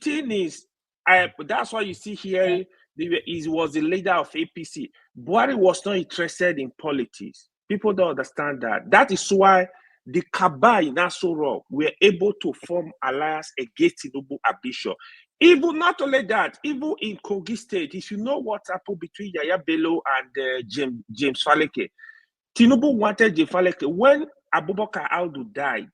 thing is, that's why you see here, he was the leader of APC. Buhari was not interested in politics. People don't understand that. That is why the Kabal in Aso Rock were able to form alliance against Tinubu ambition. Even not only that, even in Kogi State, if you know what happened between Yaya Bello and James Faleke, Tinubu wanted James Faleke. When Abubakar Audu died,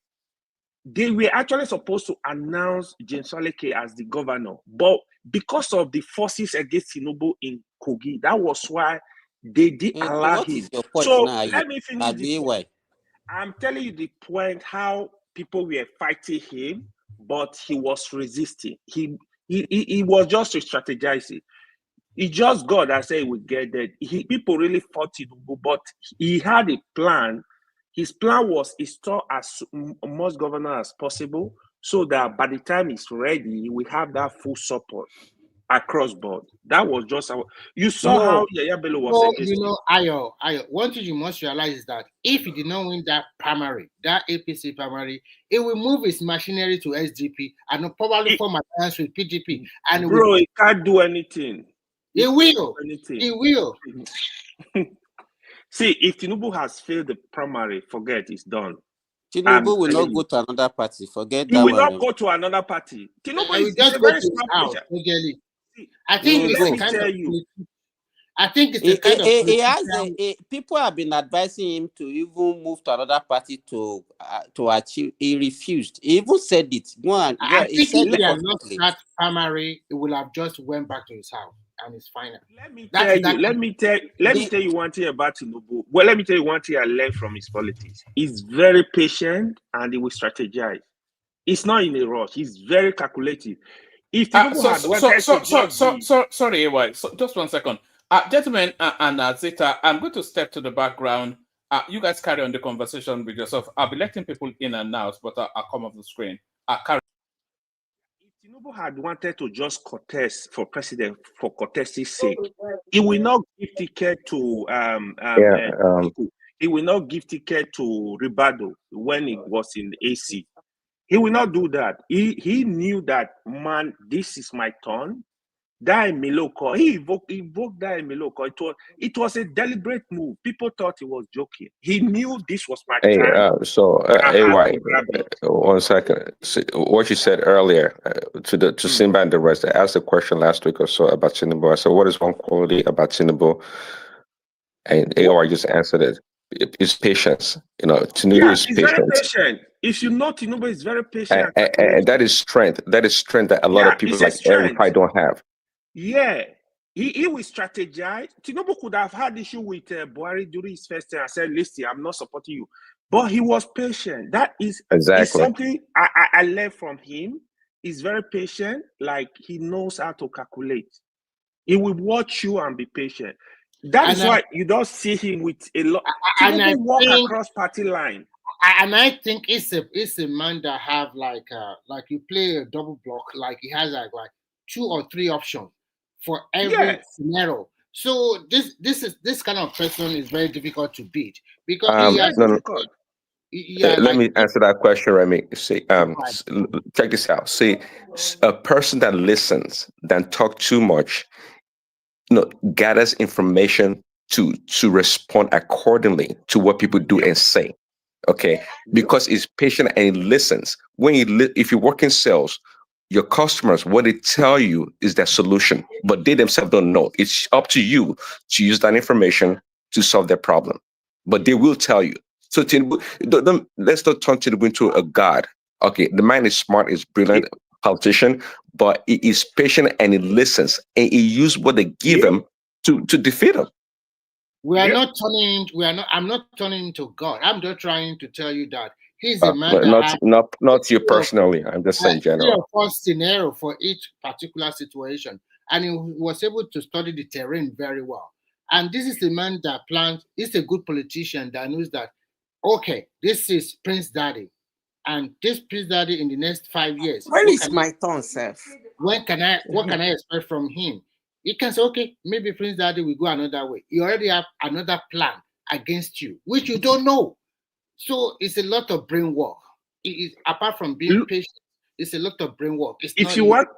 they were actually supposed to announce James Faleke as the governor. But because of the forces against Tinubu in Kogi, that was why they didn't allow him. So let me finish this point. I'm telling you the point how people were fighting him, but he was resisting. He was just strategizing. He just got and said he would get there. People really fought Tinubu, but he had a plan. His plan was to install as much governor as possible, so that by the time he's ready, we have that full support across board. That was just you saw how Yaya Bello was. Ayo, one thing you must realize is that if he did not win that primary, that APC primary, it will move his machinery to SDP and probably form alliance with PDP. And he can't do anything. He will. He will. See, if Tinubu has failed the primary, forget it's done. Tinubu will not go to another party. Forget He that will one. not go to another party. Tinubu I will is just a go very to his smart house, patient. Ogeli. I think it's Let a me kind tell of you. I think it's a kind of He has people have been advising him to even move to another party to achieve. He refused. He even said it. I He think said if it he had not publicly. started primary, he would have just went back to his house and it's final. Let me tell you one thing about Tinubu. Well, let me tell you one thing I learned from his politics. He's very patient and he will strategize. It's not in a rush. He's very calculative. If Tinubu had wanted to just sorry, AY. So just 1 second. Gentlemen and Zeta, I'm going to step to the background. You guys carry on the conversation with yourself. I'll be letting people in and out, but I'll come off the screen. Carry. If Tinubu had wanted to just contest for president for contesty's sake, he will not give ticket to he will not give ticket to Ribado when he was in AC. He will not do that. He knew that, man, this is my turn. That Miloko, he invoked that Miloko. It was a deliberate move. People thought he was joking. He knew this was my chance. AY, 1 second. See, what you said earlier to Simba and the rest, I asked a question last week or so about Tinubu. I said, what is one quality about Tinubu? And AY just answered it. It's patience. Tinubu is he's patient. very patient. If you know Tinubu is very patient. And that is strength. That is strength that a lot of people like Eric probably don't have. Yeah. He will strategize. Tinubu could have had issue with Buhari during his first term and said, listen, I'm not supporting you. But he was patient. That is something I learned from him. He's very patient. Like, he knows how to calculate. He will watch you and be patient. That is why you don't see him with a lot. Tinubu walk across party line. And I think it's a man that have like you play a double block, like he has like 2 or 3 options for every scenario. So this kind of person is very difficult to beat because let me answer that question, Remy. See, check this out. See, a person that listens, than talk too much, gathers information to respond accordingly to what people do and say. Okay, because he's patient and he listens. If you work in sales, your customers, what they tell you is their solution, but they themselves don't know. It's up to you to use that information to solve their problem, but they will tell you. So let's not turn Tinubu into a god. Okay, the man is smart, is brilliant, politician, but he is patient and he listens and he uses what they give him to defeat him. I'm not turning into God. I'm just trying to tell you that he's a man not you personally. I'm just saying general. Scenario for each particular situation, and he was able to study the terrain very well. And this is a man that plans. He's a good politician that knows that. Okay, this is Prince Daddy, and this Prince Daddy in the next 5 years. Where is my turn, Seth? What can I expect from him? He can say, okay, maybe Prince Daddy will go another way. You already have another plan against you, which you don't know. So it's a lot of brain work. Apart from being patient, it's a lot of brain work. If you want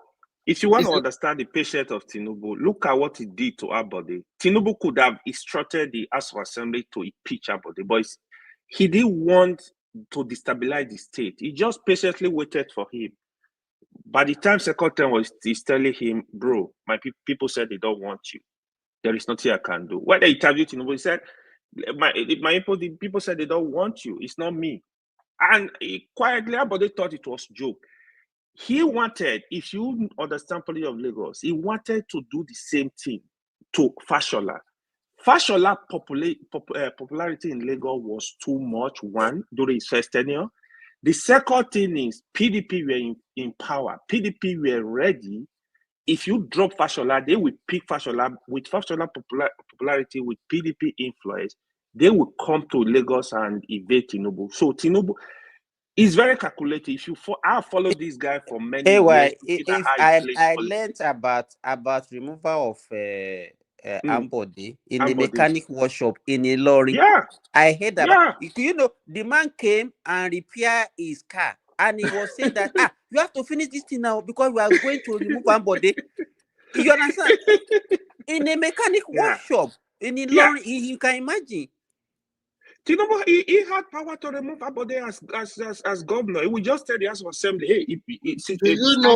to understand the patience of Tinubu, look at what he did to Abode. Tinubu could have instructed the House of Assembly to impeach Abode, but he didn't want to destabilize the state. He just patiently waited for him. By the time second term he's telling him, bro, my people said they don't want you. There is nothing I can do. When they interviewed Tinubu, he said, the people said they don't want you. It's not me. And he quietly, but they thought it was a joke. He wanted, if you understand politics of Lagos, he wanted to do the same thing to Fashola. Fashola popularity in Lagos was too much, one, during his first tenure. The second thing is PDP were in power. PDP were ready. If you drop Fashola, they will pick Fashola. With Fashola popularity, with PDP influence, they will come to Lagos and evade Tinubu. So Tinubu is very calculated. If I follow this guy for many years. If I learned about removal of Ambody in the mechanic workshop in Ilori. Yeah. I heard about the man came and repaired his car. And he was saying that you have to finish this thing now because we are going to remove Ambody. You understand? In a mechanic workshop in Ilori, you can imagine. Tinubu, he had power to remove Abode as governor. He would just tell the House of Assembly, hey, do you know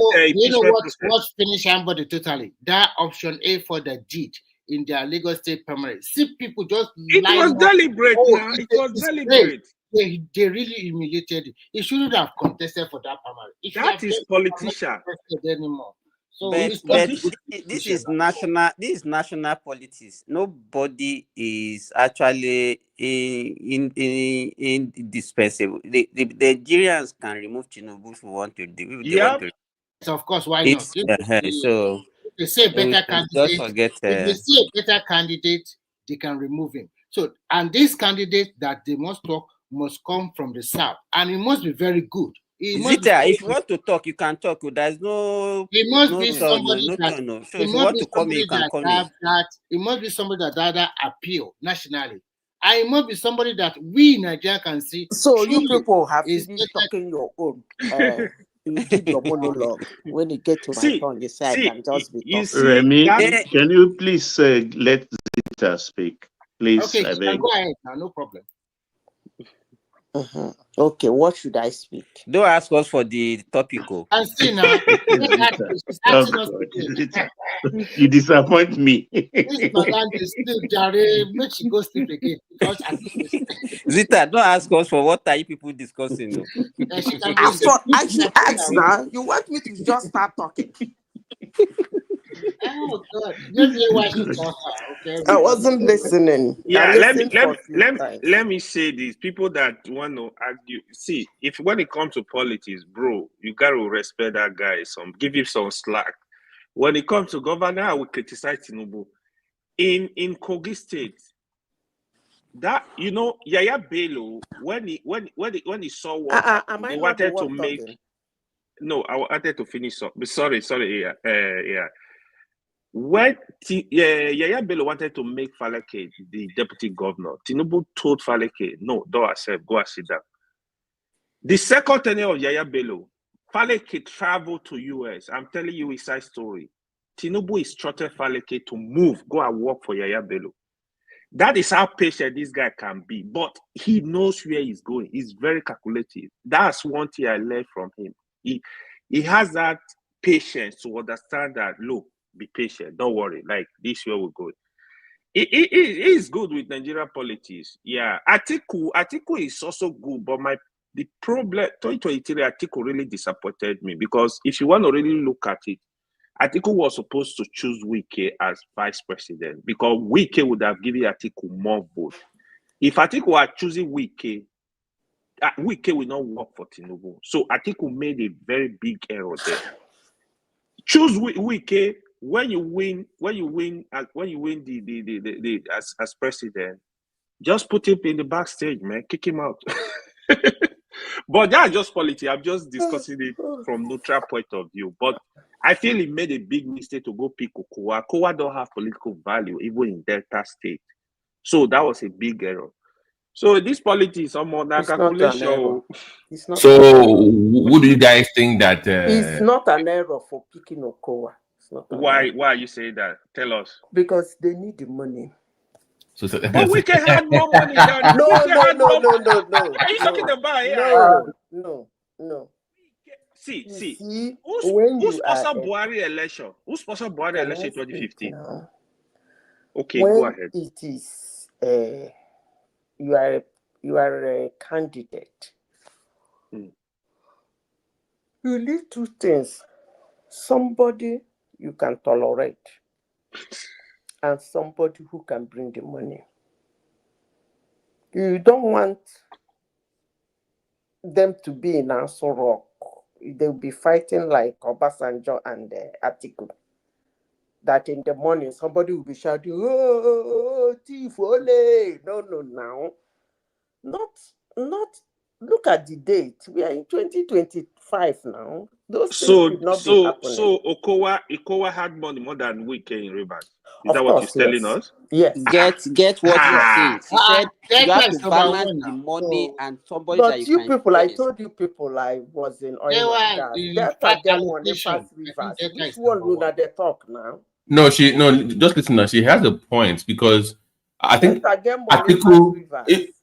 what finished Ambode totally? That option A for the deed in their Lagos State primary. See people just it was deliberate now. It was deliberate. They really humiliated it. He shouldn't have contested for that primary. That is politician anymore. So but this is national. This is national politics. Nobody is actually indispensable. The Nigerians can remove Tinubu if we want to. So of course, why not? So they say better candidate. If they see a better candidate, they can remove him. So, and this candidate that they must talk must come from the south, and it must be very good. Zita, if you want to talk, you can talk. There's no. It must be somebody that. So if you want to come in, you can come in. It must be somebody that appeal nationally. And it must be somebody that we in Nigeria can see. So you people have finished talking your own. You did your monologue. When you get to my turn, you say I can just be talking. Remy, can you please let Zita speak? Please, okay, I beg. Go ahead now, no problem. Okay, what should I speak? Don't ask us for the topical. I see now. You disappoint me. This madam is still Jare, make she go sleep again. Zita, don't ask us for what are you people discussing. I should ask now. You want me to just start talking? Oh God! Okay. I wasn't listening. Yeah, let me say this. People that want to argue, see, if when it comes to politics, bro, you gotta respect that guy. Give him some slack. When it comes to governor, I will criticize Tinubu. In Kogi State, that Yaya Bello, when he saw what they wanted to make. Talking? No, I wanted to finish up. Sorry, yeah. When Yaya Bello wanted to make Faleke the deputy governor, Tinubu told Faleke, no, don't accept, go and sit down. The second tenure of Yaya Bello, Faleke traveled to US. I'm telling you his side story. Tinubu instructed Faleke to move, go and work for Yaya Bello. That is how patient this guy can be, but he knows where he's going. He's very calculative. That's one thing I learned from him. He has that patience to understand that, look, be patient, don't worry, like this way we're going. It is good with Nigerian politics. Yeah, Atiku is also good, but the problem 2023 Atiku really disappointed me, because if you want to really look at it, Atiku was supposed to choose Wike as vice president, because Wike would have given Atiku more votes. If Atiku had choosing Wike will not work for Tinubu. So Atiku made a very big error there. Choose Wike. When you win the as president, just put him in the backstage, man. Kick him out. But that's just politics. I'm just discussing it from neutral point of view. But I feel he made a big mistake to go pick Okowa. Okowa don't have political value, even in Delta State. So that was a big error. So this politics, some more calculation. So who do you guys think that? It's not an error for picking Okowa. Why are you saying that? Tell us. Because they need the money. But we can have more money than No. What are you talking about here? No. See. Who sponsored Buhari election? Who sponsored Buhari election in 2015? Okay, go ahead. It is you are a candidate. You need two things. Somebody you can tolerate, and somebody who can bring the money. You don't want them to be in Aso Rock. They'll be fighting like Obasanjo and Atiku. That in the morning somebody will be shouting, "Oh, thief, ole!" No. Not. Look at the date. We are in 2025 now. Those things should not be happening. So Okowa had money more than Wike in Rivers. Is that what he's telling us? Yes. Get what he says. He said you have to balance the money and somebody but that you can. People, I told you people I was in oil and gas. That get money past Rivers. Which one will that they talk now? No, just listen now. She has a point, because I think Atiku,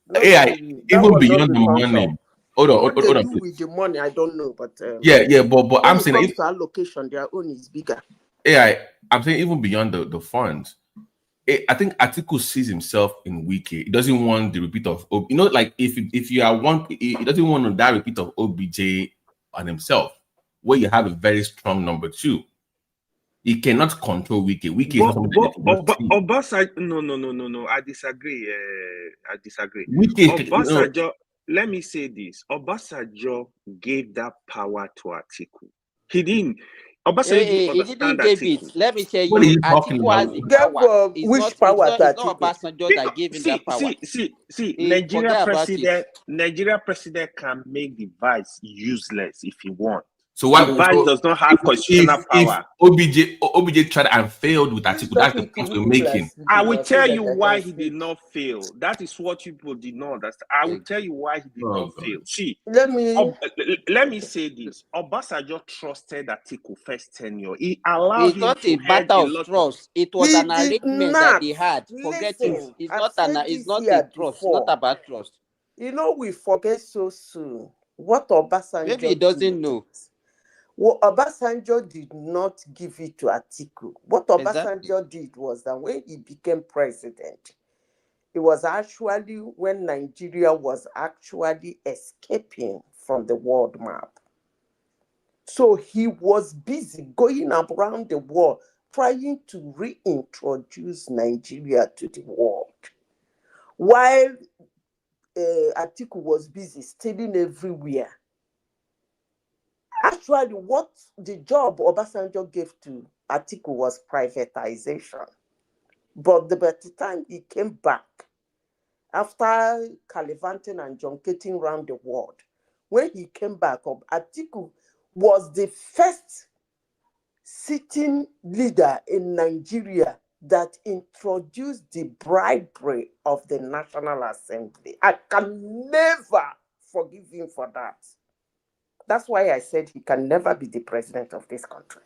Not AI, really. That even one not beyond the the culture. money. Hold on, What hold they on, do please. with the money, I don't know. But Yeah, but when I'm it saying comes to allocation, their own is bigger. AI, I'm saying even beyond the funds. I think Atiku sees himself in Wiki. He doesn't want the repeat of, like if you are one, he doesn't want that repeat of OBJ on himself, where you have a very strong number two. He cannot control Wiki. Wiki is not something that he cannot see. Obasanjo, no. I disagree. I disagree. Wiki, Obasanjo, let me say this. Obasanjo gave that power to Atiku. He didn't. Obasanjo He didn't give it. Let me tell What are you, you talking Atiku has about? the power. Which power to It's not Atiku? Obasanjo that gave him that power. See, Forget about it. Nigeria president can make the vice useless if he wants. So why the vice does not have constitutional power? If OBJ tried and failed with Atiku, that's the point we're making. I will tell you why he did not fail. That is what people did not understand. I will tell you why he did not fail. See, let me say this. Obasanjo trusted Atiku first tenure. He allowed It's him not to a head matter a of lot. trust. It was an arrangement that they had. Forget it. Listen, It's I've not said it's this not here a trust. before. It's not about trust. We forget so soon what Obasanjo Maybe he doesn't know. Well, Obasanjo did not give it to Atiku. What Obasanjo did was that when he became president, it was actually when Nigeria was actually escaping from the world map. So he was busy going around the world trying to reintroduce Nigeria to the world. While Atiku was busy stealing everywhere. Actually, what the job Obasanjo gave to Atiku was privatization. But by the time he came back, after gallivanting and junketing around the world, when he came back, Atiku was the first sitting leader in Nigeria that introduced the bribery of the National Assembly. I can never forgive him for that. That's why I said he can never be the president of this country.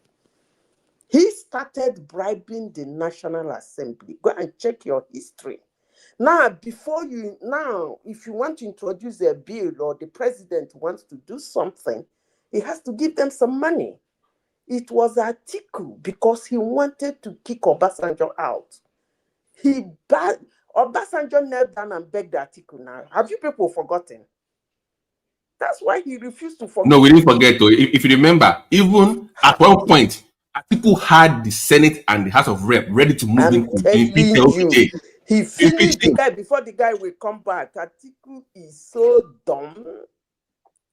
He started bribing the National Assembly. Go and check your history. Now, if you want to introduce a bill or the president wants to do something, he has to give them some money. It was Atiku because he wanted to kick Obasanjo out. Obasanjo knelt down and begged Atiku now. Have you people forgotten? That's why he refused to forget. No, we didn't forget. If you remember, even at one point, Atiku had the Senate and the House of Rep ready to move into you. He finished the guy before the guy will come back. Atiku is so dumb.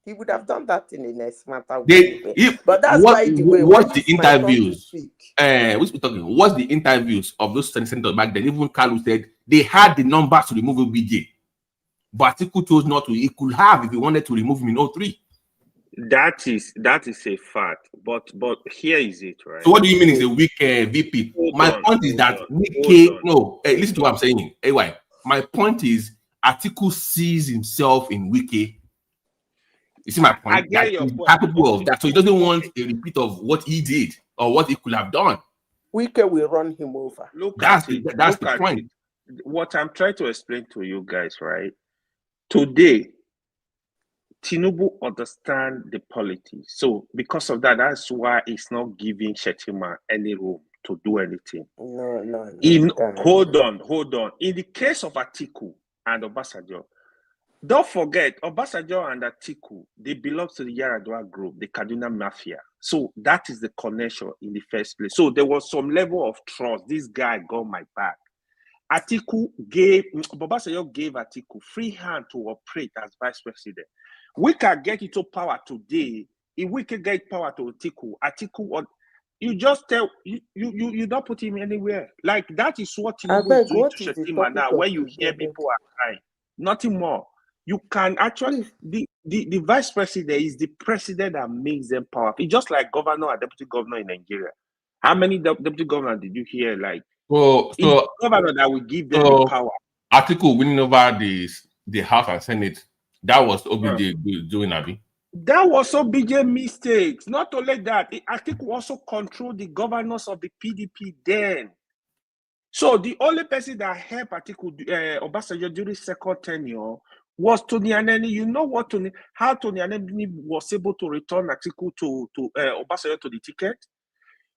He would have done that in a smarter way. But that's why the way. What's the interviews? Which we talking? What's the interviews of those senators back then? Even Kalu said they had the numbers to remove OBJ. But Atiku chose not to. He could have if he wanted to remove him in 03. That is a fact. But here is it, right? So what do you mean is a weak VP? My point is that listen to what I'm saying. Anyway, my point is Atiku sees himself in Wiki. You see my point? I get your point. Capable of that, so he doesn't want a repeat of what he did or what he could have done. Wiki will run him over. That's the point. What I'm trying to explain to you guys, right? Today, Tinubu understands the politics. So because of that, that's why he's not giving Shettima any room to do anything. No. Hold on. In the case of Atiku and Obasanjo, don't forget, Obasanjo and Atiku, they belong to the Yaradua group, the Kaduna Mafia. So that is the connection in the first place. So there was some level of trust. This guy got my back. Obasanjo gave Atiku free hand to operate as vice president. We can get into power today. If we can get power to Atiku, you just tell you don't put him anywhere. Like that is what Tinubu is doing to Shettima now. When you hear people are crying, nothing more. You can actually the vice president is the president that makes them powerful. It's just like governor and deputy governor in Nigeria. How many deputy governors did you hear? Like so governor that will give them the power. Atiku winning over the House and Senate. That was OBJ doing, Abi. That was OBJ mistakes. Not only that, Atiku also controlled the governors of the PDP then. So the only person that helped Obasanjo during second tenure was Tony Aneni. You know what how Tony Aneni was able to return Atiku to Obasanjo to the ticket?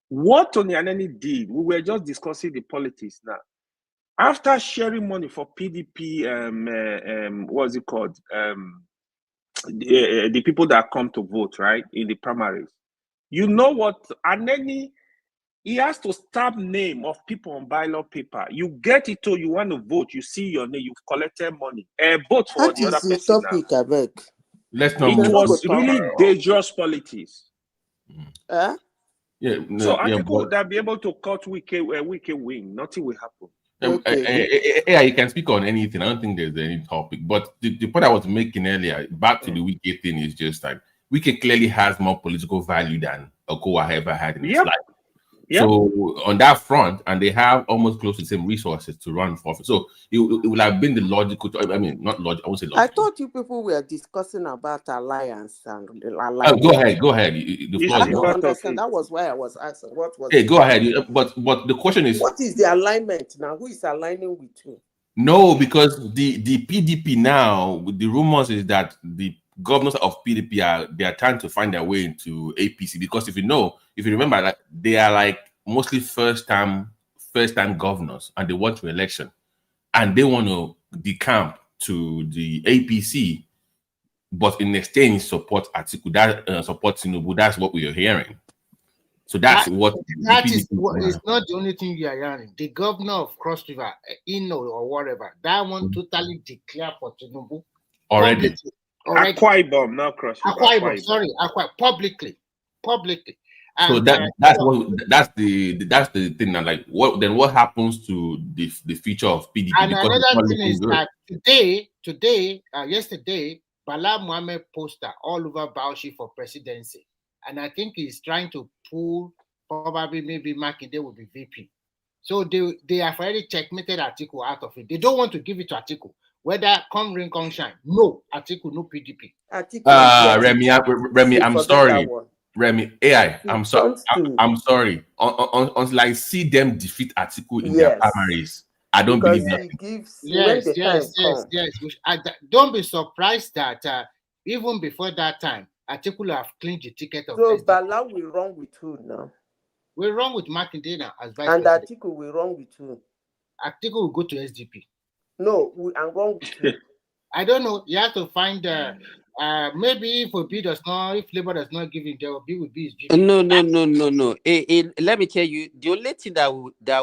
What Tony Aneni did, we were just discussing the politics now. After sharing money for PDP, what's it called? The people that come to vote, right, in the primaries. You know what? Aneni, he has to stamp name of people on ballot paper. You get it to you want to vote, you see your name, you've collected money. Vote for That the other is the person topic, now. I beg. Let's not It move. was really dangerous politics. Huh? Yeah, So yeah, Atiku would that be able to cut Wike wing? Nothing will happen. Yeah, you can speak on anything. I don't think there's any topic. But the point I was making earlier, back to the Wike thing, is just like Wike clearly has more political value than Okowa ever had in his life. Yep. So on that front, and they have almost close to the same resources to run for. So it would have been the logical. I mean, not logical. I won't say logical. I thought you people were discussing about alliance and the alliance. Go ahead. The floor I don't understand. That was why I was asking. What was? Hey, go ahead. But the question is, what is the alignment now? Who is aligning with who? No, because the PDP now, the rumors is that the governors of PDP are trying to find their way into APC, because if you remember, like, they are like mostly first time governors, and they want to election, and they want to decamp to the APC, but in exchange support Atiku, that support Tinubu. That's what we are hearing. So that's it's not the only thing you are hearing. The governor of Cross River, or whatever, that one totally declared for Tinubu already. Akwa Ibom, not Cross River. Akwa Ibom, sorry, publicly. And, so that's the thing now. Like, what happens to the future of PDP? And another thing is that yesterday, Bala Mohammed poster all over Bauchi for presidency. And I think he's trying to pull, probably maybe Makinde will be VP. So they have already checkmated Atiku out of it. They don't want to give it to Atiku. Whether come rain, come shine. No, Atiku, no PDP. Remy, I'm sorry. Remy, AI, I'm sorry. I'm sorry. Until I see them defeat Atiku in their primaries, I don't believe that. Yes. Don't be surprised that even before that time, Atiku have cleaned the ticket of So Bala will run with who now? We're wrong with Makinde now as vice president. And Atiku will run with who? Atiku will go to SDP. No, I'm wrong with who? I don't know. You have to find maybe if Labour does not give him, there will be his GP. No. Let me tell you, the only thing that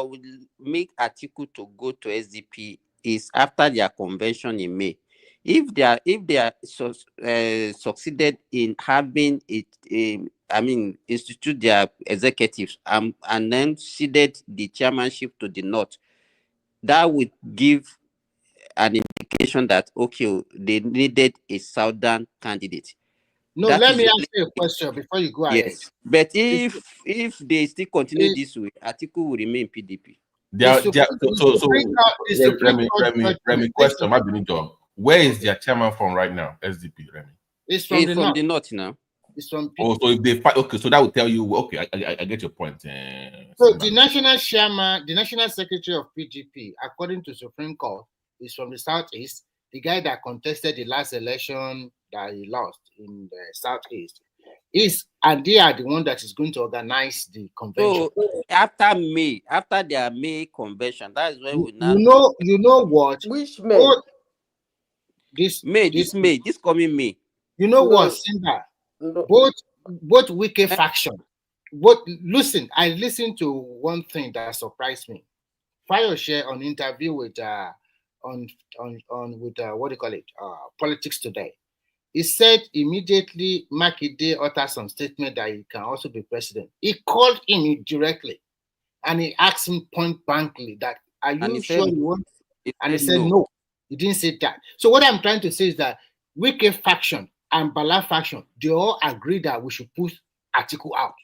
will make Atiku to go to SDP is after their convention in May. If they are succeeded in having it, institute their executives and then ceded the chairmanship to the North, that would give an indication that they needed a southern candidate. No, let me ask you a question before you go ahead. Yes, but if they still continue this way, Atiku will remain PDP. Remy, question, where is their chairman from right now? SDP, Remy. It's from the north now. It's from PDP. So if they fight, so that will tell you, I get your point. So the national chairman, the national secretary of PDP, according to Supreme Court, is from the Southeast. The guy that contested the last election that he lost in the Southeast and they are the one that is going to organize the convention. So after their May convention, that is when we now. You know what? Which May? This coming May. You know what, Simba? Both Wike faction. Listen, I listened to one thing that surprised me. Fayose on interview with Politics Today. He said immediately Makinde uttered some statement that he can also be president. He called him directly and he asked him point blankly that, are you sure you want? And he said no. He didn't say that. So what I'm trying to say is that Wike faction and Bala faction, they all agree that we should push Atiku out.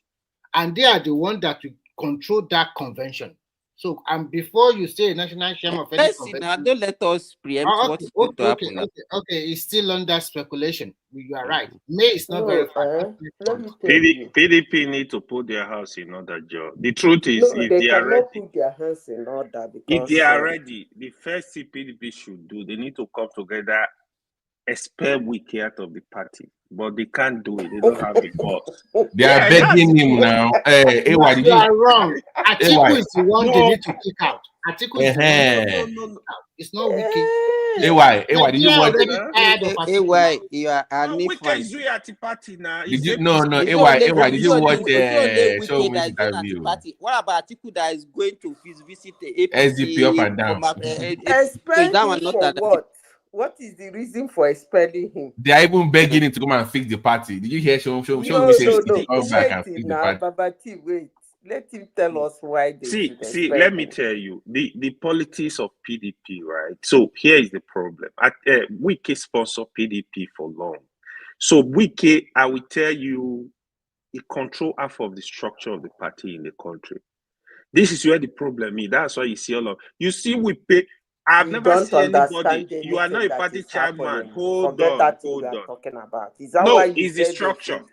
And they are the ones that will control that convention. So, before you say national shame of any Let's see now. Don't let us preempt what is going to happen now. Okay. It's still under speculation. You are right. May is not very far. Let me tell you. PDP need to put their house in order, Joe. The truth is, No, if they they are ready, cannot put their hands in order because if they are ready, the first thing PDP should do, they need to come together, expel Wiki out of the party. But they can't do it. They don't have the balls. They are begging him now. You are wrong. Atiku is the one they need to kick out. Atiku is the one. No. It's not Wiki. AY, did you watch? AY, you are an Wiki is doing at the party now. Did you? No. AY, did you watch Show Me interview? What about Atiku that is going to visit the APC? SDP up and down. Expel him for what? What is the reason for expelling him? They are even begging him to come and fix the party. Did you hear? Show Me say come back and fix the party. Babati, wait. Let him tell us why they see. Let me tell you the politics of PDP, right? So here is the problem. Wiki sponsored PDP for long. So Wiki, I will tell you, he control half of the structure of the party in the country. This is where the problem is. That's why you see all of you see we pay. I've never seen anybody. You are not a party chairman. Hold on. Talking about. Is that why it's the structure.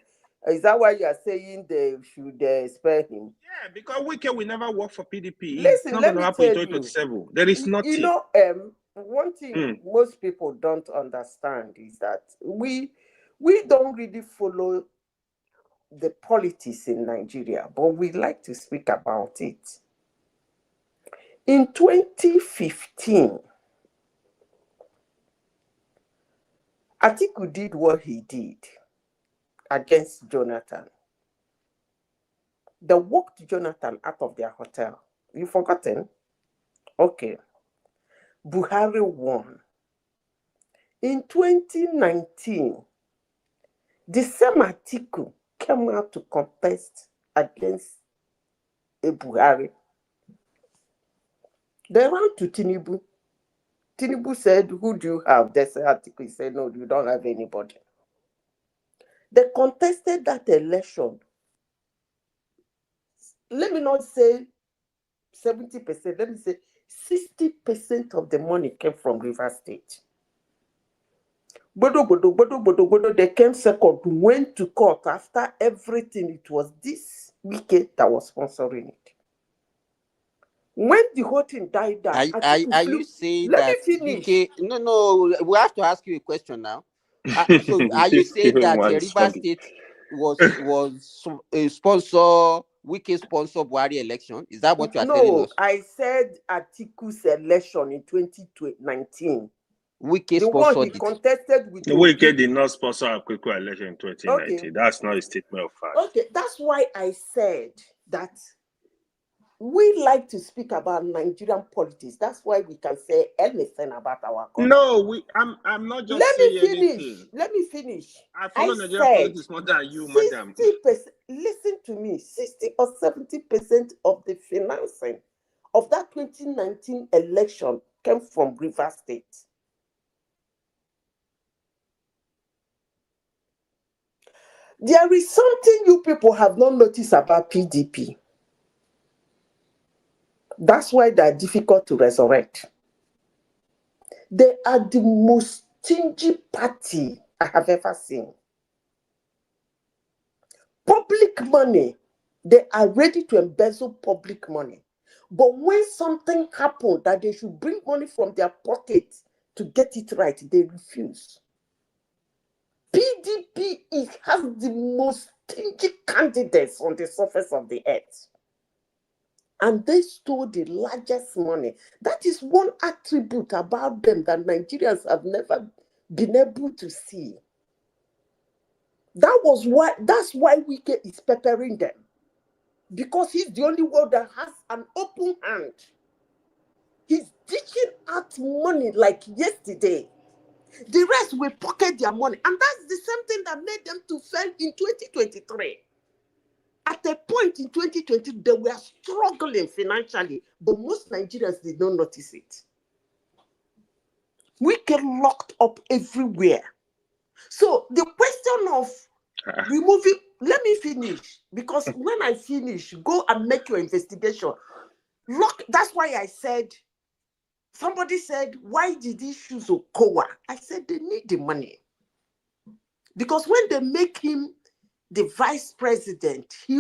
Is that why you are saying they should spare him? Yeah, because Wiki will never work for PDP. Listen, it's not going to happen in 2027. There is nothing. You know, one thing most people don't understand is that we don't really follow the politics in Nigeria, but we like to speak about it. In 2015, Atiku did what he did against Jonathan. They walked Jonathan out of their hotel. You forgotten? Okay. Buhari won. In 2019, the same Atiku came out to contest against Buhari. They ran to Tinubu. Tinubu said, who do you have? They said Atiku. He said, no, you don't have anybody. They contested that election. Let me not say 70%, let me say 60% of the money came from River State. They came second, went to court after everything. It was this weekend that was sponsoring it. When the whole thing died down, are you saying that? Let me finish. No, we have to ask you a question now. So are you saying that River State was a sponsor, Wiki sponsor Buhari election? Is that what you are telling us? No, I said Atiku's election in 2019. Wiki the one he contested with Wiki did not sponsor a quick election in 2019. Okay. That's not a statement of fact. Okay, that's why I said that we like to speak about Nigerian politics. That's why we can say anything about our country. No, I'm not just saying anything. Let me finish. I follow Nigerian politics more than you, madam. Listen to me. 60 or 70% of the financing of that 2019 election came from River State. There is something you people have not noticed about PDP. That's why they are difficult to resurrect. They are the most stingy party I have ever seen. Public money, they are ready to embezzle public money. But when something happens that they should bring money from their pocket to get it right, they refuse. PDP has the most stingy candidates on the surface of the earth. And they stole the largest money. That is one attribute about them that Nigerians have never been able to see. That's why Wike is peppering them. Because he's the only one that has an open hand. He's dishing out money like yesterday. The rest will pocket their money. And that's the same thing that made them to fail in 2023. At a point in 2020, they were struggling financially, but most Nigerians did not notice it. We get locked up everywhere. So the question of removing, let me finish, because when I finish, go and make your investigation. Look, that's why I said, somebody said, why did he choose Okowa? I said, they need the money. Because when they make him the vice president, he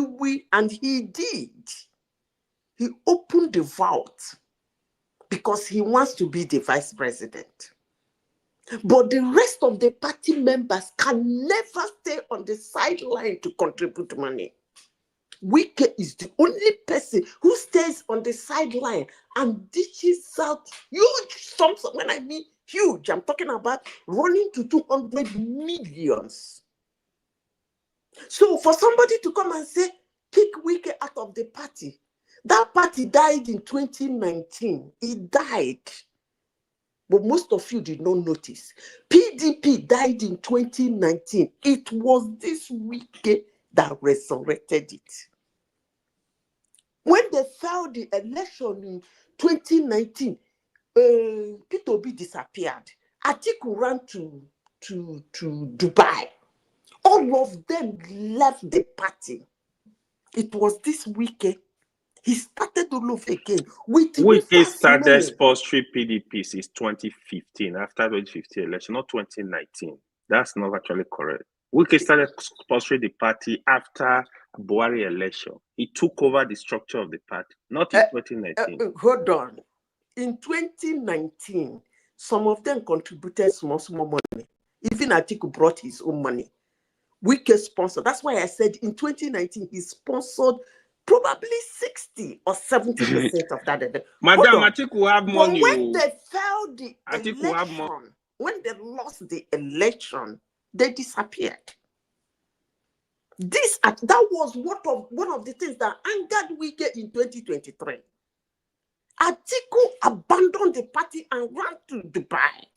did. He opened the vault because he wants to be the vice president. But the rest of the party members can never stay on the sideline to contribute money. Wike is the only person who stays on the sideline and dishes out huge sums. When I mean huge, I'm talking about running to 200 millions. So for somebody to come and say, kick Wike out of the party, that party died in 2019. It died. But most of you did not notice. PDP died in 2019. It was this Wike that resurrected it. When they failed the election in 2019, Peter Obi disappeared. Atiku ran to Dubai. All of them left the party. It was this Wike. He started to love again. Wike started sponsoring PDP since 2015, after 2015 election, not 2019. That's not actually correct. Wike started sponsoring the party after Buhari election. He took over the structure of the party, not in 2019. Hold on. In 2019, some of them contributed small money. Even Atiku brought his own money. Wike sponsored. That's why I said in 2019, he sponsored probably 60 or 70% of that. Madam, Atiku have money. But when they failed the election, when they lost the election, they disappeared. That was one of the things that angered Wike in 2023. Atiku abandoned the party and ran to Dubai.